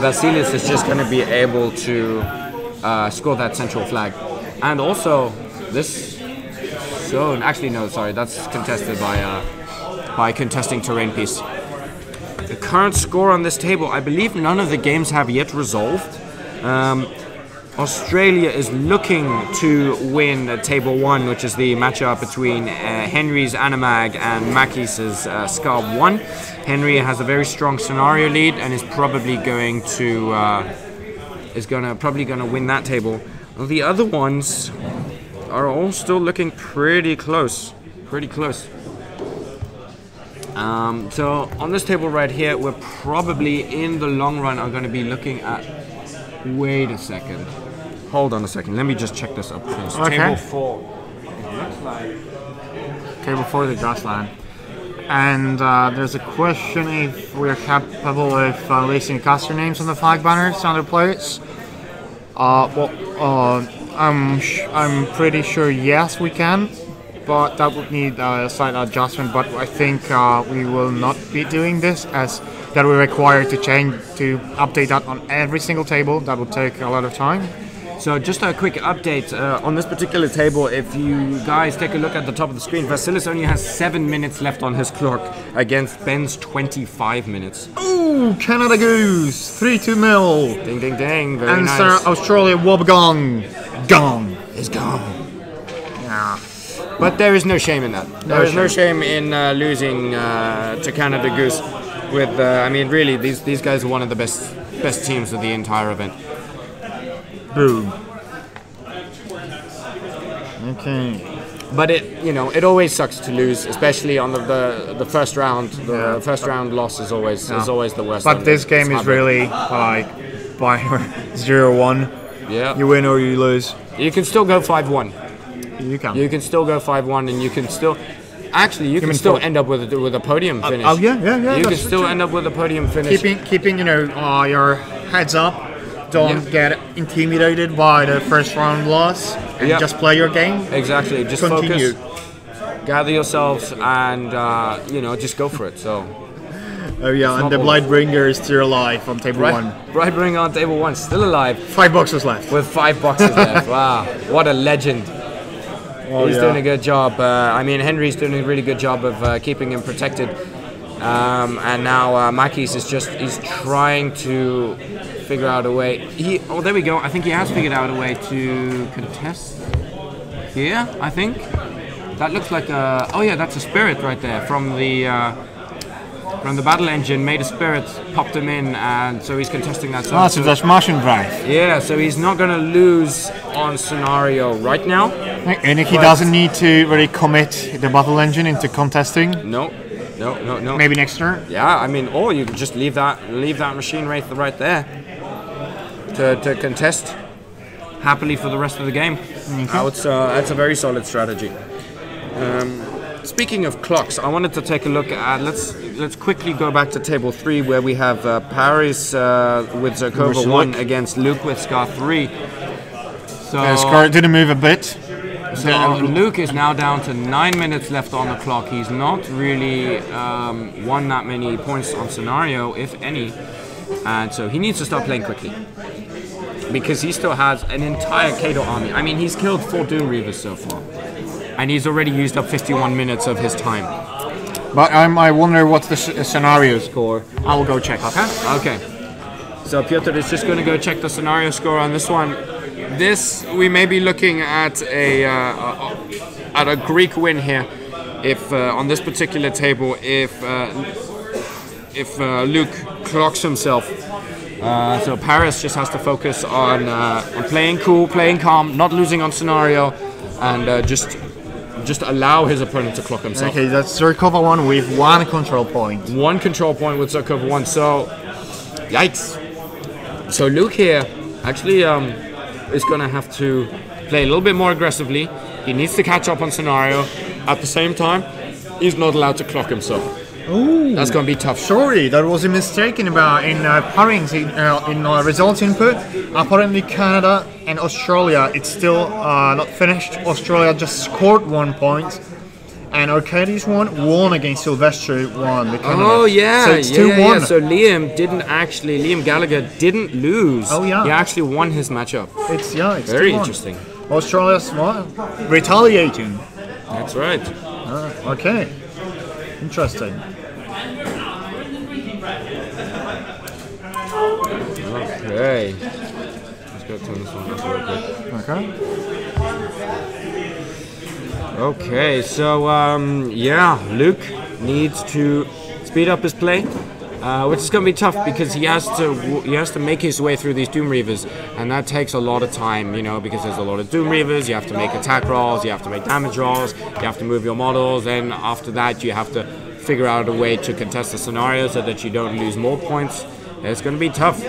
Vasilis is just going to be able to score that central flag. And also, this zone, actually no, sorry, that's contested by contesting terrain piece. The current score on this table, I believe none of the games have yet resolved. Australia is looking to win table 1, which is the matchup between Henry's Animag and Makis's Scar 1. Henry has a very strong scenario lead and is probably going to win that table. The other ones are all still looking pretty close. So on this table right here, we're probably in the long run are going to be looking at. Wait a second. Hold on a second. Let me just check this up first. Okay. Table 4. It looks like table 4 the grassland. And there's a question if we're capable of listing caster names on the flag banners on the plates. I'm pretty sure yes we can, but that would need a slight adjustment. But I think we will not be doing this, as that we're required to update that on every single table. That would take a lot of time. So just a quick update on this particular table. If you guys take a look at the top of the screen, Vasilis only has 7 minutes left on his clock against Ben's 25 minutes. Ooh, Canada Goose, 3-2 mil. Ding, ding, ding. Very Answer nice. Australia Wobbegong. Gone. It's gone. Yeah. But there is no shame in that. There is no shame in losing to Canada Goose. With I mean, really, these guys are one of the best teams of the entire event. Boom. Okay. But it always sucks to lose, especially on the first round. The first round loss is always the worst. But this game is really like by 0-1. Yeah. You win or you lose. You can still go 5-1. You can. You can still go 5-1, and you can still. Actually, you can still end up with a podium finish. Oh yeah. You can still end up with a podium finish. Keeping your heads up. Don't get intimidated by the first round loss. And just play your game. Exactly. Just continue. Focus. Gather yourselves and just go for it. So. Oh yeah, and the Blightbringer is still alive on table 1. Blightbringer on table 1, still alive. 5 boxes left. With 5 boxes left. Wow, what a legend. He's doing a good job. I mean, Henry's doing a really good job of keeping him protected. And now Makis is he's trying to figure out a way. Oh, there we go. I think he has figured out a way to contest here, I think. That looks like a... Oh yeah, that's a spirit right there from the battle engine. Made a spirit, popped him in, and so he's contesting that. So that's Martian drive. Yeah, so he's not going to lose on scenario right now. And he doesn't need to really commit the battle engine into contesting. No. Maybe next turn. Yeah, I mean, or you could just leave that machine right there to contest happily for the rest of the game. That's a very solid strategy. Speaking of clocks, I wanted to take a look at. Let's quickly go back to table 3 where we have Paris with Zarkova 1 against Luke with Scar 3. So Scar didn't move a bit. So Luke is now down to 9 minutes left on the clock. He's not really won that many points on scenario, if any, and so he needs to start playing quickly because he still has an entire Kato army. I mean, he's killed 4 Doom Reavers so far, and he's already used up 51 minutes of his time. But I wonder what's the scenario score. I will go check. Okay. So Piotr is just going to go check the scenario score on this one. This, we may be looking at a Greek win here, if on this particular table, if Luke clocks himself. So Paris just has to focus on playing cool, playing calm, not losing on scenario, and just allow his opponent to clock himself. Okay, that's Zarkova 1 with 1 control point. 1 control point with Zarkova 1. So, yikes. So Luke here actually is going to have to play a little bit more aggressively. He needs to catch up on scenario. At the same time, he's not allowed to clock himself. Ooh, that's going to be tough. Sorry, that was a mistake in pairings in results input. Apparently Canada and Australia, it's still not finished. Australia just scored 1 point. And Arcades won against Silvestre 1. Oh yeah, so it's 2-1. Yeah. So Liam Gallagher didn't lose. Oh yeah, he actually won his matchup. It's very interesting. Australia's retaliating. That's right. Okay, interesting. Okay, let's go turn this one off real quick. Okay. Okay, so yeah, Luke needs to speed up his play, which is going to be tough because he has to make his way through these Doom Reavers, and that takes a lot of time, you know, because there's a lot of Doom Reavers. You have to make attack rolls, you have to make damage rolls, you have to move your models, and after that you have to figure out a way to contest the scenario so that you don't lose more points. It's going to be tough.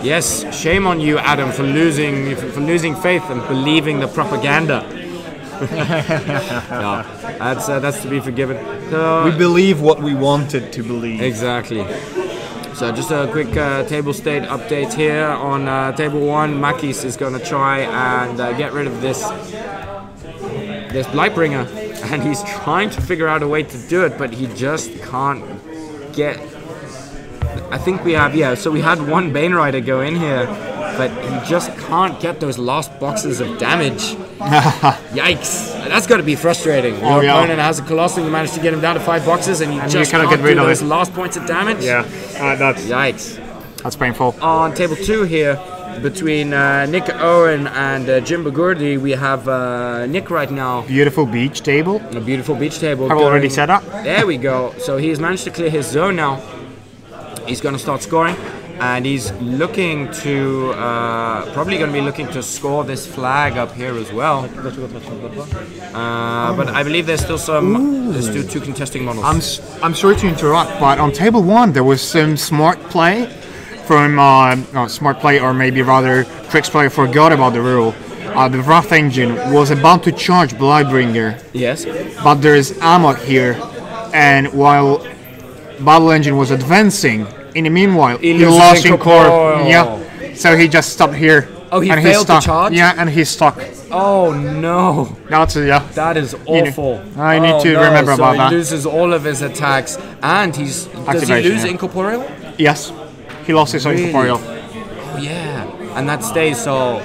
Yes, shame on you, Adam, for losing faith and believing the propaganda. No, that's to be forgiven. So, we believe what we wanted to believe. Exactly. So just a quick table state update here on table 1. Makis is going to try and get rid of this Blightbringer, and he's trying to figure out a way to do it, but he just can't get. I think we have, so we had 1 Bane Rider go in here, but he just can't get those last boxes of damage. Yikes. That's got to be frustrating. Your opponent has a Colossal, you manage to get him down to 5 boxes, and you just can't get rid of those last points of damage. Yeah, that's... Yikes. That's painful. On table 2 here, between Nick Owen and Jim Bagurdi, we have Nick right now. Beautiful beach table. A beautiful beach table. I've already set up. There we go. So he's managed to clear his zone now. He's going to start scoring, and he's looking to probably going to be looking to score this flag up here as well. But I believe there's still there's still 2 contesting models. I'm sorry to interrupt, but on table 1 there was some smart play from smart play, or maybe rather Tricks player forgot about the rule. The Wrath engine was about to charge Blightbringer. Yes. But there is ammo here, and while Battle Engine was advancing, in the meanwhile, he lost in core. Yeah, so he just stopped here Oh, he and failed he's the stuck. charge? Yeah, and he's stuck. Oh no. That's yeah. That is awful. I need to remember so about that. He loses all of his attacks, and does he Activation, lose yeah. incorporeal? Yes, he lost his Really? incorporeal. Oh yeah, and that stays. So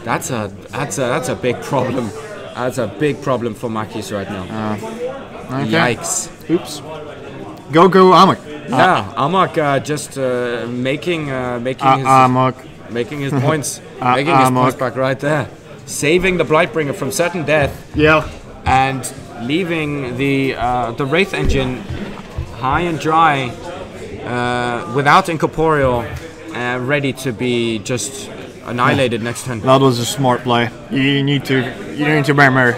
that's a big problem. That's a big problem for Makis right now. Okay. Yikes. Oops. Go Amok. Yeah, Amok just making Amok. making his points, making his points back right there, saving the Blightbringer from certain death. Yeah. And leaving the Wraith engine high and dry, without incorporeal, ready to be just annihilated next turn. That was a smart play. You need to remember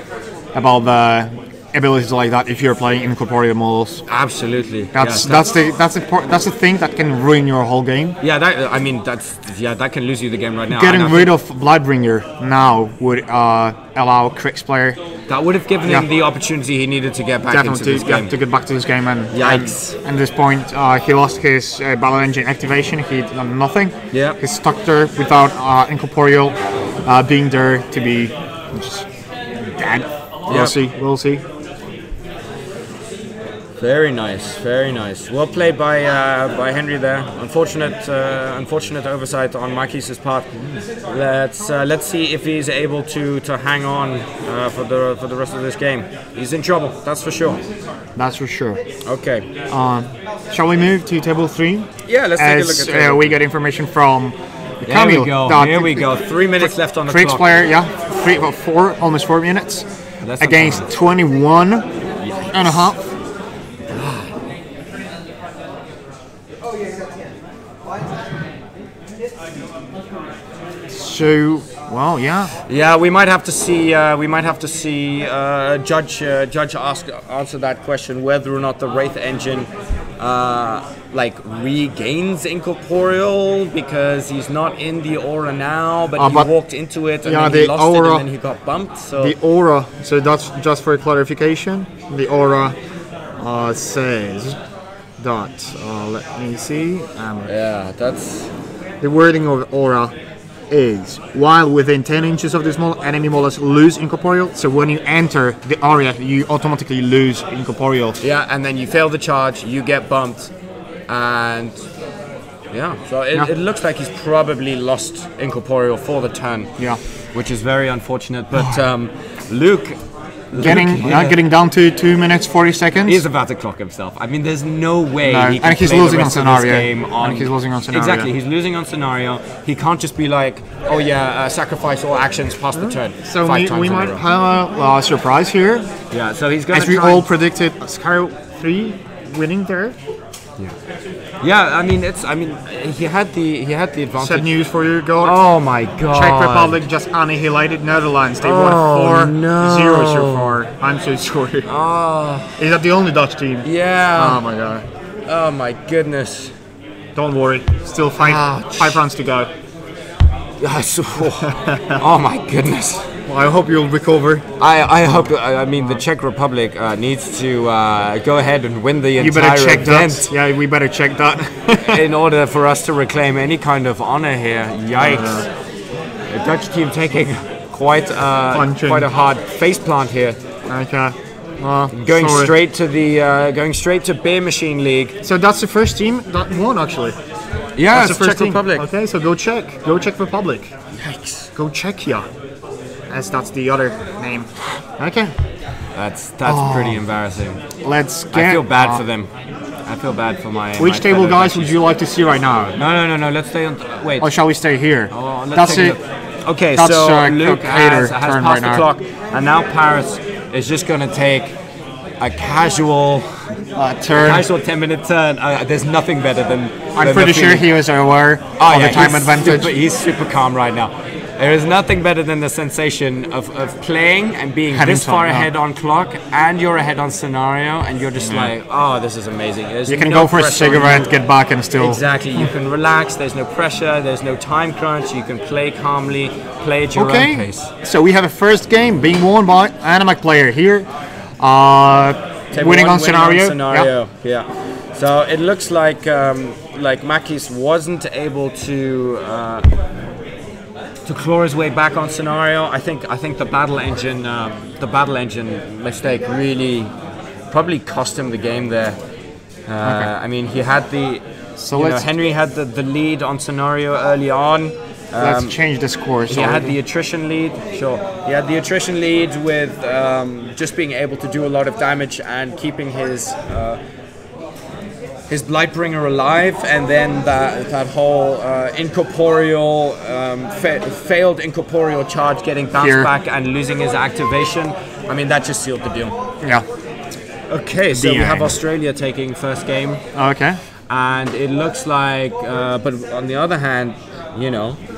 about the abilities like that if you're playing incorporeal models. Absolutely. That's the thing that can ruin your whole game. Yeah, that can lose you the game right now. Getting rid of Bloodbringer now would allow Crick's player that would have given him the opportunity he needed to get back into this game. to get back to this game. And Yikes. And at this point, he lost his battle engine activation. He done nothing. Yeah. He's stuck there without incorporeal being there to be just dead. We'll see. Very nice, very nice. Well played by Henry there. Unfortunate oversight on Makis' part. Let's see if he's able to hang on for the rest of this game. He's in trouble, that's for sure. That's for sure. Okay. Shall we move to table 3? Yeah, let's take a look at table we get information from There we go. Here we go. 3 minutes left on the Crick's clock. player, almost 4 minutes That's against 21 and a half. So, well, yeah. Yeah, we might have to see. Judge answer that question whether or not the Wraith engine regains incorporeal because he's not in the aura now, but he walked into it and then he lost it and then he got bumped. So the aura. So that's just for clarification. The aura says that. Let me see. Yeah, that's the wording of aura. Is while within 10 inches of this model, enemy models lose incorporeal. So when you enter the area, you automatically lose incorporeal. Yeah, and then you fail the charge, you get bumped, and yeah. So it looks like he's probably lost incorporeal for the turn. Yeah, which is very unfortunate. But Luke. Getting down to 2 minutes 40 seconds. He's about to clock himself. I mean, there's no way he can and he's play losing the on rest of scenario. this game on. And he's losing on scenario. Exactly, he's losing on scenario. He can't just be like, oh yeah, sacrifice all actions past the turn. So 5 times we in a might row. have a surprise here. Yeah, so he's going as to we all predicted, Skyro 3 winning there. Yeah, I mean he had the advantage. Sad news for you, God. Oh my God. Czech Republic just annihilated Netherlands. They won 4-0 so far. I'm so sorry. Is that the only Dutch team? Yeah. Oh my God. Oh my goodness. Don't worry. Still 5 rounds to go. Oh my goodness. Well, I hope you'll recover. I hope. I mean, the Czech Republic needs to go ahead and win the entire better check event. that. Yeah, we better check that. In order for us to reclaim any kind of honor here. Yikes! The Dutch team taking quite a hard face plant here. Okay. Going straight to Beer Machine League. So that's the first team that won, actually. Yeah, that's the first Czech Republic. Okay, so go Czech Republic. Yikes! Go Czechia. As that's the other name. Okay. That's pretty embarrassing. Let's get. I feel bad for them. I feel bad for my. Which my table, guys, Dutchies. would you like to see right now? No. Let's stay on. Wait. Or shall we stay here? Oh, let's that's take it. a look. Okay, that's, so Luke has turn passed right the now. clock, and now Paris is just going to take a casual turn. Casual 10-minute turn. There's nothing better than. I'm pretty sure he was aware of the time advantage. He's super calm right now. There is nothing better than the sensation of playing and being this far ahead on clock, and you're ahead on scenario, and you're just like, oh, this is amazing. You can go for a cigarette, get back, and still. Exactly. You can relax. There's no pressure. There's no time crunch. You can play calmly, play at your own pace. So we have a first game being won by Animac player here. Winning on scenario. Yeah. So it looks like Makis wasn't able to to claw his way back on scenario. I think the battle engine mistake really probably cost him the game there. I mean, he had Henry had the lead on scenario early on. Let's change the score. He had the attrition lead. Sure, he had the attrition lead with just being able to do a lot of damage and keeping his Blightbringer alive, and then that whole incorporeal failed incorporeal charge getting bounced back and losing his activation. I mean, that just sealed the deal. Yeah. Okay, so we have Australia taking first game. Okay. And it looks like, but on the other hand,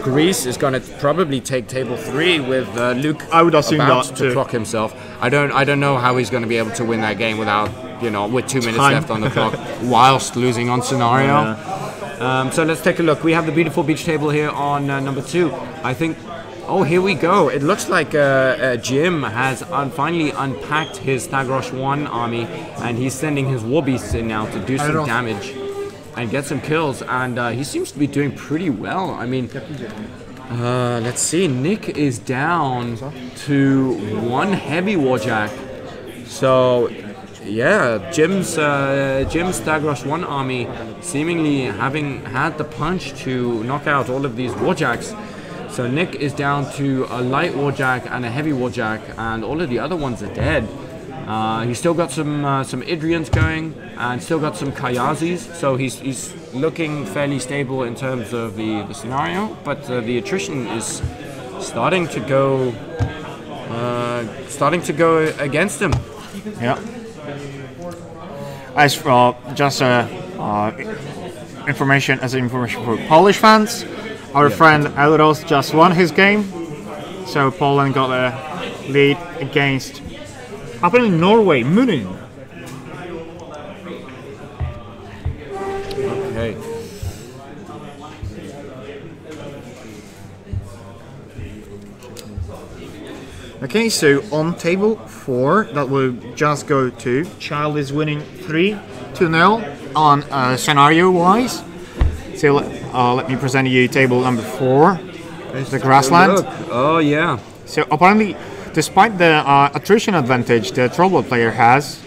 Greece is going to probably take table 3 with Luke. I would assume about that to clock himself. I don't know how he's going to be able to win that game without, with 2 minutes left on the clock, whilst losing on scenario. So let's take a look. We have the beautiful beach table here on number 2. I think. Oh, here we go. It looks like Jim has finally unpacked his Thagrosh 1 army, and he's sending his war beasts in now to do some damage and get some kills, and he seems to be doing pretty well. I mean, let's see. Nick is down to 1 heavy warjack. So, yeah, Jim's Thagrosh 1 army seemingly having had the punch to knock out all of these warjacks. So Nick is down to a light warjack and a heavy warjack, and all of the other ones are dead. He's still got some Idrians going, and still got some Kayazis. So he's looking fairly stable in terms of the scenario, but the attrition is starting to go against him. Yeah. As just information for Polish fans. Our friend Elros just won his game, so Poland got a lead against happening in Norway, Munin. Okay. Okay, so on table 4, that will just go to Child is winning 3-0 on scenario-wise. So let me present you table number 4. There's the grassland. Oh yeah. So apparently, despite the attrition advantage the Trollball player has,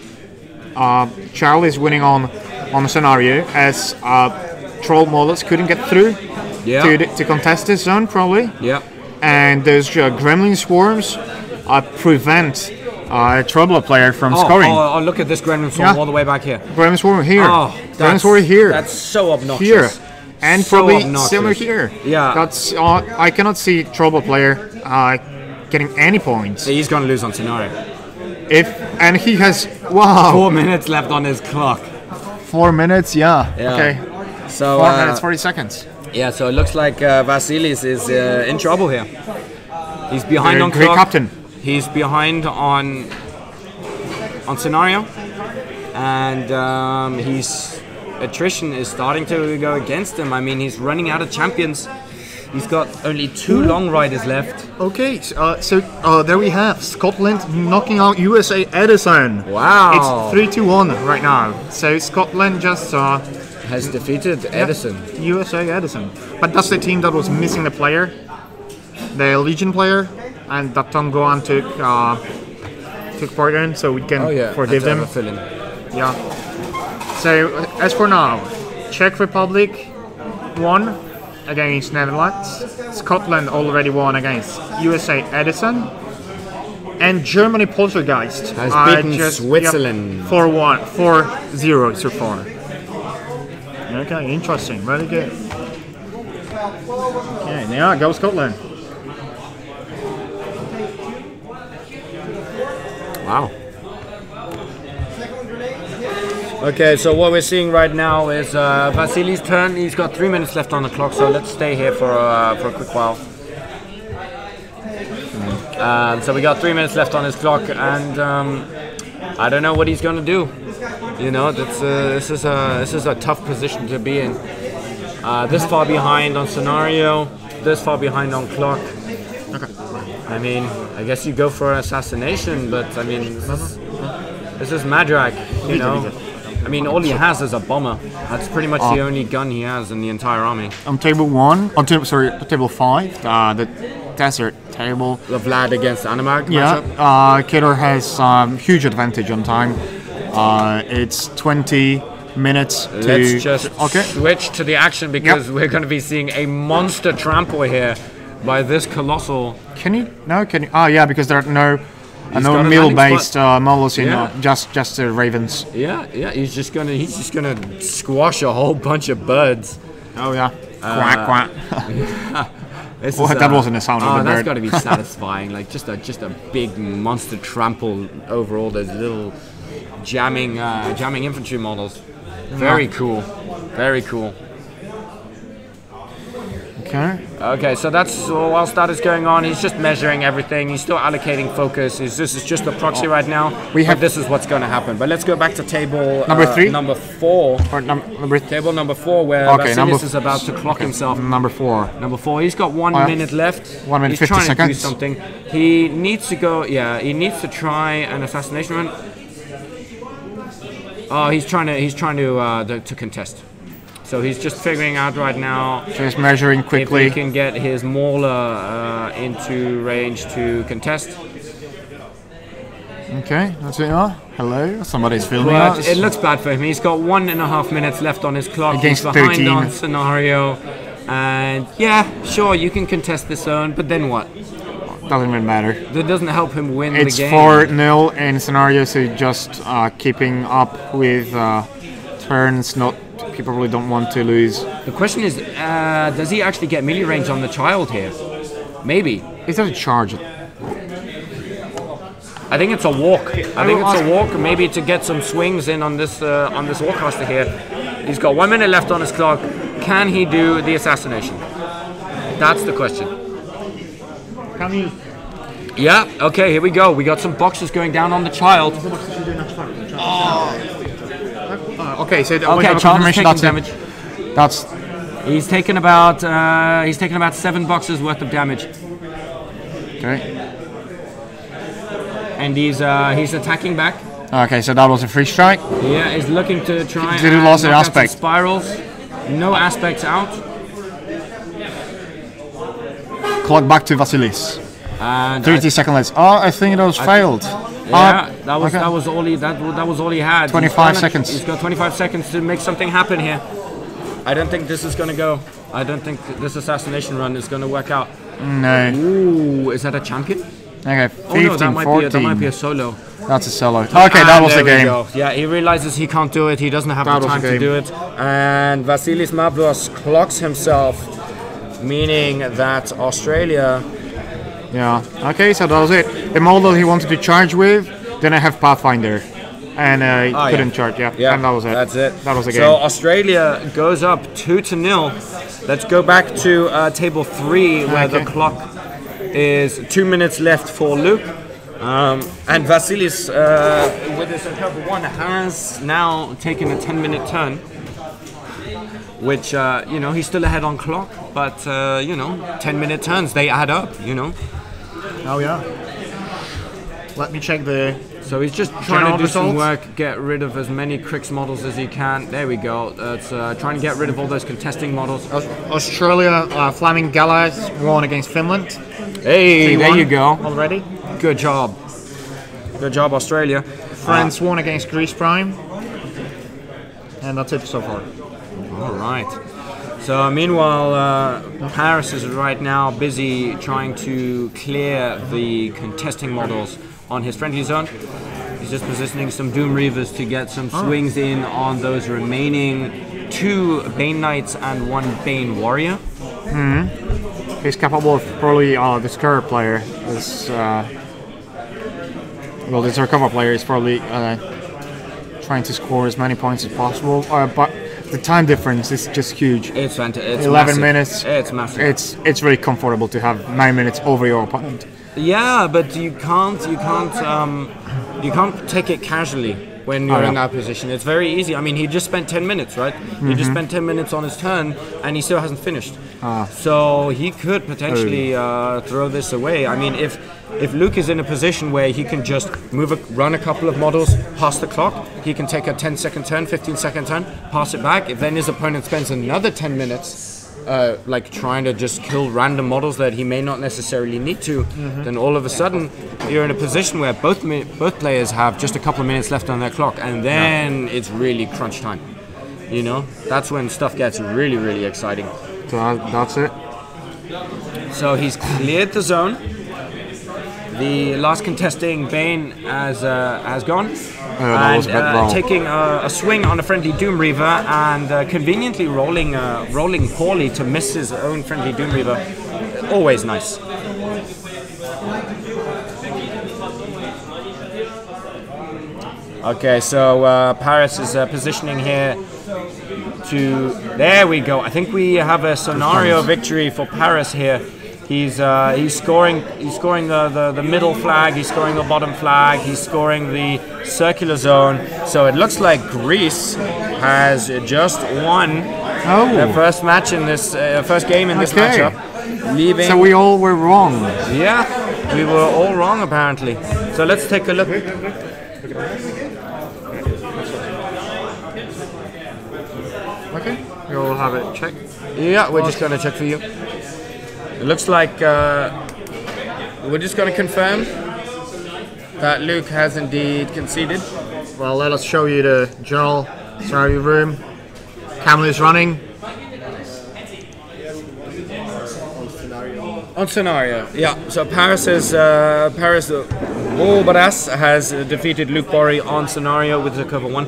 Child is winning on scenario as Troll models couldn't get through to contest this zone probably. Yeah. And those Gremlin swarms prevent Trollball player from scoring. Oh, look at this Gremlin swarm all the way back here. Gremlin swarm here. Oh, Gremlin swarm here. That's so obnoxious. Here. And so probably obnoxious. similar here. Yeah. That's I cannot see Trollball player getting any points. He's going to lose on scenario. And he has 4 minutes left on his clock. 4 minutes, yeah. Okay. So 4 minutes 40 seconds. Yeah, so it looks like Vasilis is in trouble here. He's behind on great clock. captain. He's behind on scenario, and his attrition is starting to go against him. I mean, he's running out of champions. He's got only 2 long riders left. Okay, so there we have Scotland knocking out USA Edison. Wow. It's 3-1 right now. So Scotland just has defeated Edison. USA Edison. But that's the team that was missing the player, the Legion player, and that Tom Gohan took part in, so we can forgive them. Yeah. So as for now, Czech Republic won against Netherlands. Scotland already won against USA Edison. And Germany Poltergeist has beaten Switzerland 4-0 so far. Okay, interesting. Very good. Okay, now go Scotland. Wow. Okay, so what we're seeing right now is Vasily's turn. He's got 3 minutes left on the clock, so let's stay here for a quick while. So we got 3 minutes left on his clock, and I don't know what he's going to do. You know, this is a tough position to be in. This far behind on scenario, this far behind on clock. Okay. I mean, I guess you go for an assassination, but I mean, this is Madrak, you know. I mean, all he has is a bomber. That's pretty much the only gun he has in the entire army. On table 5, the desert table. The Vlad against Animag Yeah, matchup. Kedar has huge advantage on time. It's 20 minutes to... Let's just switch to the action because we're going to be seeing a monster trample here by this colossal. Can you? Yeah, because there are no middle-based models in just the Ravens. Yeah, he's just gonna squash a whole bunch of birds. Oh yeah, quack quack. That wasn't a sound of the bird. That's got to be satisfying. Like just a big monster trample over all those little jamming infantry models. Very cool. Very cool. Okay, so that's whilst that is going on, he's just measuring everything. He's still allocating focus. This is just a proxy right now. This is what's going to happen. But let's go back to table number 4. Table number 4, where Vasilis is about to clock himself. Number 4. Number 4. He's got 1 minute left. 1 minute 50 He's trying seconds. to do something. He needs to go. Yeah, he needs to try an assassination run. Oh, he's trying to contest. So he's just figuring out right now. Just measuring quickly. If he can get his Mauler into range to contest. Okay, that's it. Hello, somebody's filming us. It looks bad for him. He's got 1.5 minutes left on his clock. Against he's behind 13. on scenario. And yeah, sure, you can contest this zone, but then what? Doesn't even matter. That doesn't help him win the game. It's 4-0 in scenario, so just keeping up with turns. He probably don't want to lose. The question is, does he actually get melee range on the child here? Maybe. He doesn't charge it. I think it's a walk. Maybe to get some swings in on this warcaster here. He's got 1 minute left on his clock. Can he do the assassination? That's the question. Can he? Yeah. Okay. Here we go. We got some boxes going down on the child. Okay, so child is taking damage. He's taken about 7 boxes worth of damage. Okay. And he's attacking back. Okay, so that was a free strike. Yeah, he's looking to try. Did he lost an aspect? Spirals. No aspects out. Clock back to Vasilis. And 30 seconds left. Oh, I think it was failed. Yeah, that was all he had. 25 seconds. He's got 25 seconds to make something happen here. I don't think this is gonna go. I don't think this assassination run is gonna work out. No. Ooh, is that a champion? Okay, 15, 14. That might be a solo. That's a solo. Okay, that was the game. Yeah, he realizes he can't do it. He doesn't have the time to do it. And Vasilis Mavros clocks himself, meaning that Australia. Yeah. Okay, so that was it. The model he wanted to charge with, then I have Pathfinder, and he couldn't charge. Yeah, and that was it. That's it. That was the game. So Australia goes up 2-0. Let's go back to table 3, where the clock is 2 minutes left for Luke. And Vasilis, with his Uncover 1, has now taken a 10-minute turn, which, he's still ahead on clock, but, 10-minute turns, they add up, Oh, yeah. Let me check the... So he's just trying to do some work, get rid of as many Crix models as he can. There we go. That's trying to get rid of all those contesting models. Australia, Flaming Galahs won against Finland. Hey, there you go. Already. Good job. Good job, Australia. France won against Greece Prime. And that's it so far. All right. So meanwhile, Paris is right now busy trying to clear the contesting models on his friendly zone. He's just positioning some Doom Reavers to get some swings in on those remaining 2 Bane Knights and 1 Bane Warrior. He's capable of probably the Scar player. The Recover player is probably trying to score as many points as possible. But the time difference is just huge. It's fantastic. It's 11 massive. minutes. It's massive. It's really comfortable to have 9 minutes over your opponent. Yeah, but you can't take it casually when you're in that position. It's very easy. I mean, he just spent 10 minutes, right? He just spent 10 minutes on his turn, and he still hasn't finished. So he could potentially throw this away. I mean, if Luke is in a position where he can just run a couple of models past the clock, he can take a 10-second turn, 15-second turn, pass it back. If then his opponent spends another 10 minutes like trying to just kill random models that he may not necessarily need to, then all of a sudden you're in a position where both players have just a couple of minutes left on their clock, and then it's really crunch time. You know, that's when stuff gets really, really exciting. So that's it. So he's cleared the zone. The last contesting Bane has gone. That was a bit wrong. Taking a swing on a friendly Doom Reaver and conveniently rolling poorly to miss his own friendly Doom Reaver. Always nice. Okay, so Paris is positioning here to... There we go. I think we have a scenario victory for Paris here. He's scoring the middle flag, he's scoring the bottom flag, he's scoring the circular zone. So it looks like Greece has just won their first match in this first game in this matchup. Leaving. So we all were wrong. Yeah, we were all wrong apparently. So let's take a look. Okay, you'll have it checked. Yeah, we're just gonna check for you. It looks like we're just going to confirm that Luke has indeed conceded. Well, let us show you the general scenario room. Camel is running. On scenario, yeah. So Paris Bobaras has defeated Luke Borry on scenario with the cover 1.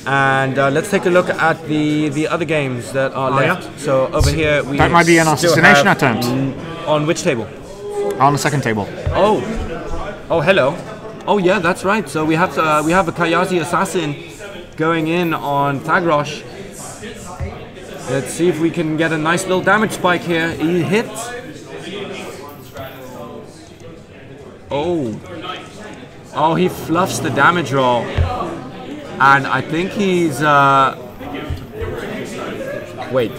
And let's take a look at the other games that are left. Yeah. So over here we That might be an assassination attempt. On which table? On the second table. Oh, hello. Oh yeah, that's right. So we have a Kayazi assassin going in on Thagrosh. Let's see if we can get a nice little damage spike here. He hits. Oh, he fluffs the damage roll. And I think he's wait.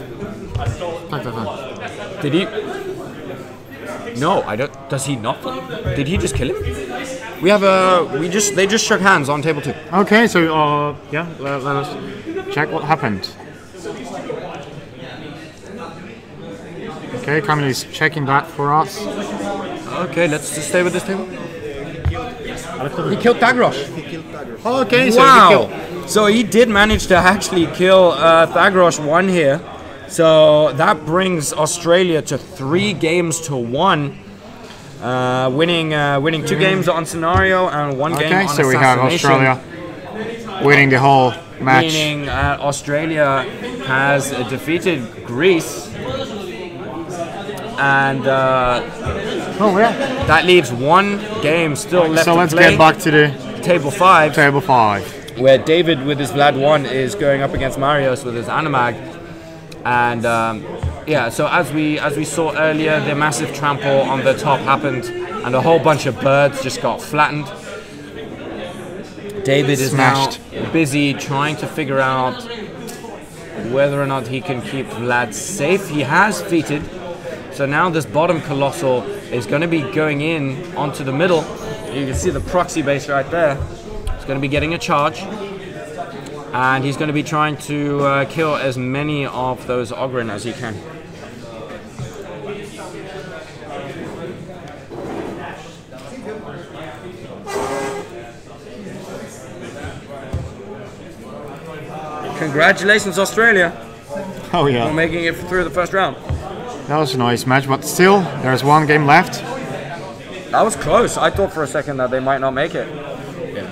Did he? No, I don't. Does he not? Did he just kill him? We have they just shook hands on table 2. Okay, so yeah, let us check what happened. Okay, Kamil is checking that for us. Okay, let's just stay with this table. He killed Thagrosh. Okay, wow. So he did manage to actually kill Thagrosh 1 here. So that brings Australia to 3 games to 1. Winning 2 games on scenario and 1 game on assassination. So we have Australia winning the whole match. Meaning Australia has defeated Greece. And that leaves 1 game still left to play. So let's get back to the table 5. Table 5. Where David with his Vlad 1 is going up against Marios with his Animag. And yeah, so as we saw earlier, the massive trample on the top happened and a whole bunch of birds just got flattened. David is now busy trying to figure out whether or not he can keep Vlad safe. He has feated. So now this bottom Colossal is going to be going in onto the middle. You can see the proxy base right there. He's going to be getting a charge. And he's going to be trying to kill as many of those Ogryn as he can. Congratulations, Australia. Oh yeah. For making it through the first round. That was a nice match, but still, there's 1 game left. That was close. I thought for a second that they might not make it. Yeah.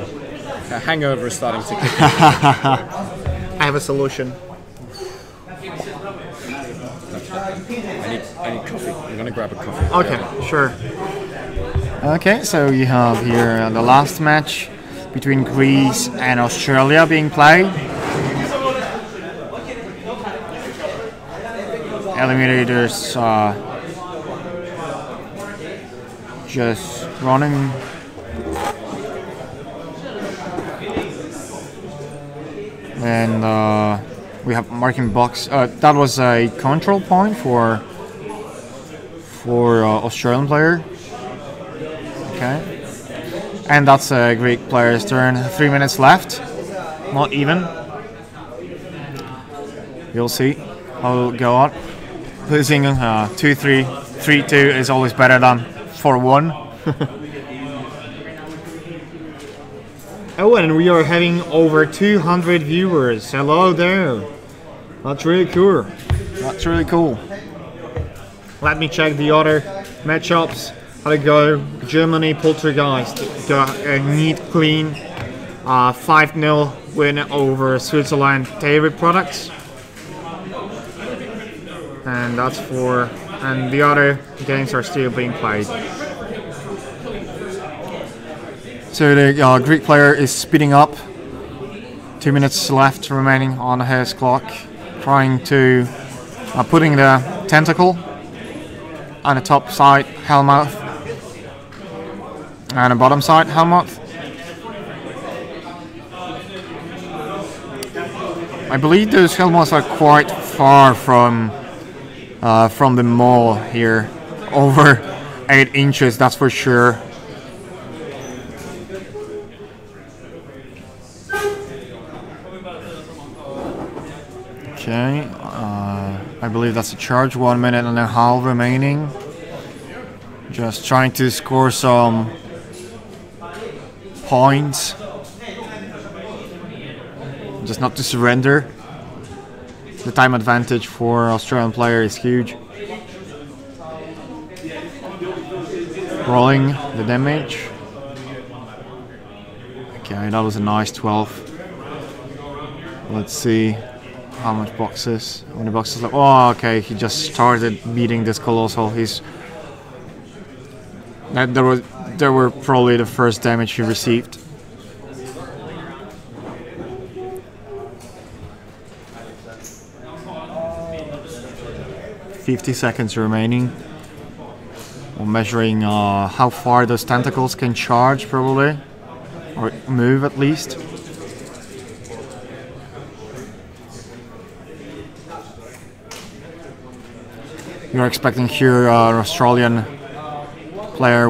A hangover is starting to kick in. I have a solution. I need coffee. I'm gonna grab a coffee. Okay, sure. Okay, so you have here the last match between Greece and Australia being played. Eliminators just running. And we have marking box. That was a control point for Australian player. Okay, and that's a Greek player's turn. 3 minutes left. not even. We'll see how it'll go on. Losing 2-3, 3-2 is always better than 4-1. Oh, and we are having over 200 viewers. Hello there. That's really cool. That's really cool. Let me check the other matchups. How to go? Germany, Poltergeist. Got a neat, clean 5-0 win over Switzerland Dairy Products. And that's for. And the other games are still being played. So the Greek player is speeding up. 2 minutes left remaining on his clock. Trying to putting the tentacle on the top side Hellmouth and the bottom side Hellmouth. I believe those Hellmouths are quite far from the mall here, over 8 inches, that's for sure. Okay, I believe that's a charge. 1 minute and a half remaining. Just trying to score some points. Just not to surrender. The time advantage for Australian player is huge. Rolling the damage. Okay, that was a nice 12. Let's see how much boxes. How many boxes left? Oh, okay. He just started beating this colossal. There were probably the first damage he received. $50 seconds remaining. We're measuring how far those tentacles can charge, probably, or move at least. You're expecting here an Australian player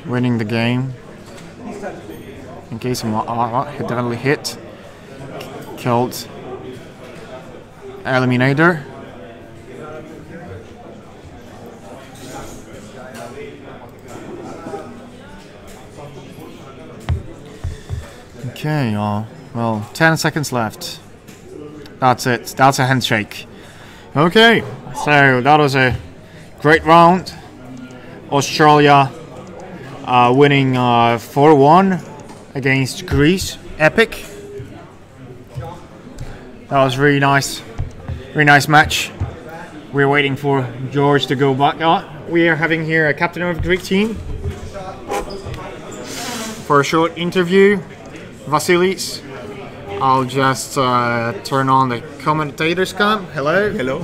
winning the game. In case he definitely hit. Killed. Eliminator. Okay, well, 10 seconds left. That's it. That's a handshake. Okay, so that was a great round. Australia winning 4-1 against Greece. Epic. That was really nice match. We're waiting for George to go back. We are having here a captain of the Greek team for a short interview. Vasilis. I'll just turn on the commentator's cam. Hello. Hello.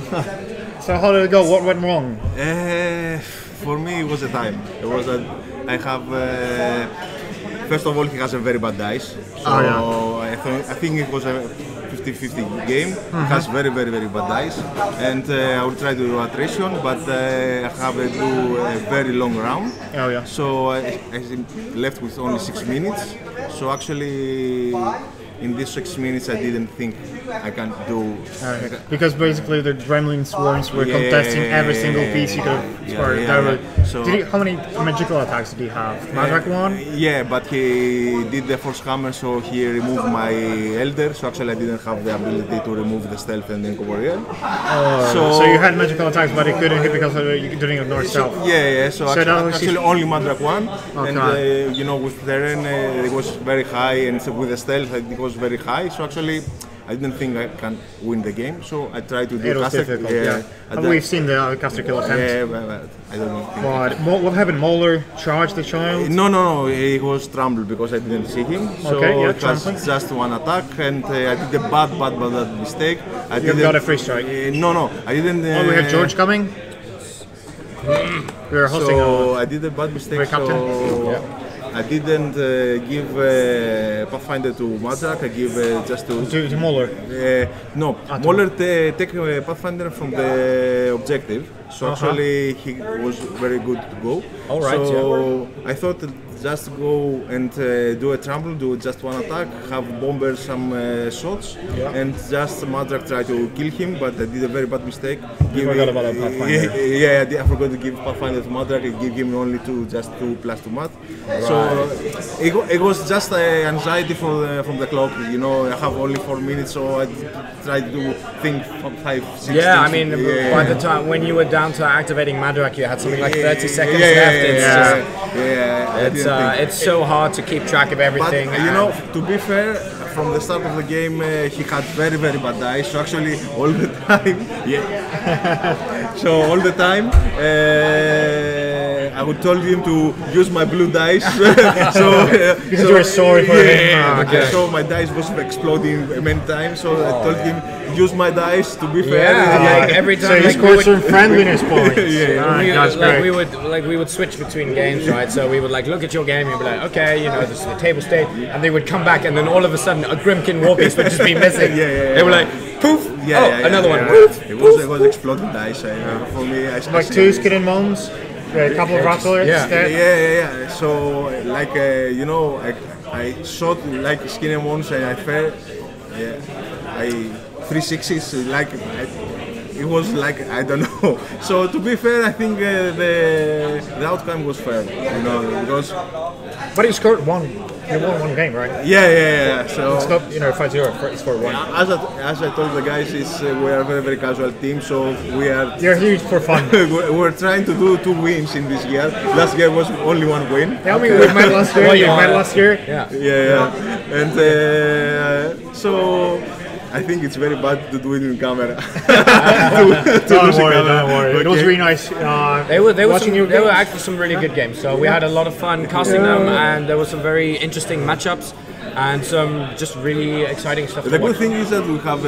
So how did it go? What went wrong? For me, it was a time. It was a. I have. First of all, he has a very bad dice. So I think it was a 50-50 game. He has very bad dice, and I will try to do attrition, but I have to do a very long round. Oh yeah. So I left with only 6 minutes. So actually, in these 6 minutes, I didn't think I can do. Because basically the Gremlin Swarms were contesting every single piece you could score. So how many magical attacks did he have? Magic one? Yeah, but he did the force hammer, so he removed my elder. So actually, I didn't have the ability to remove the stealth and the incorporeal. So you had magical attacks, but it couldn't hit because you didn't ignore stealth. Yeah. So actually only Mandrake one, and you know, with terrain it was very high, and with the stealth it was very high. So actually, I didn't think I can win the game, so I tried to do caster. Difficult, yeah. We've seen the caster kill attempt. Yeah, but I don't know. But what happened? Moeller charged the child? No, he was trampled because I didn't see him. So it was just one attack, and I did a bad mistake. You got a free strike? No, I didn't. We have George coming? We were hosting so I did a bad mistake. I didn't give Pathfinder to Madrak, I give just to Moeller. No, Moeller take Pathfinder from the objective, so actually he was very good to go. All right. So I thought just go and do a trample, do just one attack, have Bomber some shots, and just Madrak try to kill him, but I did a very bad mistake. You forgot about Pathfinder. Yeah, I forgot to give Pathfinder to Madrak, I give him only just 2+2 math. Right. So it was just anxiety from the clock, you know, I have only 4 minutes, so I tried to think for 5-6 Yeah, I mean, by the time when you were down to activating Madrak, you had something like 30 seconds left. It's so hard to keep track of everything. But, you know, to be fair, from the start of the game, he had very, very bad dice. So actually, all the time, so all the time, I would told him to use my blue dice. Because you were sorry for him. So my dice was exploding many times. So I told him use my dice. To be fair, like every time. So you scored some friendliness points. We would switch between games, right? So we would like look at your game and be like, okay, you know, this is the table state, and they would come back, and then all of a sudden a Grimkin War Beast would just be missing. They were like, poof, another one. Poof, it was exploding dice. For me, I like 2 Skin and Moans, a couple of Rattlers. Yeah. So like you know, I shot like Skin and Bones, and I fell. I 360s like. It was like, I don't know. So to be fair, I think the outcome was fair, you know, because. But you scored one. You won one game, right? Yeah. So it's not, you know, 5-0. You scored one. As I told the guys, we are a very, very casual team, so we are. You're here for fun. We're trying to do 2 wins in this year. Last year was only 1 win. Yeah, I mean, we met last year. You met last year. Yeah. And so. I think it's very bad to do it in camera. Don't worry. Okay. It was really nice. They were actually some really good games. So we had a lot of fun casting them, and there were some very interesting matchups and some just really exciting stuff. The good thing is that we have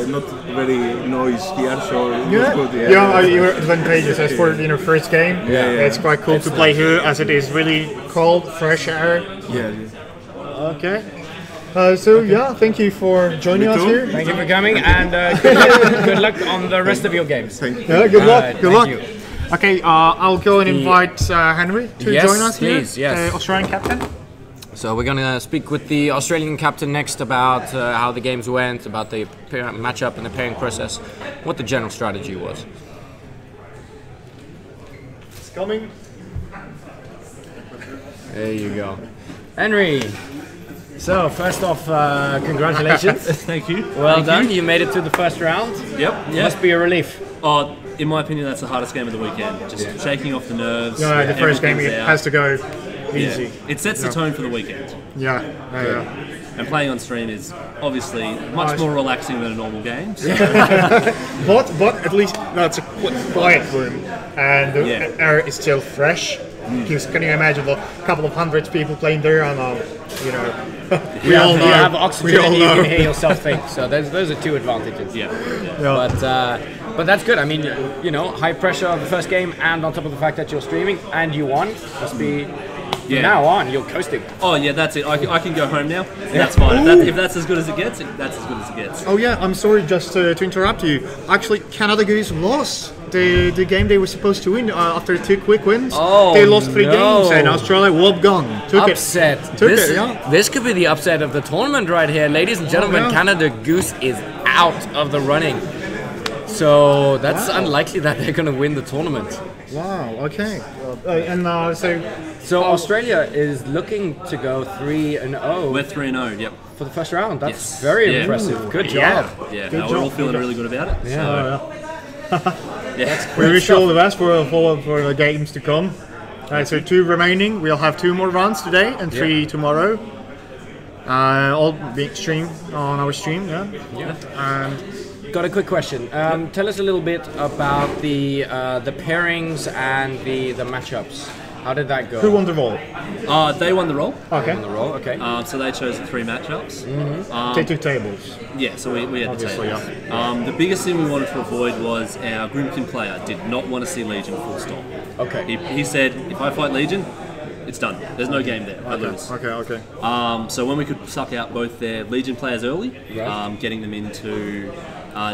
not very noise here, so it was good. You're advantageous as for first game. It's quite cool to play here as it is really cold, fresh air. Okay. Thank you for joining us here. Thank you for coming, and good luck on the rest of your games. Thank you. Good luck. Good luck. Okay, I'll go and invite Henry to join us please, here. Yes, Australian captain. So we're going to speak with the Australian captain next about how the games went, about the matchup and the pairing process, what the general strategy was. It's coming. There you go. Henry. So, first off, congratulations. Thank you. Well done. You made it to the first round. Yep. Must be a relief. Oh, in my opinion, that's the hardest game of the weekend. Just shaking off the nerves. No, the first game has to go easy. Yeah. It sets the tone for the weekend. Yeah. And playing on stream is obviously much more relaxing than a normal game. So. but at least it's a quiet room, and the air is still fresh. Because can you imagine the couple of hundreds people playing there on, you know, you have oxygen and you can hear yourself think. So those are 2 advantages. But that's good. I mean, you know, high pressure of the first game, and on top of the fact that you're streaming and you won, must be. From now on, you're coasting. Oh yeah, that's it. I can go home now. That's fine. If that's as good as it gets, that's as good as it gets. Oh yeah, I'm sorry just to interrupt you. Actually, Canada Goose lost the game they were supposed to win after 2 quick wins. They lost 3 games, and Australia whoop gone. Upset. This could be the upset of the tournament right here, ladies and gentlemen. Canada Goose is out of the running. So that's unlikely that they're going to win the tournament. Wow. Okay. So Australia is looking to go 3-0. We're 3-0. Yep. For the first round. That's very impressive. Good job. We're all feeling really good about it. We wish you all the best for the games to come. So 2 remaining. We'll have 2 more rounds today and 3 tomorrow. All being streamed on our stream. Got a quick question. Tell us a little bit about the pairings and the matchups. How did that go? Who won the role? They won the role. Okay. Won the role. Okay. So they chose the 3 matchups. They took tables. Yeah, so we had Obviously, the tables. The biggest thing we wanted to avoid was our Grimkin player did not want to see Legion full stop. Okay. He said, if I fight Legion, it's done. There's no game there. I lose. Okay. So when we could suck out both their Legion players early, getting them into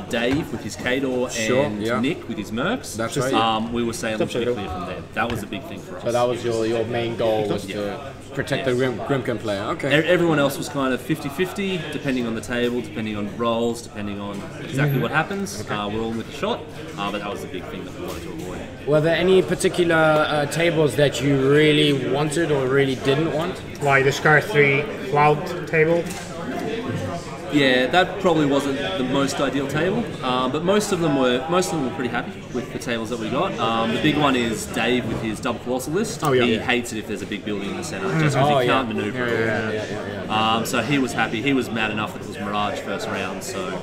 Dave with his Kador and Nick with his Mercs. That's right. We were sailing pretty clear from there. That was a big thing for us. So that was your main goal, was to protect the Grimkin player. Okay. Everyone else was kind of 50-50, depending on the table, depending on rolls, depending on exactly what happens. We're all with a shot, but that was the big thing that we wanted to avoid. Were there any particular tables that you really wanted or really didn't want? Like the Scar 3 Cloud table? Yeah, that probably wasn't the most ideal table, but most of them were pretty happy with the tables that we got. The big one is Dave with his double colossal list. He hates it if there's a big building in the center, just because he can't maneuver it. So he was happy. He was mad enough that it was Mirage first round. So,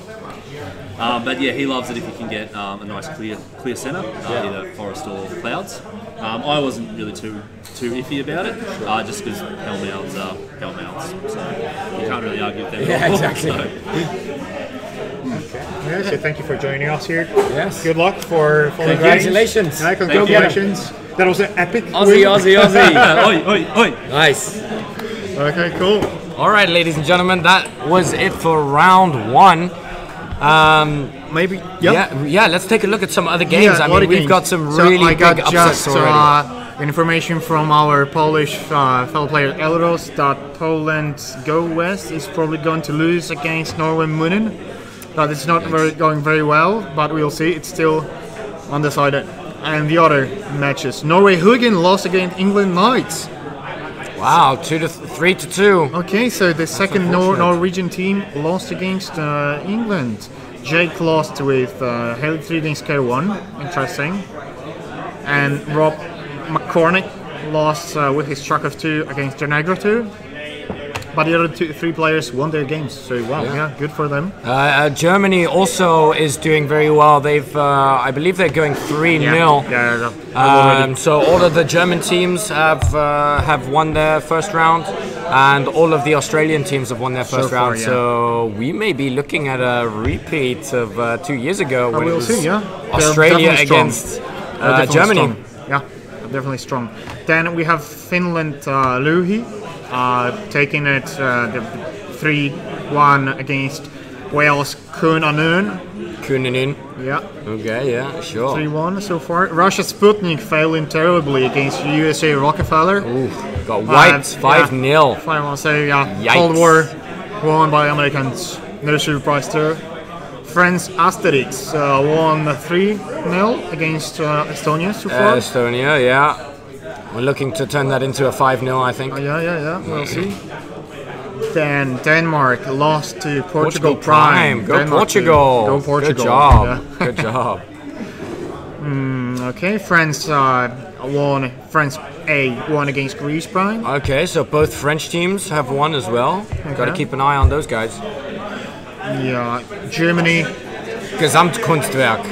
but yeah, he loves it if you can get a nice clear center, either forest or clouds. I wasn't really too iffy about it, just because Hellmouths are Hellmouths, so you can't really argue with them. Yeah, exactly. So thank you for joining us here. Yes. Good luck for the Congratulations. Yeah, congratulations. That was an epic Aussie, win. Aussie. Oi, oi, oi. Nice. Okay, cool. All right, ladies and gentlemen, that was it for round one. Maybe. Yeah, let's take a look at some other games. I mean, we've got some really big upsets already. Information from our Polish fellow player Elros that Poland Go West is probably going to lose against Norway Munin. That it's not going very well, but we'll see. It's still undecided. And the other matches, Norway Hugin lost against England Knights. Wow, 3-2. Okay, so the second Norwegian team lost against England. Jake lost with Haley 3 against K1, interesting. And Rob McCormick lost with his truck of 2 against Janagro 2. But the other 3 players won their games, so wow, good for them. Germany also is doing very well. They've, I believe, they're going 3-0. So all of the German teams have won their first round, and all of the Australian teams have won their first round. So we may be looking at a repeat of 2 years ago when it was Australia against Germany. Strong. Yeah, definitely strong. Then we have Finland Luhi. Taking it the 3-1 against Wales Kunanen. Yeah. Okay, yeah, sure. 3-1 so far. Russia Sputnik failing terribly against USA Rockefeller. Ooh, got wiped 5-0. 5-1, so Yikes. Cold War won by Americans. No surprise there. France Asterix won 3-0 against Estonia so far. Estonia, yeah. We're looking to turn that into a 5-0, I think. Yeah. We'll see. Then Denmark lost to Portugal Prime. Go Portugal. Go Portugal. Good job. Yeah. Good job. Okay, France A won against Greece Prime. Okay, so both French teams have won as well. Got to keep an eye on those guys. Yeah, Germany. Gesamtkunstwerk.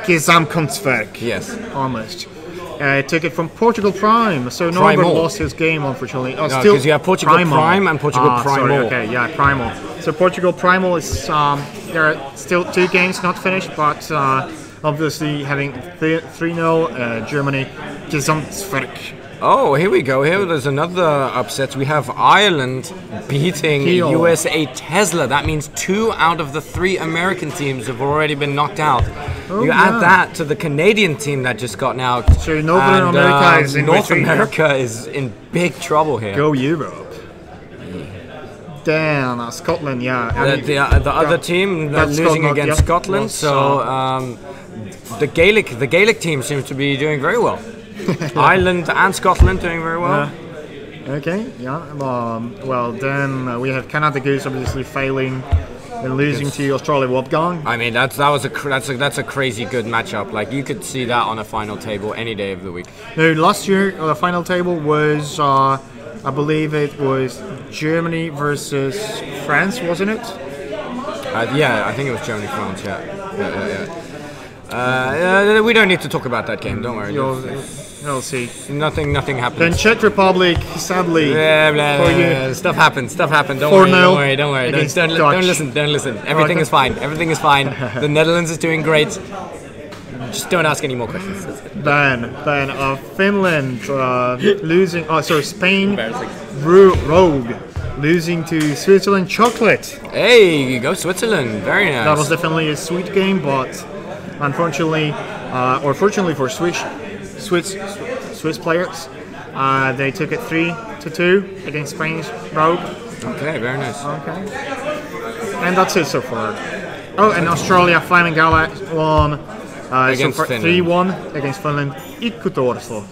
Gesamtkunstwerk. Yes. Almost. Took it from Portugal Prime, so Norbert lost his game, unfortunately. No, because you have Portugal Prime and Portugal Primal. Sorry, okay, yeah, Primal. So Portugal Primal is, there are still 2 games not finished, but obviously having 3-0, Germany, Gesamtwerk. Oh, here we go. Here there's another upset. We have Ireland beating USA Tesla. That means 2 out of the 3 American teams have already been knocked out. Add that to the Canadian team that just got out. So Northern America is in North America is in big trouble here. Go Europe. Then Scotland, The other team losing against Scotland. So the Gaelic team seems to be doing very well. Ireland and Scotland doing very well. Okay, well, then we have Canada Goose obviously failing and losing to Australia Wobgang. I mean, that's a crazy good matchup. Like, you could see that on a final table any day of the week. No, last year the final table was, I believe it was Germany versus France, wasn't it? Yeah, I think it was Germany-France. Yeah. We don't need to talk about that game. Don't worry. We'll see. Nothing happens. Then Czech Republic, sadly. Stuff happens. Don't worry. Don't listen. Everything is fine. The Netherlands is doing great. Just don't ask any more questions. Then Finland losing. Spain Rogue losing to Switzerland Chocolate. Hey, you go Switzerland. Very nice. That was definitely a sweet game, but unfortunately, or fortunately for Swiss players, they took it 3-2 against Spain's Rogue. Okay, very nice. Okay. And that's it so far. Oh, and Australia Flaming Galaxy won Against so far Finland. 3-1 against Finland. Ikutorso.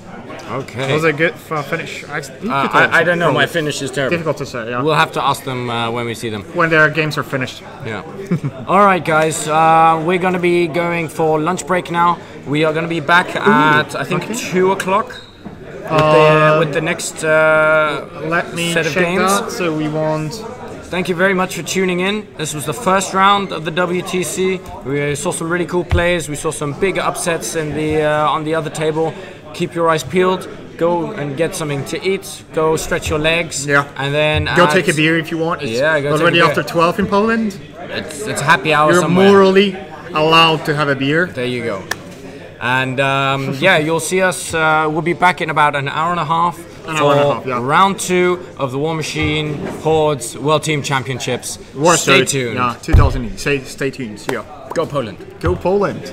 Okay. Was it a good finish? I don't know. My Finnish is terrible. Difficult to say, yeah. We'll have to ask them when we see them. When their games are finished. Yeah. All right, guys. We're going to be going for lunch break now. We are going to be back at, I think, 2 o'clock with the next Let me set of check games. that. So we want... Thank you very much for tuning in. This was the first round of the WTC. We saw some really cool plays. We saw some big upsets in the on the other table. Keep your eyes peeled. Go and get something to eat. Go stretch your legs. Yeah. And then Go take a beer if you want. It's Yeah, go take already a beer. after 12 in Poland. It's happy hour You're somewhere. morally allowed to have a beer. There you go. And yeah, you'll see us. We'll be back in about an hour and a half for round 2 of the War Machine Hordes World Team Championships. Stay tuned. Yeah, 2000. Stay tuned. See ya. Go Poland. Go Poland.